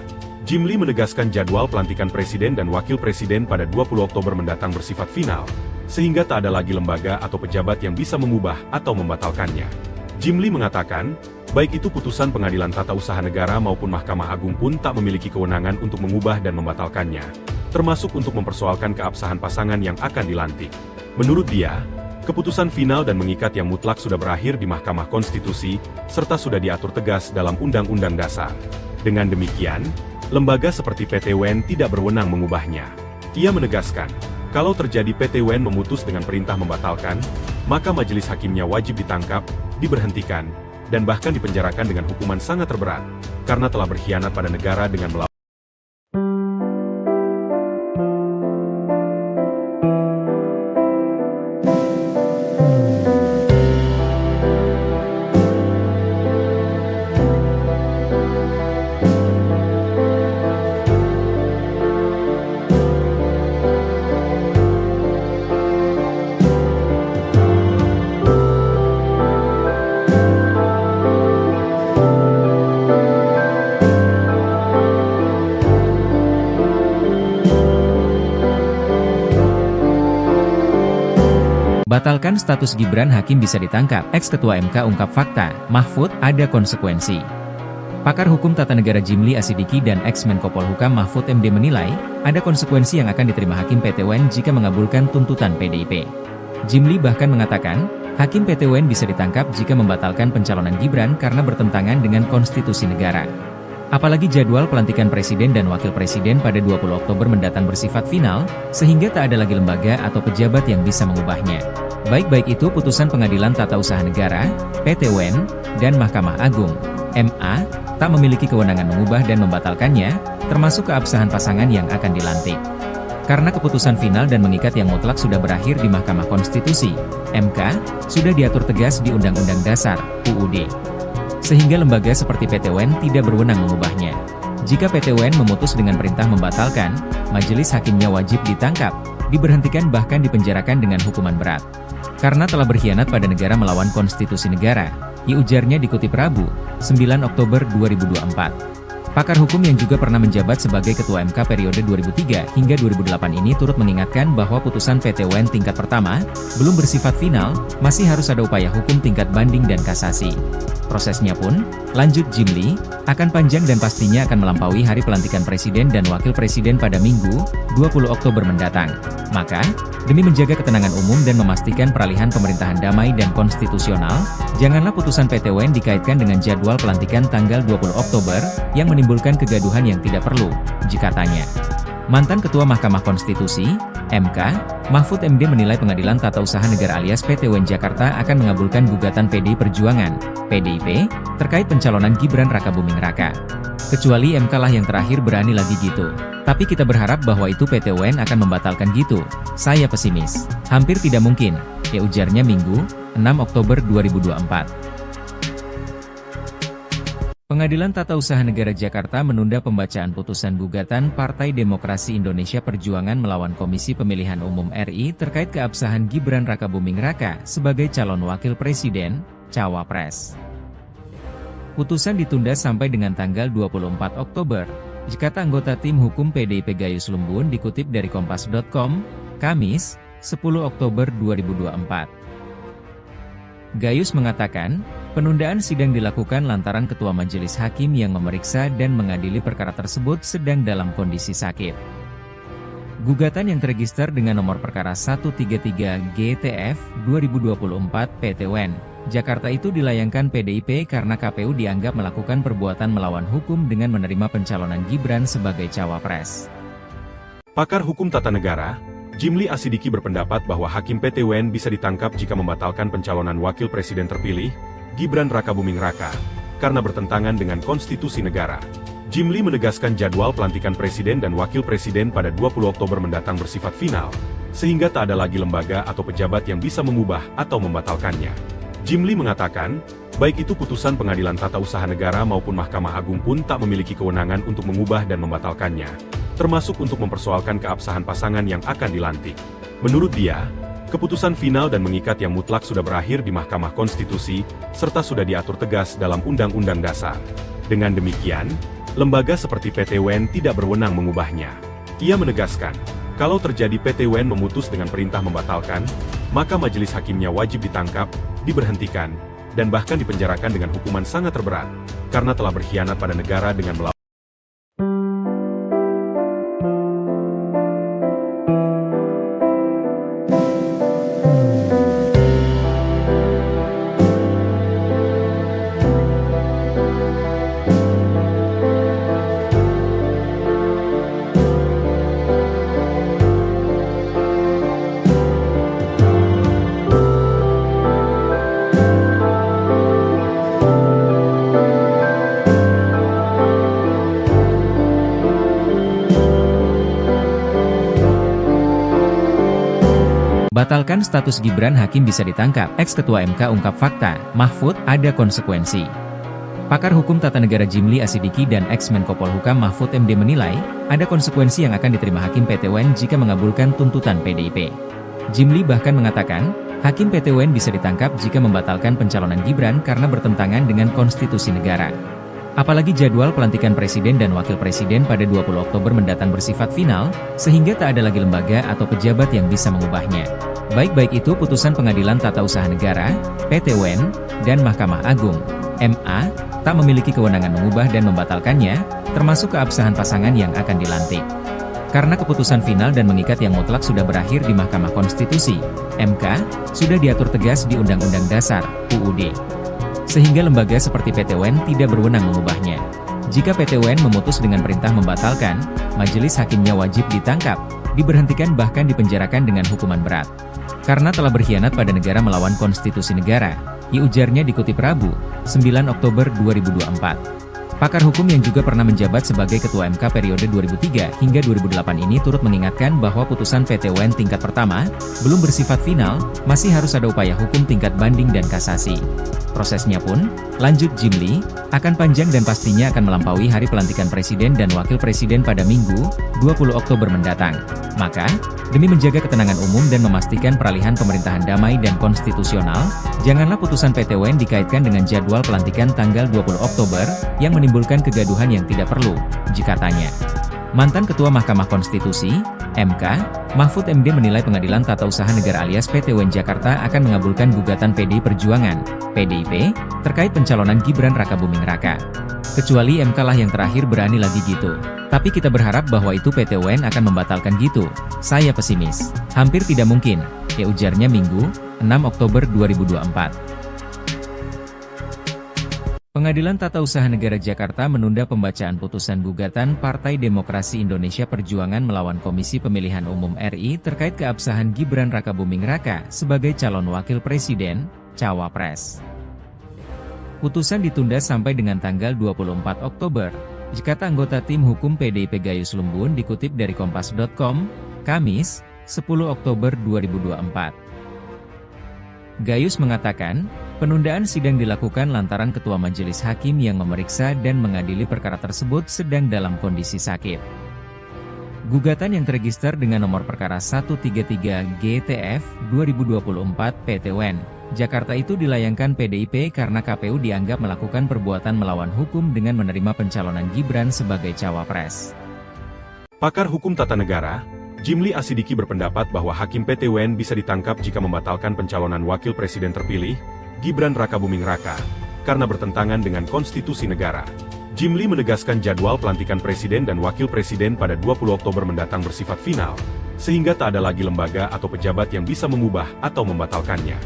Jimli menegaskan jadwal pelantikan presiden dan wakil presiden pada 20 Oktober mendatang bersifat final, sehingga tak ada lagi lembaga atau pejabat yang bisa mengubah atau membatalkannya. Jimli mengatakan, baik itu putusan Pengadilan Tata Usaha Negara maupun Mahkamah Agung pun tak memiliki kewenangan untuk mengubah dan membatalkannya, termasuk untuk mempersoalkan keabsahan pasangan yang akan dilantik. Menurut dia, keputusan final dan mengikat yang mutlak sudah berakhir di Mahkamah Konstitusi, serta sudah diatur tegas dalam Undang-Undang Dasar. Dengan demikian, lembaga seperti PT UN tidak berwenang mengubahnya. Ia menegaskan, kalau terjadi PT UN memutus dengan perintah membatalkan, maka majelis hakimnya wajib ditangkap, diberhentikan, dan bahkan dipenjarakan dengan hukuman sangat terberat, karena telah berkhianat pada negara dengan melawan. Batalkan status Gibran, Hakim bisa ditangkap. Ex-Ketua MK ungkap fakta, Mahfud, ada konsekuensi. Pakar hukum tata negara Jimli Asidiki dan ex-Menko Polhukam Mahfud MD menilai, ada konsekuensi yang akan diterima Hakim PT UN jika mengabulkan tuntutan PDIP. Jimli bahkan mengatakan, Hakim PT UN bisa ditangkap jika membatalkan pencalonan Gibran karena bertentangan dengan konstitusi negara. Apalagi jadwal pelantikan presiden dan wakil presiden pada 20 Oktober mendatang bersifat final, sehingga tak ada lagi lembaga atau pejabat yang bisa mengubahnya. Baik itu putusan Pengadilan Tata Usaha Negara, PT UN, dan Mahkamah Agung, MA, tak memiliki kewenangan mengubah dan membatalkannya, termasuk keabsahan pasangan yang akan dilantik. Karena keputusan final dan mengikat yang mutlak sudah berakhir di Mahkamah Konstitusi, MK, sudah diatur tegas di Undang-Undang Dasar, UUD. Sehingga lembaga seperti PT UN tidak berwenang mengubahnya. Jika PT UN memutus dengan perintah membatalkan, majelis hakimnya wajib ditangkap, diberhentikan bahkan dipenjarakan dengan hukuman berat. Karena telah berkhianat pada negara melawan konstitusi negara, ujarnya dikutip Rabu, 9 Oktober 2024. Pakar hukum yang juga pernah menjabat sebagai Ketua MK periode 2003 hingga 2008 ini turut mengingatkan bahwa putusan PT UN tingkat pertama belum bersifat final, masih harus ada upaya hukum tingkat banding dan kasasi. Prosesnya pun, lanjut Jimli, akan panjang dan pastinya akan melampaui hari pelantikan Presiden dan Wakil Presiden pada Minggu, 20 Oktober mendatang. Maka, demi menjaga ketenangan umum dan memastikan peralihan pemerintahan damai dan konstitusional, janganlah putusan PT UN dikaitkan dengan jadwal pelantikan tanggal 20 Oktober, yang menimbulkan kegaduhan yang tidak perlu, katanya. Mantan Ketua Mahkamah Konstitusi, MK, Mahfud MD menilai Pengadilan Tata Usaha Negara alias PT UN Jakarta akan mengabulkan gugatan PDI Perjuangan, PDIP, terkait pencalonan Gibran Rakabuming Raka. Kecuali MK lah yang terakhir berani lagi gitu. Tapi kita berharap bahwa itu PT UN akan membatalkan gitu. Saya pesimis. Hampir tidak mungkin, ujarnya Minggu, 6 Oktober 2024. Pengadilan Tata Usaha Negara Jakarta menunda pembacaan putusan gugatan Partai Demokrasi Indonesia Perjuangan melawan Komisi Pemilihan Umum RI terkait keabsahan Gibran Rakabuming Raka sebagai calon wakil presiden, cawapres. Putusan ditunda sampai dengan tanggal 24 Oktober, kata anggota tim hukum PDIP Gayus Lumbun dikutip dari Kompas.com, Kamis, 10 Oktober 2024. Gayus mengatakan, penundaan sidang dilakukan lantaran Ketua Majelis Hakim yang memeriksa dan mengadili perkara tersebut sedang dalam kondisi sakit. Gugatan yang terregister dengan nomor perkara 133 GTF 2024 PT UN Jakarta itu dilayangkan PDIP karena KPU dianggap melakukan perbuatan melawan hukum dengan menerima pencalonan Gibran sebagai cawapres. Pakar hukum tata negara, Jimli Asidiki berpendapat bahwa Hakim PT UN bisa ditangkap jika membatalkan pencalonan Wakil Presiden terpilih, Gibran Rakabuming Raka, karena bertentangan dengan konstitusi negara. Jimli menegaskan jadwal pelantikan Presiden dan Wakil Presiden pada 20 Oktober mendatang bersifat final, sehingga tak ada lagi lembaga atau pejabat yang bisa mengubah atau membatalkannya. Jimli mengatakan, baik itu putusan Pengadilan Tata Usaha Negara maupun Mahkamah Agung pun tak memiliki kewenangan untuk mengubah dan membatalkannya, termasuk untuk mempersoalkan keabsahan pasangan yang akan dilantik. Menurut dia, keputusan final dan mengikat yang mutlak sudah berakhir di Mahkamah Konstitusi, serta sudah diatur tegas dalam Undang-Undang Dasar. Dengan demikian, lembaga seperti PT UN tidak berwenang mengubahnya. Ia menegaskan, kalau terjadi PT UN memutus dengan perintah membatalkan, maka majelis hakimnya wajib ditangkap, diberhentikan, dan bahkan dipenjarakan dengan hukuman sangat terberat, karena telah berkhianat pada negara dengan melawan. Batalkan status Gibran, Hakim bisa ditangkap. Ex-Ketua MK ungkap fakta, Mahfud, ada konsekuensi. Pakar hukum tata negara Jimli Asidiki dan ex-Menko Polhukam Mahfud MD menilai, ada konsekuensi yang akan diterima Hakim PT UN jika mengabulkan tuntutan PDIP. Jimli bahkan mengatakan, Hakim PT UN bisa ditangkap jika membatalkan pencalonan Gibran karena bertentangan dengan konstitusi negara. Apalagi jadwal pelantikan Presiden dan Wakil Presiden pada 20 Oktober mendatang bersifat final, sehingga tak ada lagi lembaga atau pejabat yang bisa mengubahnya. Baik itu putusan Pengadilan Tata Usaha Negara, PT UN, dan Mahkamah Agung, MA, tak memiliki kewenangan mengubah dan membatalkannya, termasuk keabsahan pasangan yang akan dilantik. Karena keputusan final dan mengikat yang mutlak sudah berakhir di Mahkamah Konstitusi, MK, sudah diatur tegas di Undang-Undang Dasar, UUD. Sehingga lembaga seperti PT UN tidak berwenang mengubahnya. Jika PT UN memutus dengan perintah membatalkan, majelis hakimnya wajib ditangkap, diberhentikan bahkan dipenjarakan dengan hukuman berat. Karena telah berkhianat pada negara melawan konstitusi negara, ujarnya dikutip Rabu, 9 Oktober 2024. Pakar hukum yang juga pernah menjabat sebagai Ketua MK periode 2003 hingga 2008 ini turut mengingatkan bahwa putusan PT UN tingkat pertama belum bersifat final, masih harus ada upaya hukum tingkat banding dan kasasi. Prosesnya pun, lanjut Jimli, akan panjang dan pastinya akan melampaui hari pelantikan Presiden dan Wakil Presiden pada Minggu, 20 Oktober mendatang. Maka, demi menjaga ketenangan umum dan memastikan peralihan pemerintahan damai dan konstitusional, janganlah putusan PT UN dikaitkan dengan jadwal pelantikan tanggal 20 Oktober, yang menimbulkan kegaduhan yang tidak perlu, jikatanya. Mantan Ketua Mahkamah Konstitusi, MK, Mahfud MD menilai Pengadilan Tata Usaha Negara alias PT UN Jakarta akan mengabulkan gugatan PDI Perjuangan, PDIP, terkait pencalonan Gibran Rakabuming Raka. Kecuali MK lah yang terakhir berani lagi gitu. Tapi kita berharap bahwa itu PT UN akan membatalkan gitu. Saya pesimis. Hampir tidak mungkin, ya ujarnya Minggu, 6 Oktober 2024. Pengadilan Tata Usaha Negara Jakarta menunda pembacaan putusan gugatan Partai Demokrasi Indonesia Perjuangan melawan Komisi Pemilihan Umum RI terkait keabsahan Gibran Rakabuming Raka sebagai calon wakil presiden, cawapres. Putusan ditunda sampai dengan tanggal 24 Oktober, jikata anggota tim hukum PDIP Gayus Lumbun dikutip dari Kompas.com, Kamis, 10 Oktober 2024. Gayus mengatakan, penundaan sidang dilakukan lantaran Ketua Majelis Hakim yang memeriksa dan mengadili perkara tersebut sedang dalam kondisi sakit. Gugatan yang terregister dengan nomor perkara 133 GTF 2024 PT UN Jakarta itu dilayangkan PDIP karena KPU dianggap melakukan perbuatan melawan hukum dengan menerima pencalonan Gibran sebagai cawapres. Pakar hukum tata negara, Jimli Asidiki berpendapat bahwa Hakim PT UN bisa ditangkap jika membatalkan pencalonan Wakil Presiden terpilih, Gibran Rakabuming Raka, karena bertentangan dengan konstitusi negara. Jimli menegaskan jadwal pelantikan Presiden dan Wakil Presiden pada 20 Oktober mendatang bersifat final, sehingga tak ada lagi lembaga atau pejabat yang bisa mengubah atau membatalkannya.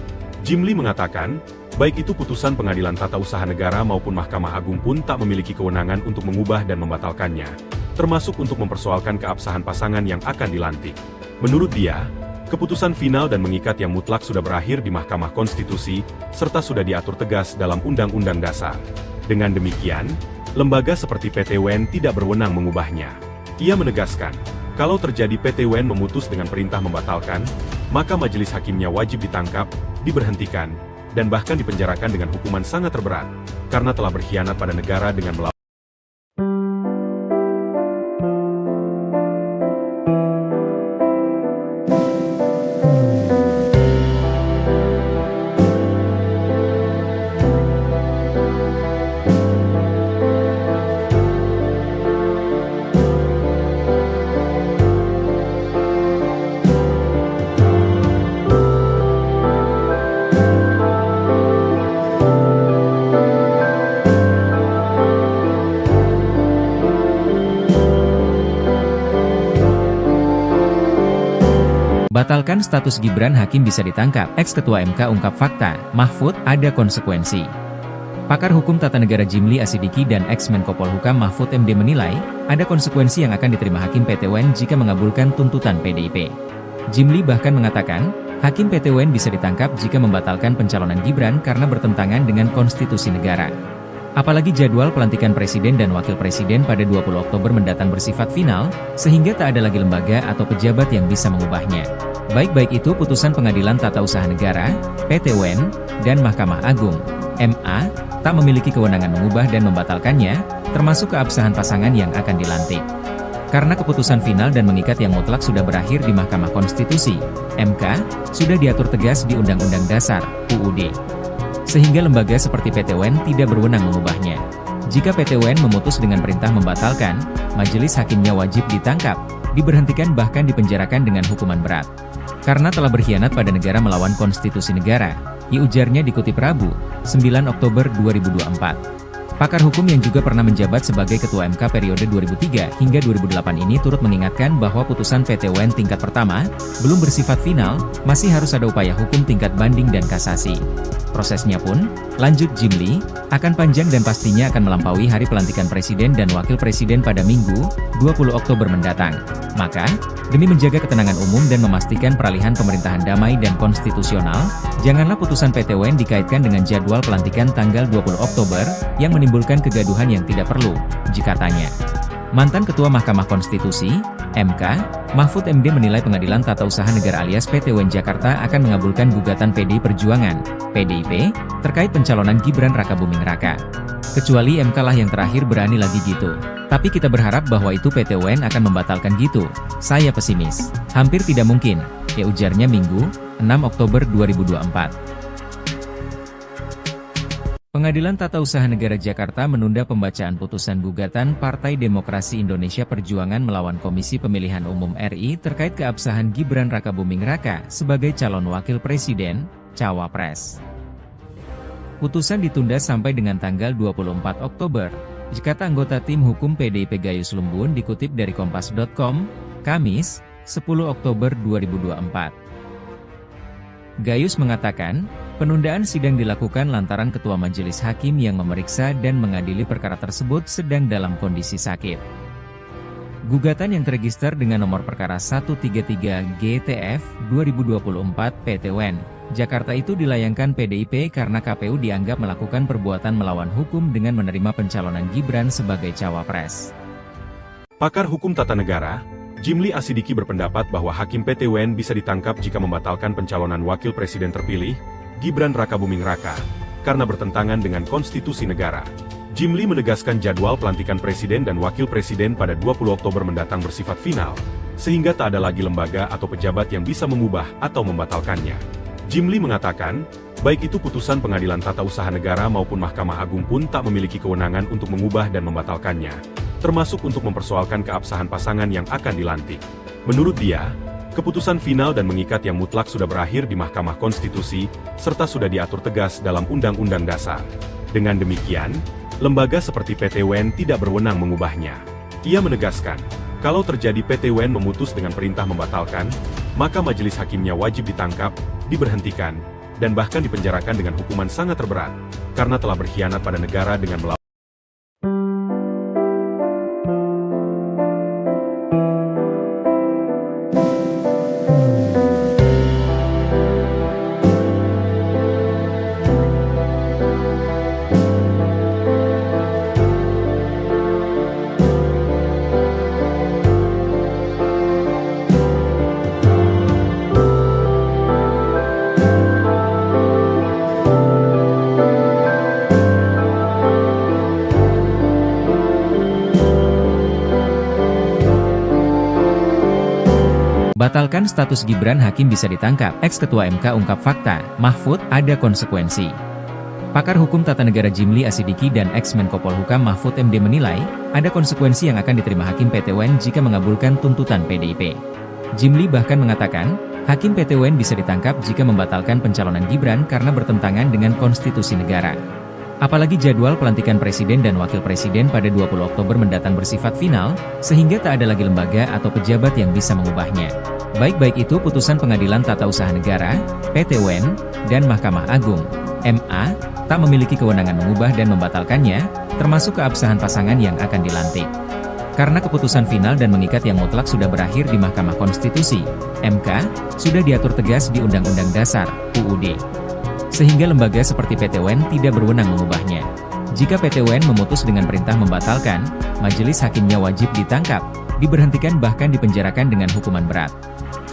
Jimli mengatakan, baik itu putusan Pengadilan Tata Usaha Negara maupun Mahkamah Agung pun tak memiliki kewenangan untuk mengubah dan membatalkannya, termasuk untuk mempersoalkan keabsahan pasangan yang akan dilantik. Menurut dia, keputusan final dan mengikat yang mutlak sudah berakhir di Mahkamah Konstitusi, serta sudah diatur tegas dalam Undang-Undang Dasar. Dengan demikian, lembaga seperti PT UN tidak berwenang mengubahnya. Ia menegaskan, kalau terjadi PT UN memutus dengan perintah membatalkan, maka majelis hakimnya wajib ditangkap, diberhentikan, dan bahkan dipenjarakan dengan hukuman sangat terberat, karena telah berkhianat pada negara dengan melawan. Batalkan status Gibran, Hakim bisa ditangkap, ex-ketua MK ungkap fakta, Mahfud, ada konsekuensi. Pakar hukum tata negara Jimli Asidiki dan ex-Menko Polhukam Mahfud MD menilai, ada konsekuensi yang akan diterima Hakim PT UN jika mengabulkan tuntutan PDIP. Jimli bahkan mengatakan, Hakim PT UN bisa ditangkap jika membatalkan pencalonan Gibran karena bertentangan dengan konstitusi negara. Apalagi jadwal pelantikan Presiden dan Wakil Presiden pada 20 Oktober mendatang bersifat final, sehingga tak ada lagi lembaga atau pejabat yang bisa mengubahnya. Baik itu putusan Pengadilan Tata Usaha Negara, PT UN, dan Mahkamah Agung, MA, tak memiliki kewenangan mengubah dan membatalkannya, termasuk keabsahan pasangan yang akan dilantik. Karena keputusan final dan mengikat yang mutlak sudah berakhir di Mahkamah Konstitusi, MK, sudah diatur tegas di Undang-Undang Dasar, UUD. Sehingga lembaga seperti PT UN tidak berwenang mengubahnya. Jika PT UN memutus dengan perintah membatalkan, majelis hakimnya wajib ditangkap, diberhentikan bahkan dipenjarakan dengan hukuman berat. Karena telah berkhianat pada negara melawan konstitusi negara, ujarnya dikutip Rabu, 9 Oktober 2024. Pakar hukum yang juga pernah menjabat sebagai Ketua MK periode 2003 hingga 2008 ini turut mengingatkan bahwa putusan PT UN tingkat pertama belum bersifat final, masih harus ada upaya hukum tingkat banding dan kasasi. Prosesnya pun, lanjut Jimli, akan panjang dan pastinya akan melampaui hari pelantikan Presiden dan Wakil Presiden pada Minggu, 20 Oktober mendatang. Maka, Demi menjaga ketenangan umum dan memastikan peralihan pemerintahan damai dan konstitusional, janganlah putusan PT UN dikaitkan dengan jadwal pelantikan tanggal 20 Oktober, yang menimbulkan kegaduhan yang tidak perlu, katanya. Mantan Ketua Mahkamah Konstitusi, MK, Mahfud MD menilai Pengadilan Tata Usaha Negara alias PT UN Jakarta akan mengabulkan gugatan PDI Perjuangan, PDIP, terkait pencalonan Gibran Rakabuming Raka. Kecuali MK lah yang terakhir berani lagi gitu. Tapi kita berharap bahwa itu PT UN akan membatalkan gitu. Saya pesimis. Hampir tidak mungkin, ujarnya Minggu, 6 Oktober 2024. Pengadilan Tata Usaha Negara Jakarta menunda pembacaan putusan gugatan Partai Demokrasi Indonesia Perjuangan melawan Komisi Pemilihan Umum RI terkait keabsahan Gibran Rakabuming Raka sebagai calon wakil presiden, cawapres. Putusan ditunda sampai dengan tanggal 24 Oktober, kata anggota tim hukum PDIP Gayus Lumbun dikutip dari Kompas.com, Kamis, 10 Oktober 2024. Gayus mengatakan, penundaan sidang dilakukan lantaran Ketua Majelis Hakim yang memeriksa dan mengadili perkara tersebut sedang dalam kondisi sakit. Gugatan yang terregister dengan nomor perkara 133 GTF 2024 PT UN Jakarta itu dilayangkan PDIP karena KPU dianggap melakukan perbuatan melawan hukum dengan menerima pencalonan Gibran sebagai cawapres. Pakar Hukum Tata Negara, Jimli Asidiki berpendapat bahwa Hakim PT UN bisa ditangkap jika membatalkan pencalonan Wakil Presiden terpilih, Gibran Rakabuming Raka, karena bertentangan dengan konstitusi negara. Jimli menegaskan jadwal pelantikan Presiden dan Wakil Presiden pada 20 Oktober mendatang bersifat final, sehingga tak ada lagi lembaga atau pejabat yang bisa mengubah atau membatalkannya. Jimli mengatakan, baik itu putusan Pengadilan Tata Usaha Negara maupun Mahkamah Agung pun tak memiliki kewenangan untuk mengubah dan membatalkannya, termasuk untuk mempersoalkan keabsahan pasangan yang akan dilantik. Menurut dia, keputusan final dan mengikat yang mutlak sudah berakhir di Mahkamah Konstitusi, serta sudah diatur tegas dalam Undang-Undang Dasar. Dengan demikian, lembaga seperti PT UN tidak berwenang mengubahnya. Ia menegaskan, kalau terjadi PT UN memutus dengan perintah membatalkan, maka majelis hakimnya wajib ditangkap, diberhentikan, dan bahkan dipenjarakan dengan hukuman sangat terberat, karena telah berkhianat pada negara dengan melawan. Batalkan status Gibran, Hakim bisa ditangkap. Ex-Ketua MK ungkap fakta, Mahfud, ada konsekuensi. Pakar Hukum Tata Negara Jimli Asidiki dan ex-Menko Polhukam Mahfud MD menilai, ada konsekuensi yang akan diterima Hakim PT UN jika mengabulkan tuntutan PDIP. Jimli bahkan mengatakan, Hakim PT UN bisa ditangkap jika membatalkan pencalonan Gibran karena bertentangan dengan konstitusi negara. Apalagi jadwal pelantikan Presiden dan Wakil Presiden pada 20 Oktober mendatang bersifat final, sehingga tak ada lagi lembaga atau pejabat yang bisa mengubahnya. Baik itu putusan Pengadilan Tata Usaha Negara, PT UN, dan Mahkamah Agung, MA, tak memiliki kewenangan mengubah dan membatalkannya, termasuk keabsahan pasangan yang akan dilantik. Karena keputusan final dan mengikat yang mutlak sudah berakhir di Mahkamah Konstitusi, MK, sudah diatur tegas di Undang-Undang Dasar, UUD. Sehingga lembaga seperti PT UN tidak berwenang mengubahnya. Jika PT UN memutus dengan perintah membatalkan, majelis hakimnya wajib ditangkap, diberhentikan bahkan dipenjarakan dengan hukuman berat.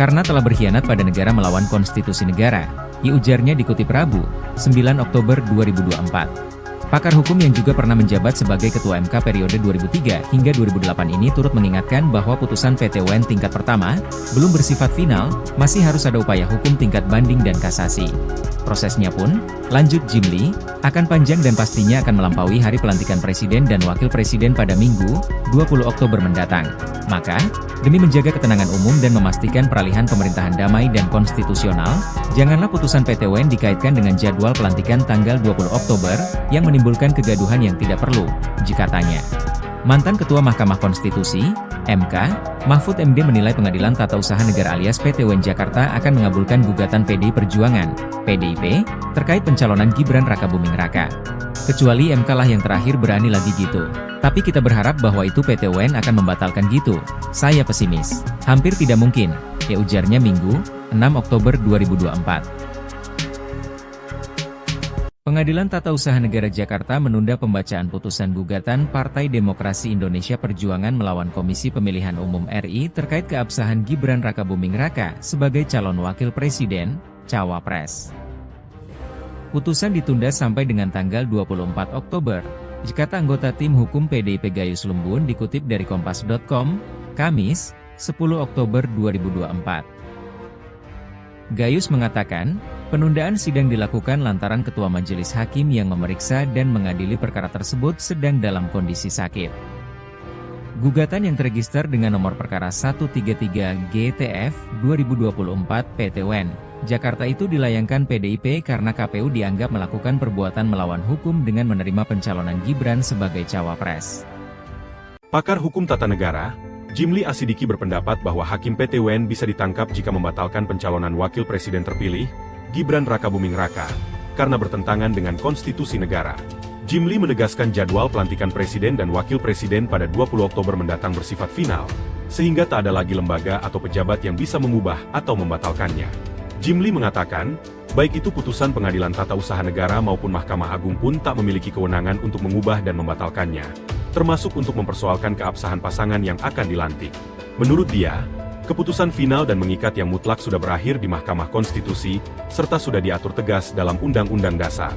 Karena telah berkhianat pada negara melawan konstitusi negara, ujarnya dikutip Rabu, 9 Oktober 2024. Pakar hukum yang juga pernah menjabat sebagai Ketua MK periode 2003 hingga 2008 ini turut mengingatkan bahwa putusan PT UN tingkat pertama, belum bersifat final, masih harus ada upaya hukum tingkat banding dan kasasi. Prosesnya pun, lanjut Jimli, akan panjang dan pastinya akan melampaui hari pelantikan Presiden dan Wakil Presiden pada Minggu, 20 Oktober mendatang. Maka, demi menjaga ketenangan umum dan memastikan peralihan pemerintahan damai dan konstitusional, janganlah putusan PT UN dikaitkan dengan jadwal pelantikan tanggal 20 Oktober, yang menimbulkan kegaduhan yang tidak perlu, katanya. Mantan Ketua Mahkamah Konstitusi, MK, Mahfud MD menilai Pengadilan Tata Usaha Negara alias PT UN Jakarta akan mengabulkan gugatan PDI Perjuangan, PDIP, terkait pencalonan Gibran Rakabuming Raka. Kecuali MK lah yang terakhir berani lagi gitu. Tapi kita berharap bahwa itu PT UN akan membatalkan gitu. Saya pesimis. Hampir tidak mungkin, ya ujarnya Minggu, 6 Oktober 2024. Pengadilan Tata Usaha Negara Jakarta menunda pembacaan putusan gugatan Partai Demokrasi Indonesia Perjuangan melawan Komisi Pemilihan Umum RI terkait keabsahan Gibran Rakabuming Raka sebagai calon wakil presiden, Cawapres. Putusan ditunda sampai dengan tanggal 24 Oktober, kata anggota tim hukum PDIP Gayus Lumbun dikutip dari Kompas.com, Kamis, 10 Oktober 2024. Gayus mengatakan, penundaan sidang dilakukan lantaran Ketua Majelis Hakim yang memeriksa dan mengadili perkara tersebut sedang dalam kondisi sakit. Gugatan yang terregister dengan nomor perkara 133 GTF 2024 PT UN Jakarta itu dilayangkan PDIP karena KPU dianggap melakukan perbuatan melawan hukum dengan menerima pencalonan Gibran sebagai cawapres. Pakar Hukum Tata Negara, Jimli Asidiki berpendapat bahwa Hakim PT UN bisa ditangkap jika membatalkan pencalonan Wakil Presiden terpilih, Gibran Rakabuming Raka, karena bertentangan dengan konstitusi negara. Jimli menegaskan jadwal pelantikan Presiden dan Wakil Presiden pada 20 Oktober mendatang bersifat final, sehingga tak ada lagi lembaga atau pejabat yang bisa mengubah atau membatalkannya. Jimli mengatakan, baik itu putusan Pengadilan Tata Usaha Negara maupun Mahkamah Agung pun tak memiliki kewenangan untuk mengubah dan membatalkannya, termasuk untuk mempersoalkan keabsahan pasangan yang akan dilantik. Menurut dia, keputusan final dan mengikat yang mutlak sudah berakhir di Mahkamah Konstitusi, serta sudah diatur tegas dalam Undang-Undang Dasar.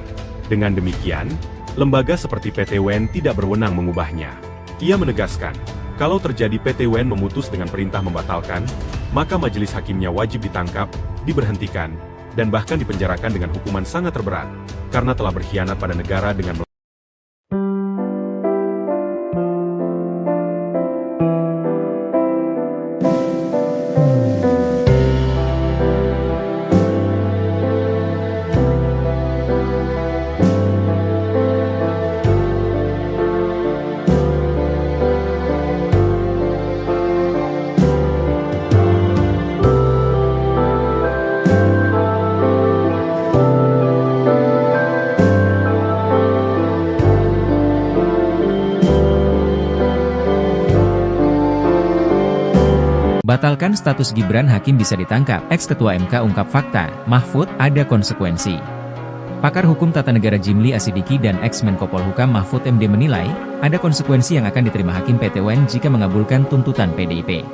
Dengan demikian, lembaga seperti PT UN tidak berwenang mengubahnya. Ia menegaskan, kalau terjadi PT UN memutus dengan perintah membatalkan, maka majelis hakimnya wajib ditangkap, diberhentikan, dan bahkan dipenjarakan dengan hukuman sangat terberat, karena telah berkhianat pada negara dengan Batalkan status Gibran, Hakim bisa ditangkap. Ex-Ketua MK ungkap fakta, Mahfud, ada konsekuensi. Pakar Hukum Tata Negara Jimli Asidiki dan ex-Menko Polhukam Mahfud MD menilai, ada konsekuensi yang akan diterima Hakim PT UN jika mengabulkan tuntutan PDIP.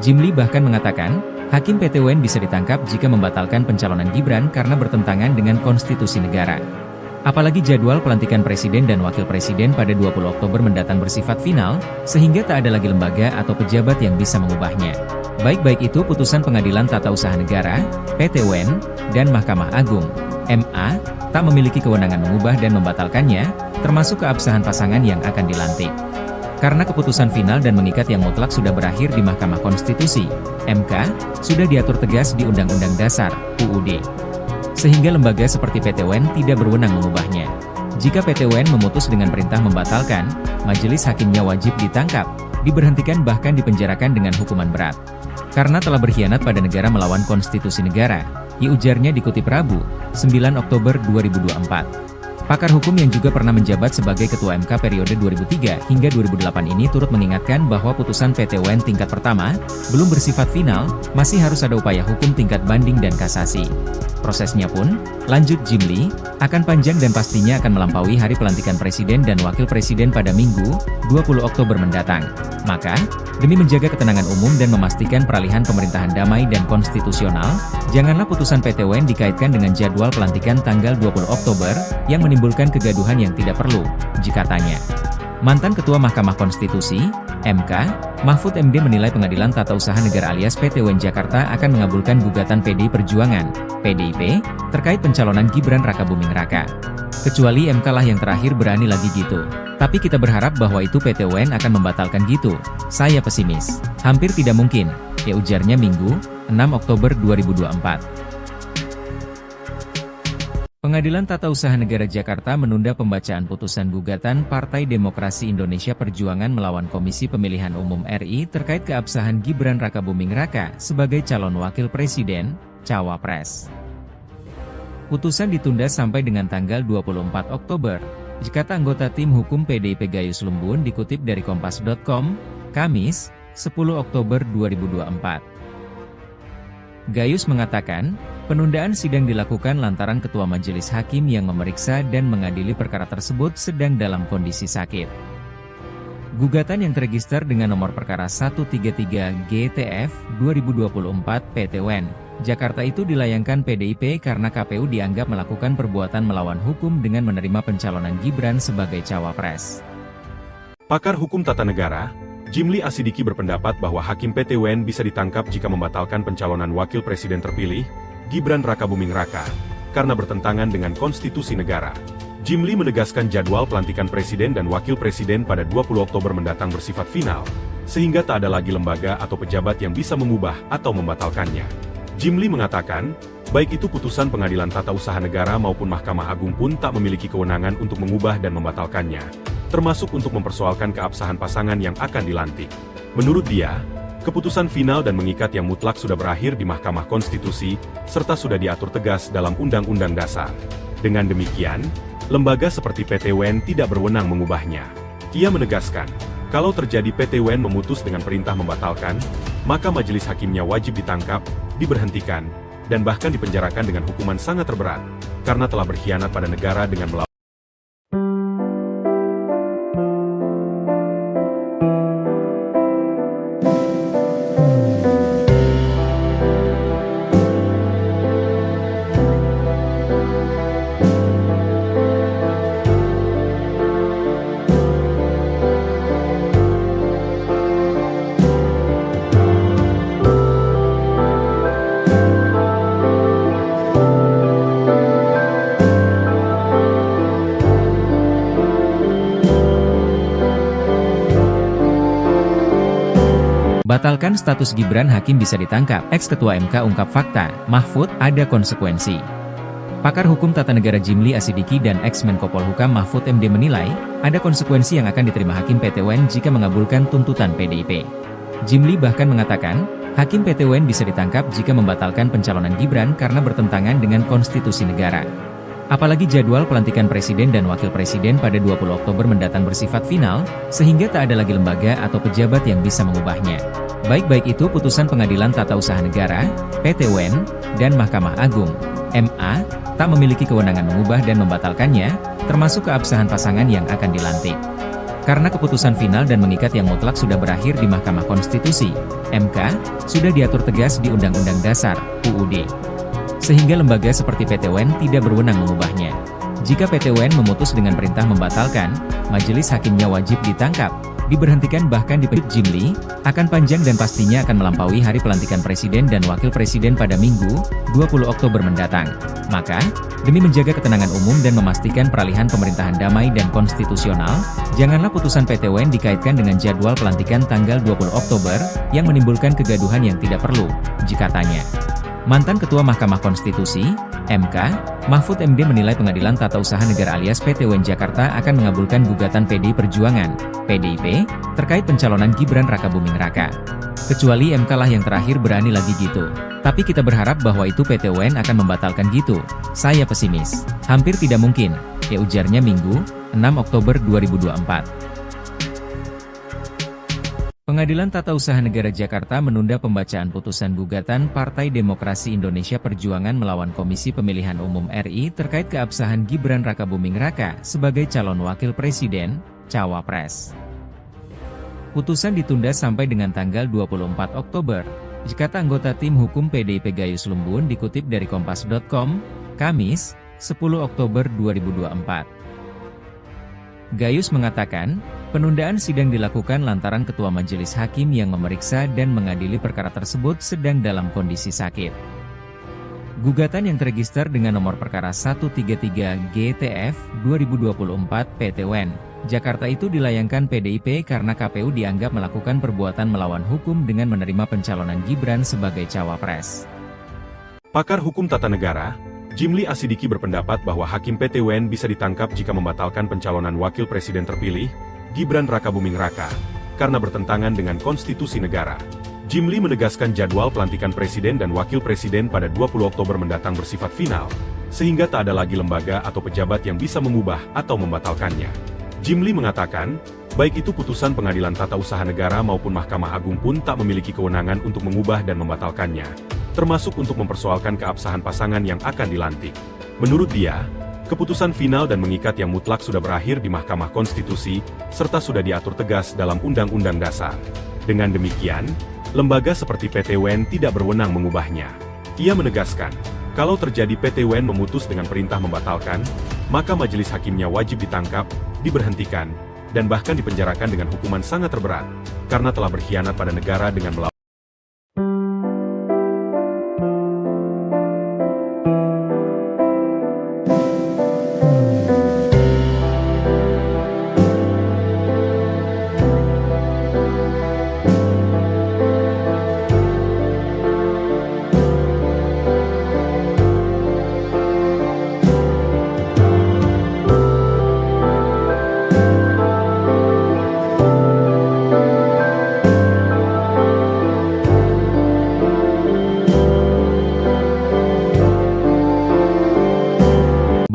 Jimli bahkan mengatakan, Hakim PT UN bisa ditangkap jika membatalkan pencalonan Gibran karena bertentangan dengan konstitusi negara. Apalagi jadwal pelantikan Presiden dan Wakil Presiden pada 20 Oktober mendatang bersifat final, sehingga tak ada lagi lembaga atau pejabat yang bisa mengubahnya. Baik itu putusan Pengadilan Tata Usaha Negara, PT UN, dan Mahkamah Agung, MA, tak memiliki kewenangan mengubah dan membatalkannya, termasuk keabsahan pasangan yang akan dilantik. Karena keputusan final dan mengikat yang mutlak sudah berakhir di Mahkamah Konstitusi, MK, sudah diatur tegas di Undang-Undang Dasar, UUD. Sehingga lembaga seperti PT UN tidak berwenang mengubahnya. Jika PT UN memutus dengan perintah membatalkan, majelis hakimnya wajib ditangkap, diberhentikan bahkan dipenjarakan dengan hukuman berat. Karena telah berkhianat pada negara melawan konstitusi negara, ujarnya dikutip Rabu, 9 Oktober 2024. Pakar hukum yang juga pernah menjabat sebagai Ketua MK periode 2003 hingga 2008 ini turut mengingatkan bahwa putusan PT UN tingkat pertama, belum bersifat final, masih harus ada upaya hukum tingkat banding dan kasasi. Prosesnya pun, lanjut Jimli, akan panjang dan pastinya akan melampaui hari pelantikan Presiden dan Wakil Presiden pada Minggu, 20 Oktober mendatang. Maka, demi menjaga ketenangan umum dan memastikan peralihan pemerintahan damai dan konstitusional, janganlah putusan PT UN dikaitkan dengan jadwal pelantikan tanggal 20 Oktober, yang menimbulkan kegaduhan yang tidak perlu, jika tanya. Mantan Ketua Mahkamah Konstitusi, MK, Mahfud MD menilai Pengadilan Tata Usaha Negara alias PT UN Jakarta akan mengabulkan gugatan PDI Perjuangan, PDIP, terkait pencalonan Gibran Rakabuming Raka. Kecuali MK lah yang terakhir berani lagi gitu. Tapi kita berharap bahwa itu PT UN akan membatalkan gitu. Saya pesimis. Hampir tidak mungkin, ya ujarnya Minggu, 6 Oktober 2024. Pengadilan Tata Usaha Negara Jakarta menunda pembacaan putusan gugatan Partai Demokrasi Indonesia Perjuangan melawan Komisi Pemilihan Umum RI terkait keabsahan Gibran Rakabuming Raka sebagai calon wakil presiden, cawapres. Putusan ditunda sampai dengan tanggal 24 Oktober. Kata anggota tim hukum PDIP Gayus Lumbun dikutip dari Kompas.com, Kamis, 10 Oktober 2024. Gayus mengatakan, penundaan sidang dilakukan lantaran Ketua Majelis Hakim yang memeriksa dan mengadili perkara tersebut sedang dalam kondisi sakit. Gugatan yang terregister dengan nomor perkara 133 GTF 2024 PTWN, Jakarta itu dilayangkan PDIP karena KPU dianggap melakukan perbuatan melawan hukum dengan menerima pencalonan Gibran sebagai cawapres. Pakar Hukum Tata Negara, Jimli Asidiki berpendapat bahwa Hakim PTWN bisa ditangkap jika membatalkan pencalonan Wakil Presiden terpilih, Gibran Rakabuming Raka, karena bertentangan dengan konstitusi negara. Jimli menegaskan jadwal pelantikan Presiden dan Wakil Presiden pada 20 Oktober mendatang bersifat final, sehingga tak ada lagi lembaga atau pejabat yang bisa mengubah atau membatalkannya. Jimli mengatakan, baik itu putusan Pengadilan Tata Usaha Negara maupun Mahkamah Agung pun tak memiliki kewenangan untuk mengubah dan membatalkannya, termasuk untuk mempersoalkan keabsahan pasangan yang akan dilantik. Menurut dia, keputusan final dan mengikat yang mutlak sudah berakhir di Mahkamah Konstitusi, serta sudah diatur tegas dalam Undang-Undang Dasar. Dengan demikian, lembaga seperti PTWN tidak berwenang mengubahnya. Ia menegaskan, kalau terjadi PTWN memutus dengan perintah membatalkan, maka majelis hakimnya wajib ditangkap, diberhentikan, dan bahkan dipenjarakan dengan hukuman sangat terberat, karena telah berkhianat pada negara dengan melawan. Batalkan status Gibran, Hakim bisa ditangkap. Ex-Ketua MK ungkap fakta, Mahfud, ada konsekuensi. Pakar Hukum Tata Negara Jimli Asidiki dan ex-Menko Polhukam Mahfud MD menilai, ada konsekuensi yang akan diterima Hakim PTWN jika mengabulkan tuntutan PDIP. Jimli bahkan mengatakan, Hakim PTWN bisa ditangkap jika membatalkan pencalonan Gibran karena bertentangan dengan konstitusi negara. Apalagi jadwal pelantikan Presiden dan Wakil Presiden pada 20 Oktober mendatang bersifat final, sehingga tak ada lagi lembaga atau pejabat yang bisa mengubahnya. Baik itu putusan Pengadilan Tata Usaha Negara, PTWN, dan Mahkamah Agung, MA, tak memiliki kewenangan mengubah dan membatalkannya, termasuk keabsahan pasangan yang akan dilantik. Karena keputusan final dan mengikat yang mutlak sudah berakhir di Mahkamah Konstitusi, MK, sudah diatur tegas di Undang-Undang Dasar, UUD. Sehingga lembaga seperti PTWN tidak berwenang mengubahnya. Jika PTWN memutus dengan perintah membatalkan, majelis hakimnya wajib ditangkap, diberhentikan bahkan dipecat. Jimli, akan panjang dan pastinya akan melampaui hari pelantikan Presiden dan Wakil Presiden pada Minggu, 20 Oktober mendatang. Maka, demi menjaga ketenangan umum dan memastikan peralihan pemerintahan damai dan konstitusional, janganlah putusan PTWN dikaitkan dengan jadwal pelantikan tanggal 20 Oktober, yang menimbulkan kegaduhan yang tidak perlu, jikatanya. Mantan Ketua Mahkamah Konstitusi, MK, Mahfud MD menilai Pengadilan Tata Usaha Negara alias PTWN Jakarta akan mengabulkan gugatan PDI Perjuangan, PDIP, terkait pencalonan Gibran Rakabuming Raka. Kecuali MK lah yang terakhir berani lagi gitu. Tapi kita berharap bahwa itu PTWN akan membatalkan gitu. Saya pesimis. Hampir tidak mungkin, ya ujarnya Minggu, 6 Oktober 2024. Pengadilan Tata Usaha Negara Jakarta menunda pembacaan putusan gugatan Partai Demokrasi Indonesia Perjuangan melawan Komisi Pemilihan Umum RI terkait keabsahan Gibran Rakabuming Raka sebagai calon wakil presiden, cawapres. Putusan ditunda sampai dengan tanggal 24 Oktober, kata anggota tim hukum PDIP Gayus Lumbun dikutip dari Kompas.com, Kamis, 10 Oktober 2024. Gayus mengatakan, penundaan sidang dilakukan lantaran Ketua Majelis Hakim yang memeriksa dan mengadili perkara tersebut sedang dalam kondisi sakit. Gugatan yang terregister dengan nomor perkara 133 GTF 2024 PTWN, Jakarta itu dilayangkan PDIP karena KPU dianggap melakukan perbuatan melawan hukum dengan menerima pencalonan Gibran sebagai cawapres. Pakar Hukum Tata Negara, Jimli Asidiki berpendapat bahwa Hakim PT UN bisa ditangkap jika membatalkan pencalonan Wakil Presiden terpilih, Gibran Rakabuming Raka, karena bertentangan dengan konstitusi negara. Jimli menegaskan jadwal pelantikan Presiden dan Wakil Presiden pada 20 Oktober mendatang bersifat final, sehingga tak ada lagi lembaga atau pejabat yang bisa mengubah atau membatalkannya. Jimli mengatakan, baik itu putusan Pengadilan Tata Usaha Negara maupun Mahkamah Agung pun tak memiliki kewenangan untuk mengubah dan membatalkannya, termasuk untuk mempersoalkan keabsahan pasangan yang akan dilantik. Menurut dia, keputusan final dan mengikat yang mutlak sudah berakhir di Mahkamah Konstitusi, serta sudah diatur tegas dalam Undang-Undang Dasar. Dengan demikian, lembaga seperti PT UN tidak berwenang mengubahnya. Ia menegaskan, kalau terjadi PT UN memutus dengan perintah membatalkan, maka majelis hakimnya wajib ditangkap, diberhentikan, dan bahkan dipenjarakan dengan hukuman sangat terberat, karena telah berkhianat pada negara dengan melawan.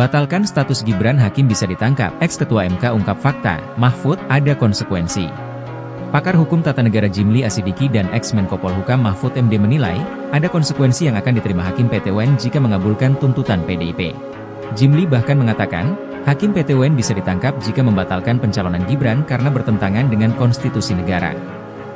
Batalkan status Gibran, Hakim bisa ditangkap. Ex-Ketua MK ungkap fakta, Mahfud, ada konsekuensi. Pakar Hukum Tata Negara Jimli Asidiki dan ex-Menko Polhukam Mahfud MD menilai, ada konsekuensi yang akan diterima Hakim PT UN jika mengabulkan tuntutan PDIP. Jimli bahkan mengatakan, Hakim PT UN bisa ditangkap jika membatalkan pencalonan Gibran karena bertentangan dengan konstitusi negara.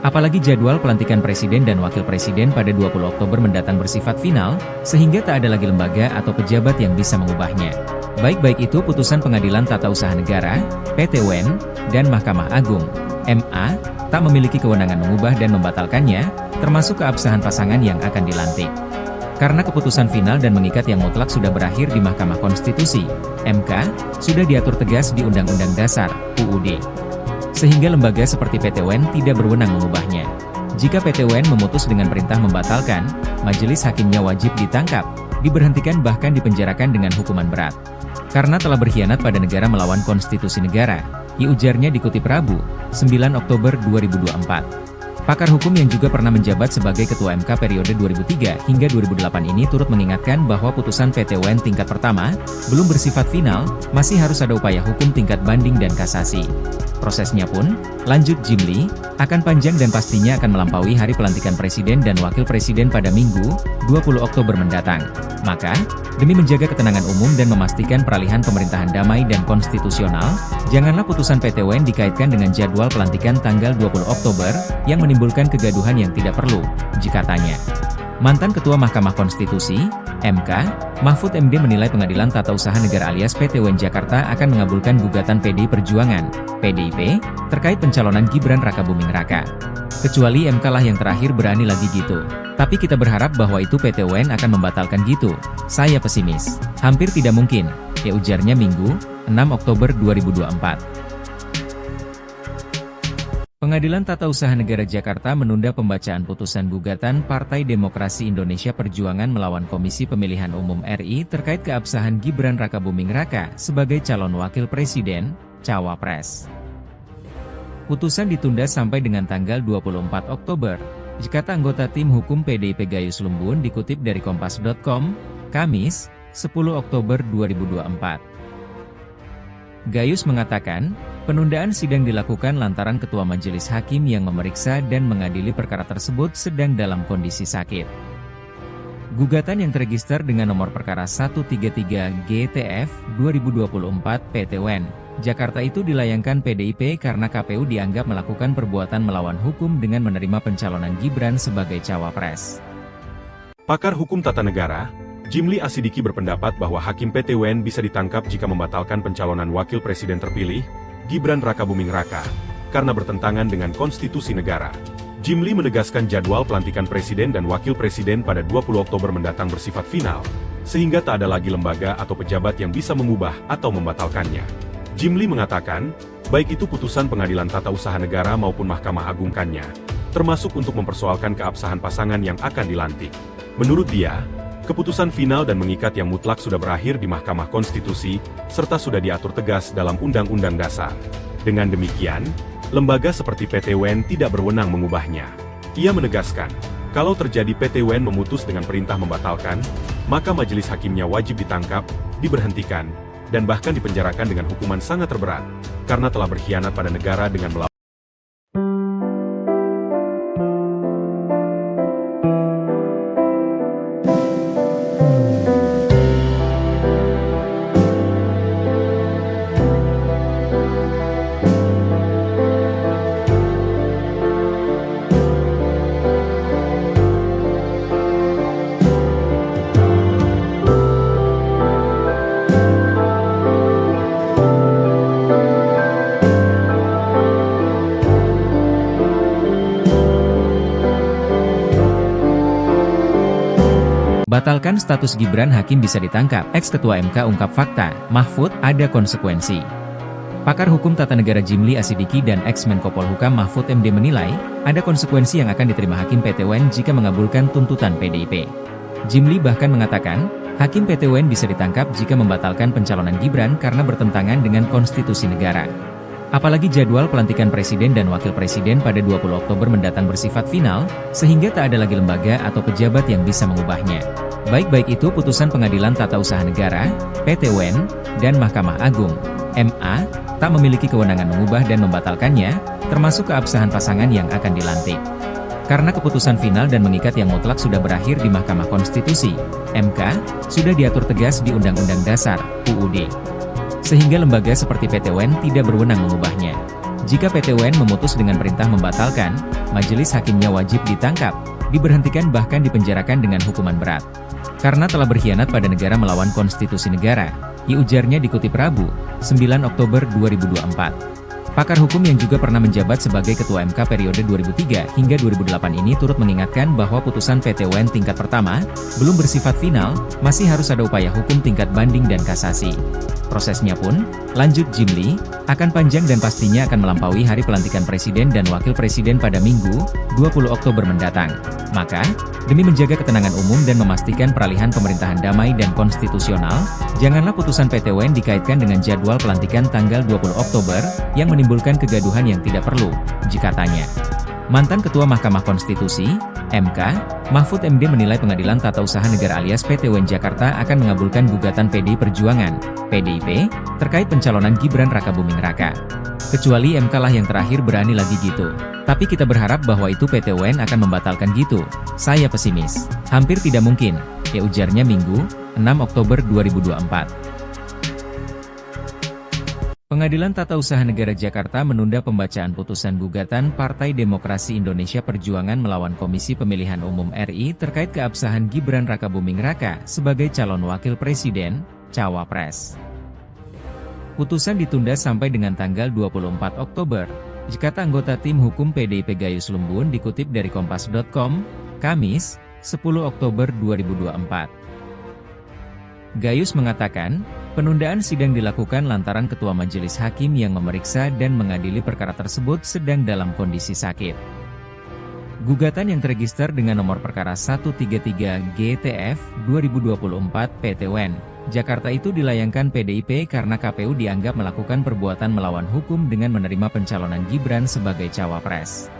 Apalagi jadwal pelantikan Presiden dan Wakil Presiden pada 20 Oktober mendatang bersifat final, sehingga tak ada lagi lembaga atau pejabat yang bisa mengubahnya. Baik itu putusan Pengadilan Tata Usaha Negara, PT UN, dan Mahkamah Agung, MA, tak memiliki kewenangan mengubah dan membatalkannya, termasuk keabsahan pasangan yang akan dilantik. Karena keputusan final dan mengikat yang mutlak sudah berakhir di Mahkamah Konstitusi, MK, sudah diatur tegas di Undang-Undang Dasar, UUD. Sehingga lembaga seperti PT UN tidak berwenang mengubahnya. Jika PT UN memutus dengan perintah membatalkan, majelis hakimnya wajib ditangkap, diberhentikan bahkan dipenjarakan dengan hukuman berat. Karena telah berkhianat pada negara melawan konstitusi negara, ujarnya dikutip Rabu, 9 Oktober 2024. Pakar hukum yang juga pernah menjabat sebagai Ketua MK periode 2003 hingga 2008 ini turut mengingatkan bahwa putusan PT UN tingkat pertama, belum bersifat final, masih harus ada upaya hukum tingkat banding dan kasasi. Prosesnya pun, lanjut Jimli, akan panjang dan pastinya akan melampaui hari pelantikan Presiden dan Wakil Presiden pada Minggu, 20 Oktober mendatang. Maka, demi menjaga ketenangan umum dan memastikan peralihan pemerintahan damai dan konstitusional, janganlah putusan PT UN dikaitkan dengan jadwal pelantikan tanggal 20 Oktober, yang menimbulkan kegaduhan yang tidak perlu, jikatanya. Mantan Ketua Mahkamah Konstitusi, MK, Mahfud MD menilai Pengadilan Tata Usaha Negara alias PT UN Jakarta akan mengabulkan gugatan PDI Perjuangan, PDIP, terkait pencalonan Gibran Rakabuming Raka. Kecuali MK lah yang terakhir berani lagi gitu. Tapi kita berharap bahwa itu PT UN akan membatalkan gitu. Saya pesimis. Hampir tidak mungkin, ujarnya Minggu, 6 Oktober 2024. Pengadilan Tata Usaha Negara Jakarta menunda pembacaan putusan gugatan Partai Demokrasi Indonesia Perjuangan melawan Komisi Pemilihan Umum RI terkait keabsahan Gibran Rakabuming Raka sebagai calon wakil presiden, cawapres. Putusan ditunda sampai dengan tanggal 24 Oktober, kata anggota tim hukum PDIP Gayus Lumbun dikutip dari Kompas.com, Kamis, 10 Oktober 2024. Gayus mengatakan, penundaan sidang dilakukan lantaran Ketua Majelis Hakim yang memeriksa dan mengadili perkara tersebut sedang dalam kondisi sakit. Gugatan yang terregister dengan nomor perkara 133 GTF 2024 PT UN Jakarta itu dilayangkan PDIP karena KPU dianggap melakukan perbuatan melawan hukum dengan menerima pencalonan Gibran sebagai cawapres. Pakar Hukum Tata Negara, Jimli Asidiki berpendapat bahwa Hakim PT UN bisa ditangkap jika membatalkan pencalonan Wakil Presiden terpilih, Gibran Rakabuming Raka, karena bertentangan dengan konstitusi negara. Jimli menegaskan jadwal pelantikan Presiden dan Wakil Presiden pada 20 Oktober mendatang bersifat final, sehingga tak ada lagi lembaga atau pejabat yang bisa mengubah atau membatalkannya. Jimli mengatakan, baik itu putusan Pengadilan Tata Usaha Negara maupun Mahkamah Agungkannya, termasuk untuk mempersoalkan keabsahan pasangan yang akan dilantik. Menurut dia, Keputusan final dan mengikat yang mutlak sudah berakhir di Mahkamah Konstitusi, serta sudah diatur tegas dalam Undang-Undang Dasar. Dengan demikian, lembaga seperti PT UN tidak berwenang mengubahnya. Ia menegaskan, kalau terjadi PT UN memutus dengan perintah membatalkan, maka majelis hakimnya wajib ditangkap, diberhentikan, dan bahkan dipenjarakan dengan hukuman sangat terberat, karena telah berkhianat pada negara dengan melawan. Batalkan status Gibran, hakim bisa ditangkap. Ex-Ketua MK ungkap fakta, Mahfud, ada konsekuensi. Pakar Hukum Tata Negara Jimli Asidiki dan ex-Menko Polhukam Mahfud MD menilai, ada konsekuensi yang akan diterima Hakim PT UN jika mengabulkan tuntutan PDIP. Jimli bahkan mengatakan, Hakim PT UN bisa ditangkap jika membatalkan pencalonan Gibran karena bertentangan dengan konstitusi negara. Apalagi jadwal pelantikan Presiden dan Wakil Presiden pada 20 Oktober mendatang bersifat final, sehingga tak ada lagi lembaga atau pejabat yang bisa mengubahnya. Baik itu putusan Pengadilan Tata Usaha Negara, PT UN, dan Mahkamah Agung, MA, tak memiliki kewenangan mengubah dan membatalkannya, termasuk keabsahan pasangan yang akan dilantik. Karena keputusan final dan mengikat yang mutlak sudah berakhir di Mahkamah Konstitusi, MK, sudah diatur tegas di Undang-Undang Dasar, UUD. Sehingga lembaga seperti PT UN tidak berwenang mengubahnya. Jika PT UN memutus dengan perintah membatalkan, majelis hakimnya wajib ditangkap, diberhentikan bahkan dipenjarakan dengan hukuman berat. Karena telah berkhianat pada negara melawan konstitusi negara, ujarnya dikutip Rabu, 9 Oktober 2024. Pakar hukum yang juga pernah menjabat sebagai Ketua MK periode 2003 hingga 2008 ini turut mengingatkan bahwa putusan PT UN tingkat pertama, belum bersifat final, masih harus ada upaya hukum tingkat banding dan kasasi. Prosesnya pun, lanjut Jimli, akan panjang dan pastinya akan melampaui hari pelantikan Presiden dan Wakil Presiden pada Minggu, 20 Oktober mendatang. Maka, demi menjaga ketenangan umum dan memastikan peralihan pemerintahan damai dan konstitusional, janganlah putusan PT UN dikaitkan dengan jadwal pelantikan tanggal 20 Oktober, yang menimbulkan kegaduhan yang tidak perlu, jika tanya. Mantan Ketua Mahkamah Konstitusi, MK, Mahfud MD menilai Pengadilan Tata Usaha Negara alias PT UN Jakarta akan mengabulkan gugatan PDI Perjuangan, PDIP, terkait pencalonan Gibran Rakabuming Raka. Kecuali MK lah yang terakhir berani lagi gitu. Tapi kita berharap bahwa itu PT UN akan membatalkan gitu. Saya pesimis. Hampir tidak mungkin, ujarnya Minggu, 6 Oktober 2024. Pengadilan Tata Usaha Negara Jakarta menunda pembacaan putusan gugatan Partai Demokrasi Indonesia Perjuangan melawan Komisi Pemilihan Umum RI terkait keabsahan Gibran Rakabuming Raka sebagai calon wakil presiden, Cawapres. Putusan ditunda sampai dengan tanggal 24 Oktober, kata anggota tim hukum PDIP Gayus Lumbun dikutip dari Kompas.com, Kamis, 10 Oktober 2024. Gayus mengatakan, penundaan sidang dilakukan lantaran Ketua Majelis Hakim yang memeriksa dan mengadili perkara tersebut sedang dalam kondisi sakit. Gugatan yang terregister dengan nomor perkara 133 GTF 2024 PT UN Jakarta itu dilayangkan PDIP karena KPU dianggap melakukan perbuatan melawan hukum dengan menerima pencalonan Gibran sebagai cawapres.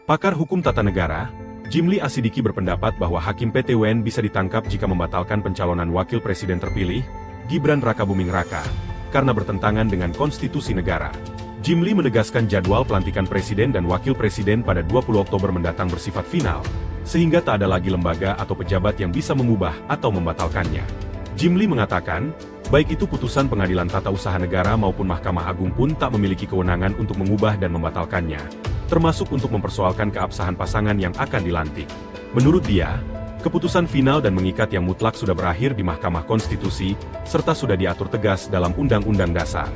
Pakar Hukum Tata Negara, Jimli Asidiki berpendapat bahwa Hakim PT UN bisa ditangkap jika membatalkan pencalonan Wakil Presiden terpilih, Gibran Rakabuming Raka, karena bertentangan dengan konstitusi negara. Jimli menegaskan jadwal pelantikan Presiden dan Wakil Presiden pada 20 Oktober mendatang bersifat final, sehingga tak ada lagi lembaga atau pejabat yang bisa mengubah atau membatalkannya. Jimli mengatakan, baik itu putusan Pengadilan Tata Usaha Negara maupun Mahkamah Agung pun tak memiliki kewenangan untuk mengubah dan membatalkannya, termasuk untuk mempersoalkan keabsahan pasangan yang akan dilantik. Menurut dia, keputusan final dan mengikat yang mutlak sudah berakhir di Mahkamah Konstitusi, serta sudah diatur tegas dalam Undang-Undang Dasar.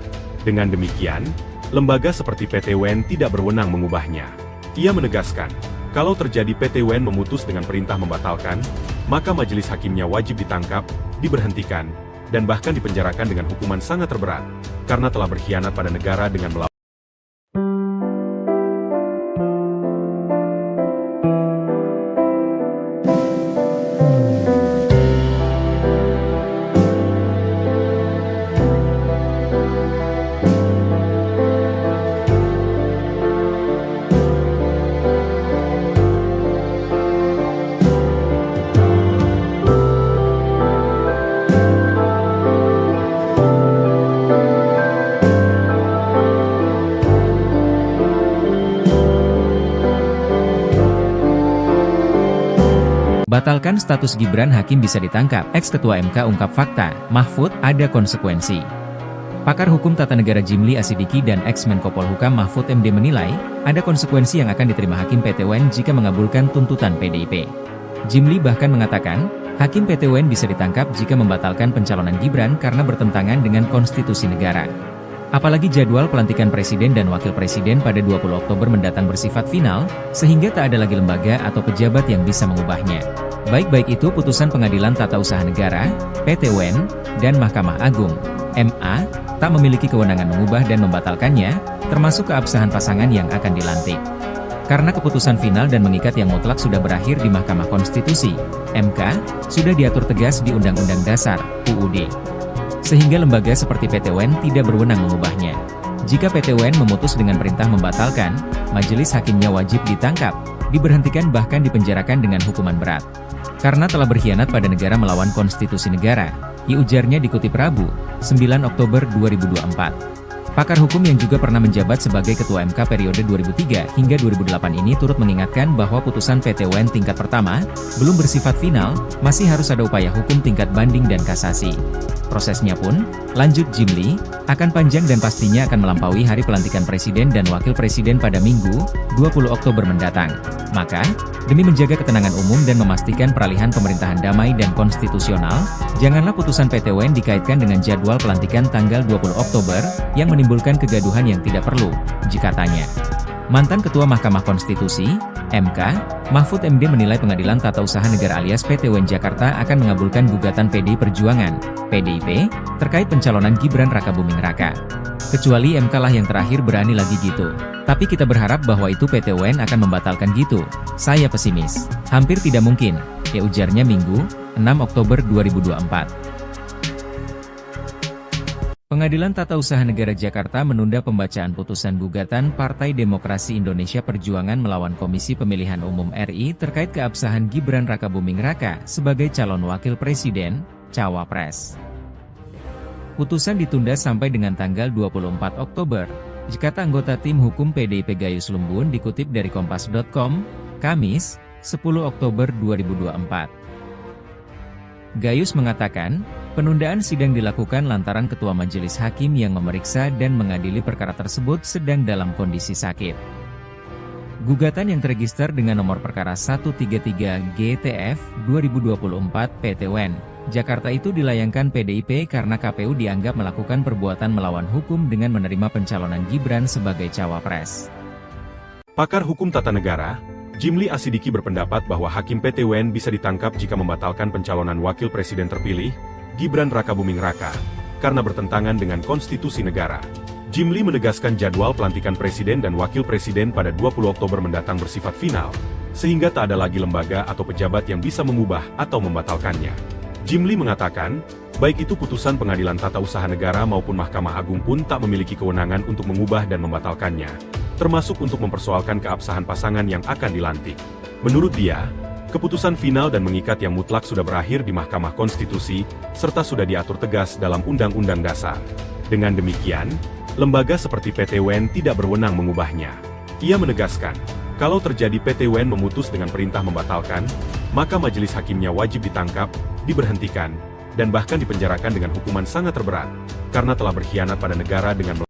Dengan demikian, lembaga seperti PT UN tidak berwenang mengubahnya. Ia menegaskan, kalau terjadi PT UN memutus dengan perintah membatalkan, maka majelis hakimnya wajib ditangkap, diberhentikan, dan bahkan dipenjarakan dengan hukuman sangat terberat, karena telah berkhianat pada negara dengan melawan Batalkan status Gibran, Hakim bisa ditangkap. Ex-Ketua MK ungkap fakta, Mahfud, ada konsekuensi. Pakar Hukum Tata Negara Jimli Asidiki dan ex-Menko Polhukam Mahfud MD menilai, ada konsekuensi yang akan diterima Hakim PT UN jika mengabulkan tuntutan PDIP. Jimli bahkan mengatakan, Hakim PT UN bisa ditangkap jika membatalkan pencalonan Gibran karena bertentangan dengan konstitusi negara. Apalagi jadwal pelantikan Presiden dan Wakil Presiden pada 20 Oktober mendatang bersifat final, sehingga tak ada lagi lembaga atau pejabat yang bisa mengubahnya. Baik itu putusan Pengadilan Tata Usaha Negara, PT UN, dan Mahkamah Agung, MA, tak memiliki kewenangan mengubah dan membatalkannya, termasuk keabsahan pasangan yang akan dilantik. Karena keputusan final dan mengikat yang mutlak sudah berakhir di Mahkamah Konstitusi, MK, sudah diatur tegas di Undang-Undang Dasar, UUD. Sehingga lembaga seperti PT UN tidak berwenang mengubahnya. Jika PT UN memutus dengan perintah membatalkan, majelis hakimnya wajib ditangkap, diberhentikan bahkan dipenjarakan dengan hukuman berat. Karena telah berkhianat pada negara melawan konstitusi negara, ujarnya dikutip Rabu, 9 Oktober 2024. Pakar hukum yang juga pernah menjabat sebagai Ketua MK periode 2003 hingga 2008 ini turut mengingatkan bahwa putusan PT UN tingkat pertama, belum bersifat final, masih harus ada upaya hukum tingkat banding dan kasasi. Prosesnya pun, lanjut Jimli, akan panjang dan pastinya akan melampaui hari pelantikan Presiden dan Wakil Presiden pada Minggu, 20 Oktober mendatang. Maka, demi menjaga ketenangan umum dan memastikan peralihan pemerintahan damai dan konstitusional, janganlah putusan PT UN dikaitkan dengan jadwal pelantikan tanggal 20 Oktober, yang menimbulkan kegaduhan yang tidak perlu, jikatanya. Mantan Ketua Mahkamah Konstitusi, MK, Mahfud MD menilai Pengadilan Tata Usaha Negara alias PT UN Jakarta akan mengabulkan gugatan PDI Perjuangan, PDIP, terkait pencalonan Gibran Rakabuming Raka. Kecuali MK lah yang terakhir berani lagi gitu. Tapi kita berharap bahwa itu PT UN akan membatalkan gitu. Saya pesimis. Hampir tidak mungkin, ujarnya Minggu, 6 Oktober 2024. Pengadilan Tata Usaha Negara Jakarta menunda pembacaan putusan gugatan Partai Demokrasi Indonesia Perjuangan melawan Komisi Pemilihan Umum RI terkait keabsahan Gibran Rakabuming Raka sebagai calon wakil presiden, cawapres. Putusan ditunda sampai dengan tanggal 24 Oktober, kata anggota tim hukum PDIP Gayus Lumbun dikutip dari Kompas.com, Kamis, 10 Oktober 2024. Gayus mengatakan, penundaan sidang dilakukan lantaran Ketua Majelis Hakim yang memeriksa dan mengadili perkara tersebut sedang dalam kondisi sakit. Gugatan yang terregister dengan nomor perkara 133 GTF 2024 PT UN Jakarta itu dilayangkan PDIP karena KPU dianggap melakukan perbuatan melawan hukum dengan menerima pencalonan Gibran sebagai cawapres. Pakar Hukum Tata Negara, Jimli Asidiki berpendapat bahwa Hakim PT UN bisa ditangkap jika membatalkan pencalonan Wakil Presiden terpilih, Gibran Rakabuming Raka, karena bertentangan dengan konstitusi negara. Jimli menegaskan jadwal pelantikan Presiden dan Wakil Presiden pada 20 Oktober mendatang bersifat final, sehingga tak ada lagi lembaga atau pejabat yang bisa mengubah atau membatalkannya. Jimli mengatakan, baik itu putusan Pengadilan Tata Usaha Negara maupun Mahkamah Agung pun tak memiliki kewenangan untuk mengubah dan membatalkannya, termasuk untuk mempersoalkan keabsahan pasangan yang akan dilantik. Menurut dia, keputusan final dan mengikat yang mutlak sudah berakhir di Mahkamah Konstitusi, serta sudah diatur tegas dalam Undang-Undang Dasar. Dengan demikian, lembaga seperti PT UN tidak berwenang mengubahnya. Ia menegaskan, kalau terjadi PT UN memutus dengan perintah membatalkan, maka majelis hakimnya wajib ditangkap, diberhentikan, dan bahkan dipenjarakan dengan hukuman sangat terberat, karena telah berkhianat pada negara dengan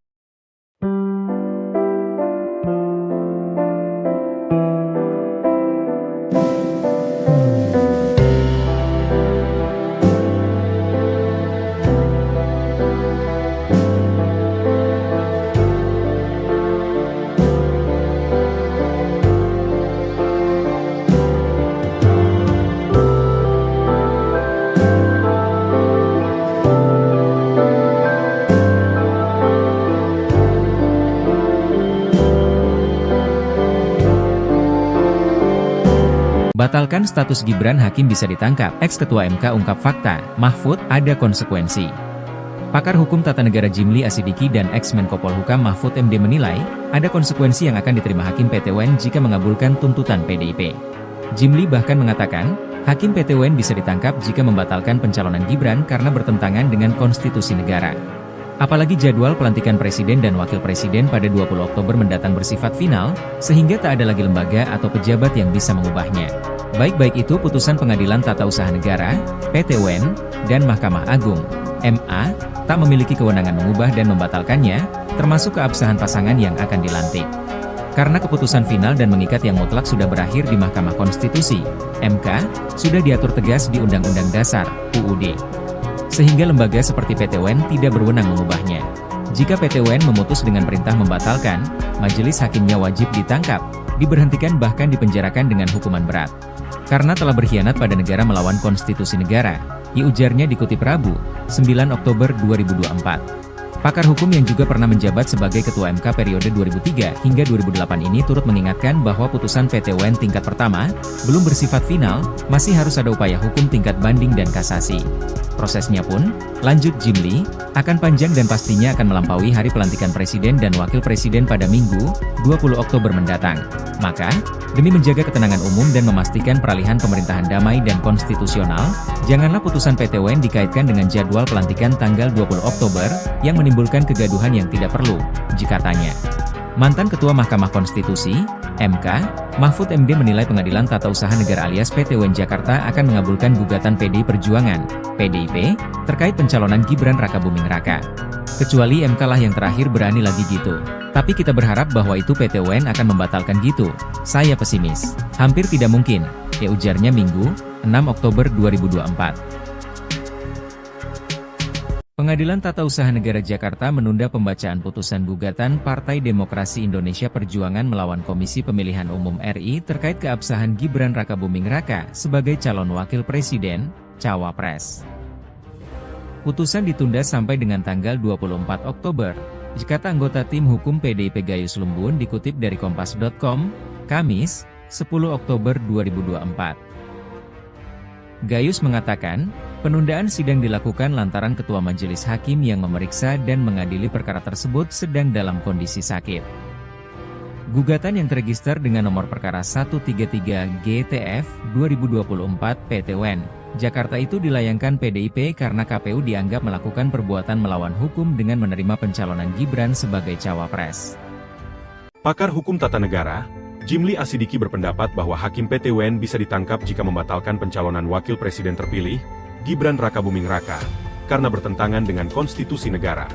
Batalkan status Gibran, Hakim bisa ditangkap. Ex-Ketua MK ungkap fakta, Mahfud, ada konsekuensi. Pakar Hukum Tata Negara Jimli Asidiki dan ex-Menko Polhukam Mahfud MD menilai, ada konsekuensi yang akan diterima Hakim PT UN jika mengabulkan tuntutan PDIP. Jimli bahkan mengatakan, Hakim PT UN bisa ditangkap jika membatalkan pencalonan Gibran karena bertentangan dengan konstitusi negara. Apalagi jadwal pelantikan presiden dan wakil presiden pada 20 Oktober mendatang bersifat final, sehingga tak ada lagi lembaga atau pejabat yang bisa mengubahnya. Baik itu putusan Pengadilan Tata Usaha Negara, PT UN, dan Mahkamah Agung, MA, tak memiliki kewenangan mengubah dan membatalkannya, termasuk keabsahan pasangan yang akan dilantik. Karena keputusan final dan mengikat yang mutlak sudah berakhir di Mahkamah Konstitusi, MK, sudah diatur tegas di Undang-Undang Dasar, UUD. Sehingga lembaga seperti PT UN tidak berwenang mengubahnya. Jika PT UN memutus dengan perintah membatalkan, majelis hakimnya wajib ditangkap, diberhentikan bahkan dipenjarakan dengan hukuman berat. Karena telah berkhianat pada negara melawan konstitusi negara, ujarnya dikutip Rabu, 9 Oktober 2024. Pakar hukum yang juga pernah menjabat sebagai Ketua MK periode 2003 hingga 2008 ini turut mengingatkan bahwa putusan PT UN tingkat pertama, belum bersifat final, masih harus ada upaya hukum tingkat banding dan kasasi. Prosesnya pun, lanjut Jimli, akan panjang dan pastinya akan melampaui hari pelantikan presiden dan wakil presiden pada Minggu, 20 Oktober mendatang. Maka, demi menjaga ketenangan umum dan memastikan peralihan pemerintahan damai dan konstitusional, janganlah putusan PT UN dikaitkan dengan jadwal pelantikan tanggal 20 Oktober, yang menimbulkan kegaduhan yang tidak perlu, jikatanya. Mantan Ketua Mahkamah Konstitusi, MK, Mahfud MD menilai Pengadilan Tata Usaha Negara alias PT UN Jakarta akan mengabulkan gugatan PDI Perjuangan, PDIP, terkait pencalonan Gibran Rakabuming Raka. Kecuali MK lah yang terakhir berani lagi gitu. Tapi kita berharap bahwa itu PT UN akan membatalkan gitu. Saya pesimis. Hampir tidak mungkin, ujarnya Minggu, 6 Oktober 2024. Pengadilan Tata Usaha Negara Jakarta menunda pembacaan putusan gugatan Partai Demokrasi Indonesia Perjuangan melawan Komisi Pemilihan Umum RI terkait keabsahan Gibran Rakabuming Raka sebagai calon wakil presiden, cawapres. Putusan ditunda sampai dengan tanggal 24 Oktober, kata anggota tim hukum PDIP Gayus Lumbun dikutip dari Kompas.com, Kamis, 10 Oktober 2024. Gayus mengatakan, penundaan sidang dilakukan lantaran Ketua Majelis Hakim yang memeriksa dan mengadili perkara tersebut sedang dalam kondisi sakit. Gugatan yang terregister dengan nomor perkara 133 GTF 2024 PT UN Jakarta itu dilayangkan PDIP karena KPU dianggap melakukan perbuatan melawan hukum dengan menerima pencalonan Gibran sebagai cawapres. Pakar hukum tata negara, Jimli Asidiki berpendapat bahwa Hakim PT UN bisa ditangkap jika membatalkan pencalonan wakil presiden terpilih, Gibran Rakabuming Raka, karena bertentangan dengan konstitusi negara.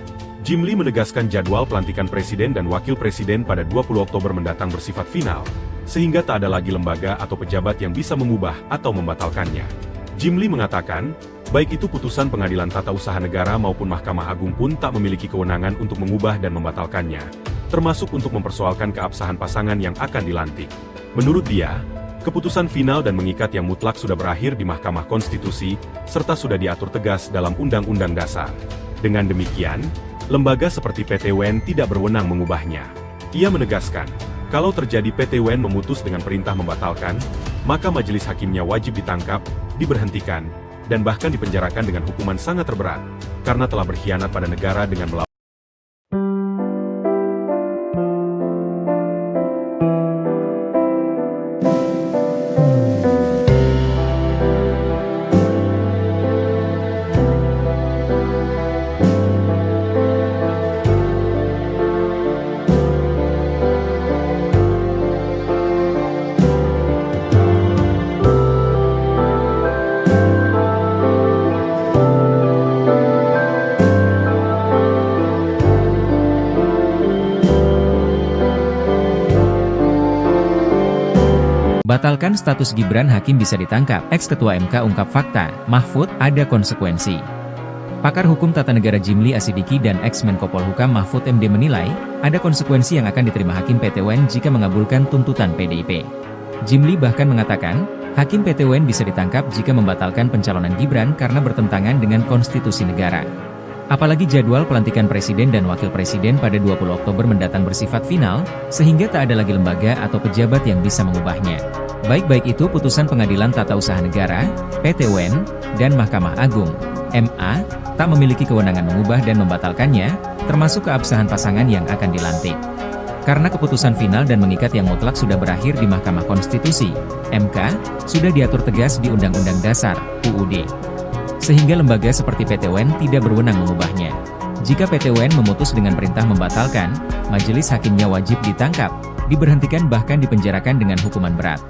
Jimli menegaskan jadwal pelantikan presiden dan wakil presiden pada 20 Oktober mendatang bersifat final, sehingga tak ada lagi lembaga atau pejabat yang bisa mengubah atau membatalkannya. Jimli mengatakan, baik itu putusan Pengadilan Tata Usaha Negara maupun Mahkamah Agung pun tak memiliki kewenangan untuk mengubah dan membatalkannya, termasuk untuk mempersoalkan keabsahan pasangan yang akan dilantik. Menurut dia, keputusan final dan mengikat yang mutlak sudah berakhir di Mahkamah Konstitusi, serta sudah diatur tegas dalam Undang-Undang Dasar. Dengan demikian, lembaga seperti PT UN tidak berwenang mengubahnya. Ia menegaskan, kalau terjadi PT UN memutus dengan perintah membatalkan, maka majelis hakimnya wajib ditangkap, diberhentikan, dan bahkan dipenjarakan dengan hukuman sangat terberat, karena telah berkhianat pada negara dengan melawan. Batalkan status Gibran, Hakim bisa ditangkap. Ex-Ketua MK ungkap fakta, Mahfud, ada konsekuensi. Pakar hukum tata negara Jimli Asidiki dan ex-Menko Polhukam Mahfud MD menilai, ada konsekuensi yang akan diterima Hakim PT UN jika mengabulkan tuntutan PDIP. Jimli bahkan mengatakan, Hakim PT UN bisa ditangkap jika membatalkan pencalonan Gibran karena bertentangan dengan konstitusi negara. Apalagi jadwal pelantikan presiden dan wakil presiden pada 20 Oktober mendatang bersifat final, sehingga tak ada lagi lembaga atau pejabat yang bisa mengubahnya. Baik itu putusan Pengadilan Tata Usaha Negara, PT UN, dan Mahkamah Agung, MA, tak memiliki kewenangan mengubah dan membatalkannya, termasuk keabsahan pasangan yang akan dilantik. Karena keputusan final dan mengikat yang mutlak sudah berakhir di Mahkamah Konstitusi, MK, sudah diatur tegas di Undang-Undang Dasar, UUD. Sehingga lembaga seperti PT UN tidak berwenang mengubahnya. Jika PT UN memutus dengan perintah membatalkan, majelis hakimnya wajib ditangkap, diberhentikan bahkan dipenjarakan dengan hukuman berat.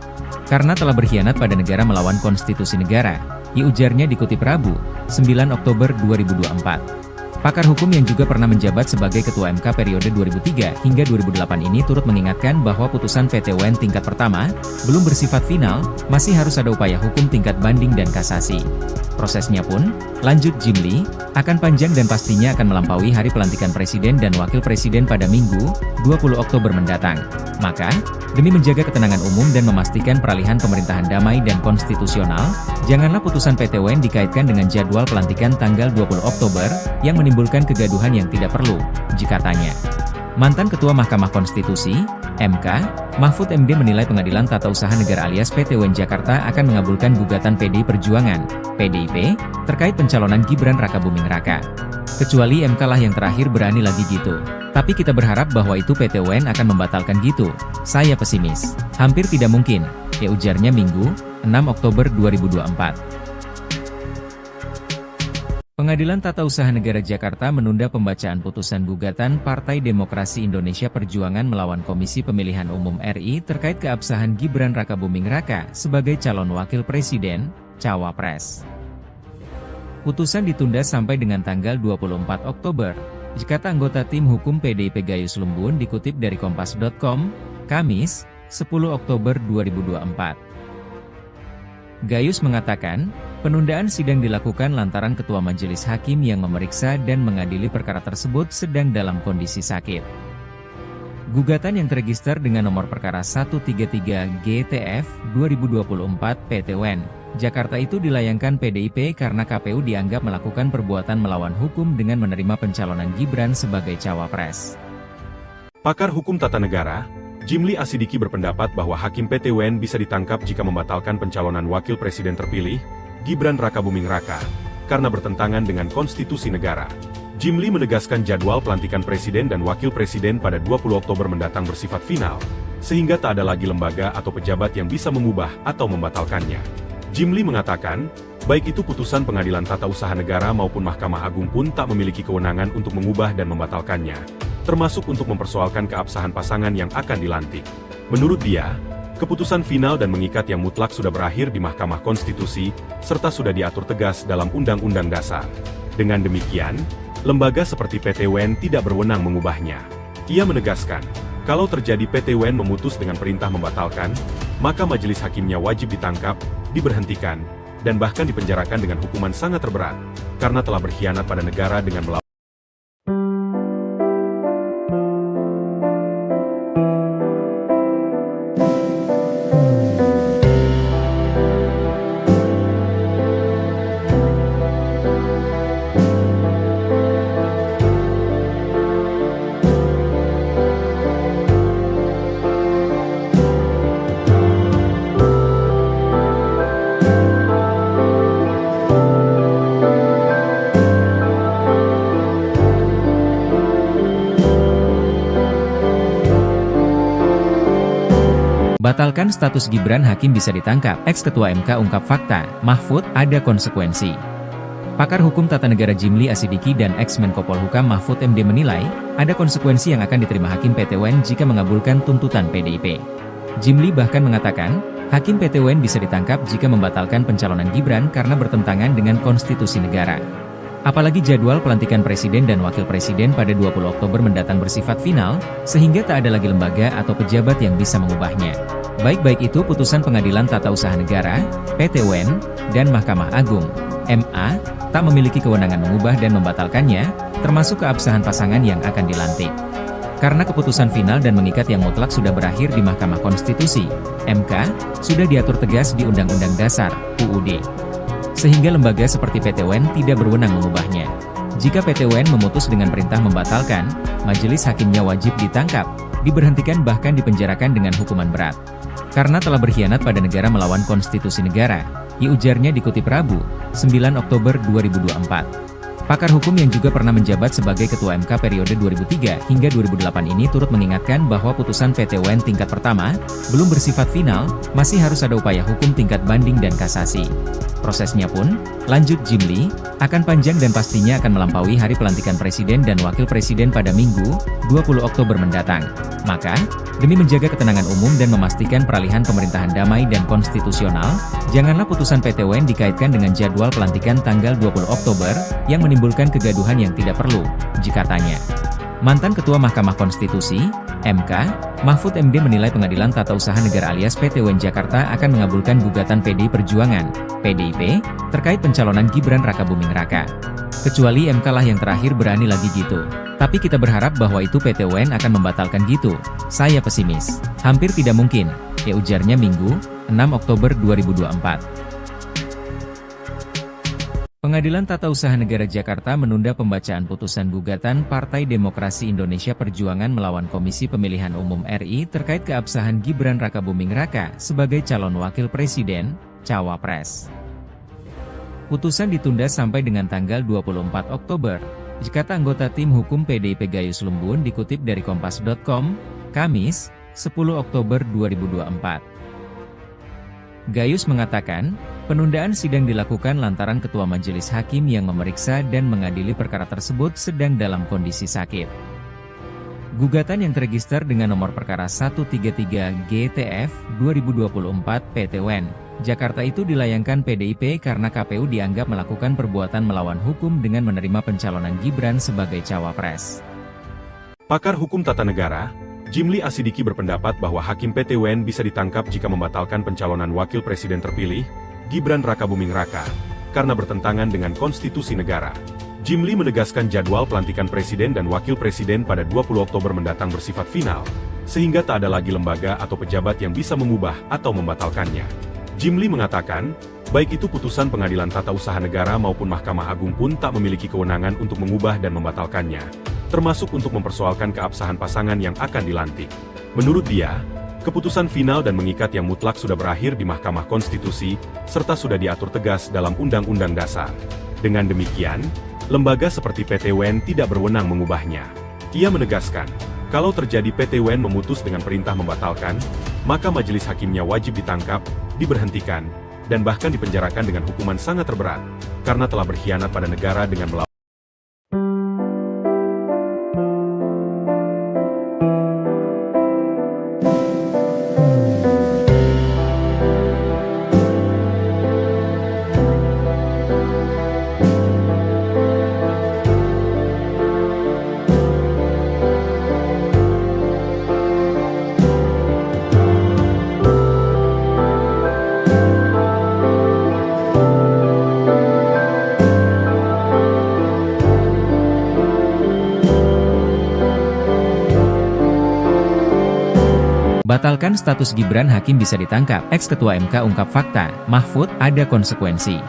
Karena telah berkhianat pada negara melawan konstitusi negara, ujarnya dikutip Rabu, 9 Oktober 2024. Pakar hukum yang juga pernah menjabat sebagai Ketua MK periode 2003 hingga 2008 ini turut mengingatkan bahwa putusan PT UN tingkat pertama belum bersifat final, masih harus ada upaya hukum tingkat banding dan kasasi. Prosesnya pun, lanjut Jimli, akan panjang dan pastinya akan melampaui hari pelantikan Presiden dan Wakil Presiden pada Minggu, 20 Oktober mendatang. Maka, demi menjaga ketenangan umum dan memastikan peralihan pemerintahan damai dan konstitusional, janganlah putusan PT UN dikaitkan dengan jadwal pelantikan tanggal 20 Oktober, yang menimbulkan kegaduhan yang tidak perlu, katanya. Mantan Ketua Mahkamah Konstitusi, MK, Mahfud MD menilai Pengadilan Tata Usaha Negara alias PT UN Jakarta akan mengabulkan gugatan PDI Perjuangan, PDIP, terkait pencalonan Gibran Rakabuming Raka. Kecuali MK lah yang terakhir berani lagi gitu. Tapi kita berharap bahwa itu PT UN akan membatalkan gitu. Saya pesimis. Hampir tidak mungkin, ujarnya Minggu, 6 Oktober 2024. Pengadilan Tata Usaha Negara Jakarta menunda pembacaan putusan gugatan Partai Demokrasi Indonesia Perjuangan melawan Komisi Pemilihan Umum RI terkait keabsahan Gibran Rakabuming Raka sebagai calon wakil presiden, cawapres. Putusan ditunda sampai dengan tanggal 24 Oktober, kata anggota tim hukum PDIP Gayus Lumbun dikutip dari Kompas.com, Kamis, 10 Oktober 2024. Gayus mengatakan, penundaan sidang dilakukan lantaran Ketua Majelis Hakim yang memeriksa dan mengadili perkara tersebut sedang dalam kondisi sakit. Gugatan yang terregister dengan nomor perkara 133 GTF 2024 PT UN Jakarta itu dilayangkan PDIP karena KPU dianggap melakukan perbuatan melawan hukum dengan menerima pencalonan Gibran sebagai cawapres. Pakar hukum tata negara, Jimli Asidiki berpendapat bahwa Hakim PT UN bisa ditangkap jika membatalkan pencalonan Wakil Presiden terpilih, Gibran Rakabuming Raka, karena bertentangan dengan konstitusi negara. Jimli menegaskan jadwal pelantikan Presiden dan Wakil Presiden pada 20 Oktober mendatang bersifat final, sehingga tak ada lagi lembaga atau pejabat yang bisa mengubah atau membatalkannya. Jimli mengatakan, baik itu putusan Pengadilan Tata Usaha Negara maupun Mahkamah Agung pun tak memiliki kewenangan untuk mengubah dan membatalkannya, termasuk untuk mempersoalkan keabsahan pasangan yang akan dilantik. Menurut dia, keputusan final dan mengikat yang mutlak sudah berakhir di Mahkamah Konstitusi, serta sudah diatur tegas dalam Undang-Undang Dasar. Dengan demikian, lembaga seperti PT UN tidak berwenang mengubahnya. Ia menegaskan, kalau terjadi PT UN memutus dengan perintah membatalkan, maka majelis hakimnya wajib ditangkap, diberhentikan, dan bahkan dipenjarakan dengan hukuman sangat terberat, karena telah berkhianat pada negara dengan melawan. Batalkan status Gibran, Hakim bisa ditangkap. Ex-Ketua MK ungkap fakta, Mahfud, ada konsekuensi. Pakar hukum tata negara Jimli Asidiki dan ex-Menko Polhukam Mahfud MD menilai, ada konsekuensi yang akan diterima Hakim PT UN jika mengabulkan tuntutan PDIP. Jimli bahkan mengatakan, Hakim PT UN bisa ditangkap jika membatalkan pencalonan Gibran karena bertentangan dengan konstitusi negara. Apalagi jadwal pelantikan Presiden dan Wakil Presiden pada 20 Oktober mendatang bersifat final, sehingga tak ada lagi lembaga atau pejabat yang bisa mengubahnya. Baik itu putusan Pengadilan Tata Usaha Negara, PT UN, dan Mahkamah Agung, MA, tak memiliki kewenangan mengubah dan membatalkannya, termasuk keabsahan pasangan yang akan dilantik. Karena keputusan final dan mengikat yang mutlak sudah berakhir di Mahkamah Konstitusi, MK, sudah diatur tegas di Undang-Undang Dasar, UUD. Sehingga lembaga seperti PT UN tidak berwenang mengubahnya. Jika PT UN memutus dengan perintah membatalkan, majelis hakimnya wajib ditangkap, diberhentikan bahkan dipenjarakan dengan hukuman berat. Karena telah berkhianat pada negara melawan konstitusi negara, ujarnya dikutip Rabu, 9 Oktober 2024. Pakar hukum yang juga pernah menjabat sebagai Ketua MK periode 2003 hingga 2008 ini turut mengingatkan bahwa putusan PT UN tingkat pertama belum bersifat final, masih harus ada upaya hukum tingkat banding dan kasasi. Prosesnya pun, Lanjut Jimli, akan panjang dan pastinya akan melampaui hari pelantikan Presiden dan Wakil Presiden pada Minggu, 20 Oktober mendatang. Maka, demi menjaga ketenangan umum dan memastikan peralihan pemerintahan damai dan konstitusional, janganlah putusan PT UN dikaitkan dengan jadwal pelantikan tanggal 20 Oktober, yang menimbulkan kegaduhan yang tidak perlu, jikatanya. Mantan Ketua Mahkamah Konstitusi, MK, Mahfud MD menilai Pengadilan Tata Usaha Negara alias PT UN Jakarta akan mengabulkan gugatan PDI Perjuangan, PDIP, terkait pencalonan Gibran Rakabuming Raka. Kecuali MK lah yang terakhir berani lagi gitu. Tapi kita berharap bahwa itu PT UN akan membatalkan gitu. Saya pesimis. Hampir tidak mungkin, ya ujarnya Minggu, 6 Oktober 2024. Pengadilan Tata Usaha Negara Jakarta menunda pembacaan putusan gugatan Partai Demokrasi Indonesia Perjuangan melawan Komisi Pemilihan Umum RI terkait keabsahan Gibran Rakabuming Raka sebagai calon wakil presiden, cawapres. Putusan ditunda sampai dengan tanggal 24 Oktober, kata anggota tim hukum PDIP Gayus Lumbun dikutip dari Kompas.com, Kamis, 10 Oktober 2024. Gayus mengatakan, penundaan sidang dilakukan lantaran Ketua Majelis Hakim yang memeriksa dan mengadili perkara tersebut sedang dalam kondisi sakit. Gugatan yang terregister dengan nomor perkara 133 GTF 2024 PT UN Jakarta itu dilayangkan PDIP karena KPU dianggap melakukan perbuatan melawan hukum dengan menerima pencalonan Gibran sebagai cawapres. Pakar Hukum Tata Negara, Jimli Asidiki berpendapat bahwa Hakim PT UN bisa ditangkap jika membatalkan pencalonan Wakil Presiden terpilih, Gibran Rakabuming Raka, karena bertentangan dengan konstitusi negara. Jimli menegaskan jadwal pelantikan Presiden dan Wakil Presiden pada 20 Oktober mendatang bersifat final, sehingga tak ada lagi lembaga atau pejabat yang bisa mengubah atau membatalkannya. Jimli mengatakan, baik itu putusan Pengadilan Tata Usaha Negara maupun Mahkamah Agung pun tak memiliki kewenangan untuk mengubah dan membatalkannya, termasuk untuk mempersoalkan keabsahan pasangan yang akan dilantik. Menurut dia, keputusan final dan mengikat yang mutlak sudah berakhir di Mahkamah Konstitusi, serta sudah diatur tegas dalam Undang-Undang Dasar. Dengan demikian, lembaga seperti PT UN tidak berwenang mengubahnya. Ia menegaskan, kalau terjadi PT UN memutus dengan perintah membatalkan, maka majelis hakimnya wajib ditangkap, diberhentikan, dan bahkan dipenjarakan dengan hukuman sangat terberat, karena telah berkhianat pada negara dengan melawan. Batalkan status Gibran, Hakim bisa ditangkap. Ex-Ketua MK ungkap fakta, Mahfud, ada konsekuensi.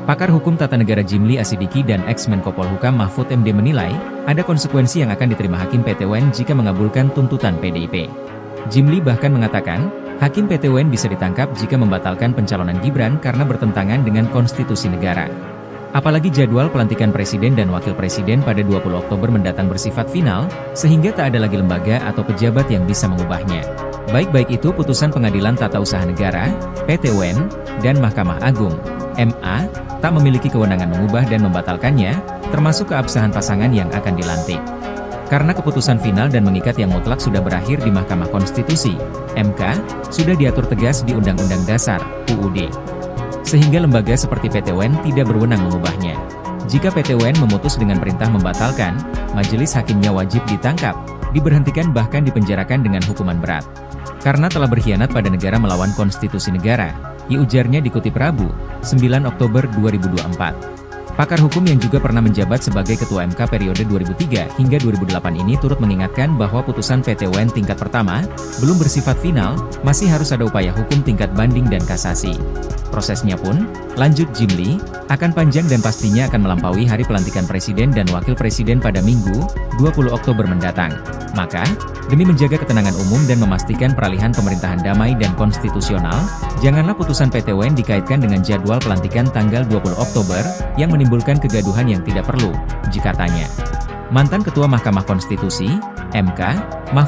Pakar Hukum Tata Negara Jimli Asidiki dan ex-Menko Polhukam Mahfud MD menilai, ada konsekuensi yang akan diterima Hakim PT UN jika mengabulkan tuntutan PDIP. Jimli bahkan mengatakan, Hakim PT UN bisa ditangkap jika membatalkan pencalonan Gibran karena bertentangan dengan konstitusi negara. Apalagi jadwal pelantikan Presiden dan Wakil Presiden pada 20 Oktober mendatang bersifat final, sehingga tak ada lagi lembaga atau pejabat yang bisa mengubahnya. Baik itu putusan Pengadilan Tata Usaha Negara, PT UN, dan Mahkamah Agung, MA, tak memiliki kewenangan mengubah dan membatalkannya, termasuk keabsahan pasangan yang akan dilantik. Karena keputusan final dan mengikat yang mutlak sudah berakhir di Mahkamah Konstitusi, MK, sudah diatur tegas di Undang-Undang Dasar, UUD. Sehingga lembaga seperti PT UN tidak berwenang mengubahnya. Jika PT UN memutus dengan perintah membatalkan, majelis hakimnya wajib ditangkap, diberhentikan bahkan dipenjarakan dengan hukuman berat. Karena telah berkhianat pada negara melawan konstitusi negara, ujarnya dikutip Rabu, 9 Oktober 2024. Pakar hukum yang juga pernah menjabat sebagai Ketua MK periode 2003 hingga 2008 ini turut mengingatkan bahwa putusan PT UN tingkat pertama, belum bersifat final, masih harus ada upaya hukum tingkat banding dan kasasi. Prosesnya pun, lanjut Jimli, akan panjang dan pastinya akan melampaui hari pelantikan Presiden dan Wakil Presiden pada Minggu, 20 Oktober mendatang. Maka, demi menjaga ketenangan umum dan memastikan peralihan pemerintahan damai dan konstitusional, janganlah putusan PT UN dikaitkan dengan jadwal pelantikan tanggal 20 Oktober, yang menimbulkan kegaduhan yang tidak perlu, jikatanya. Mantan Ketua Mahkamah Konstitusi, MK,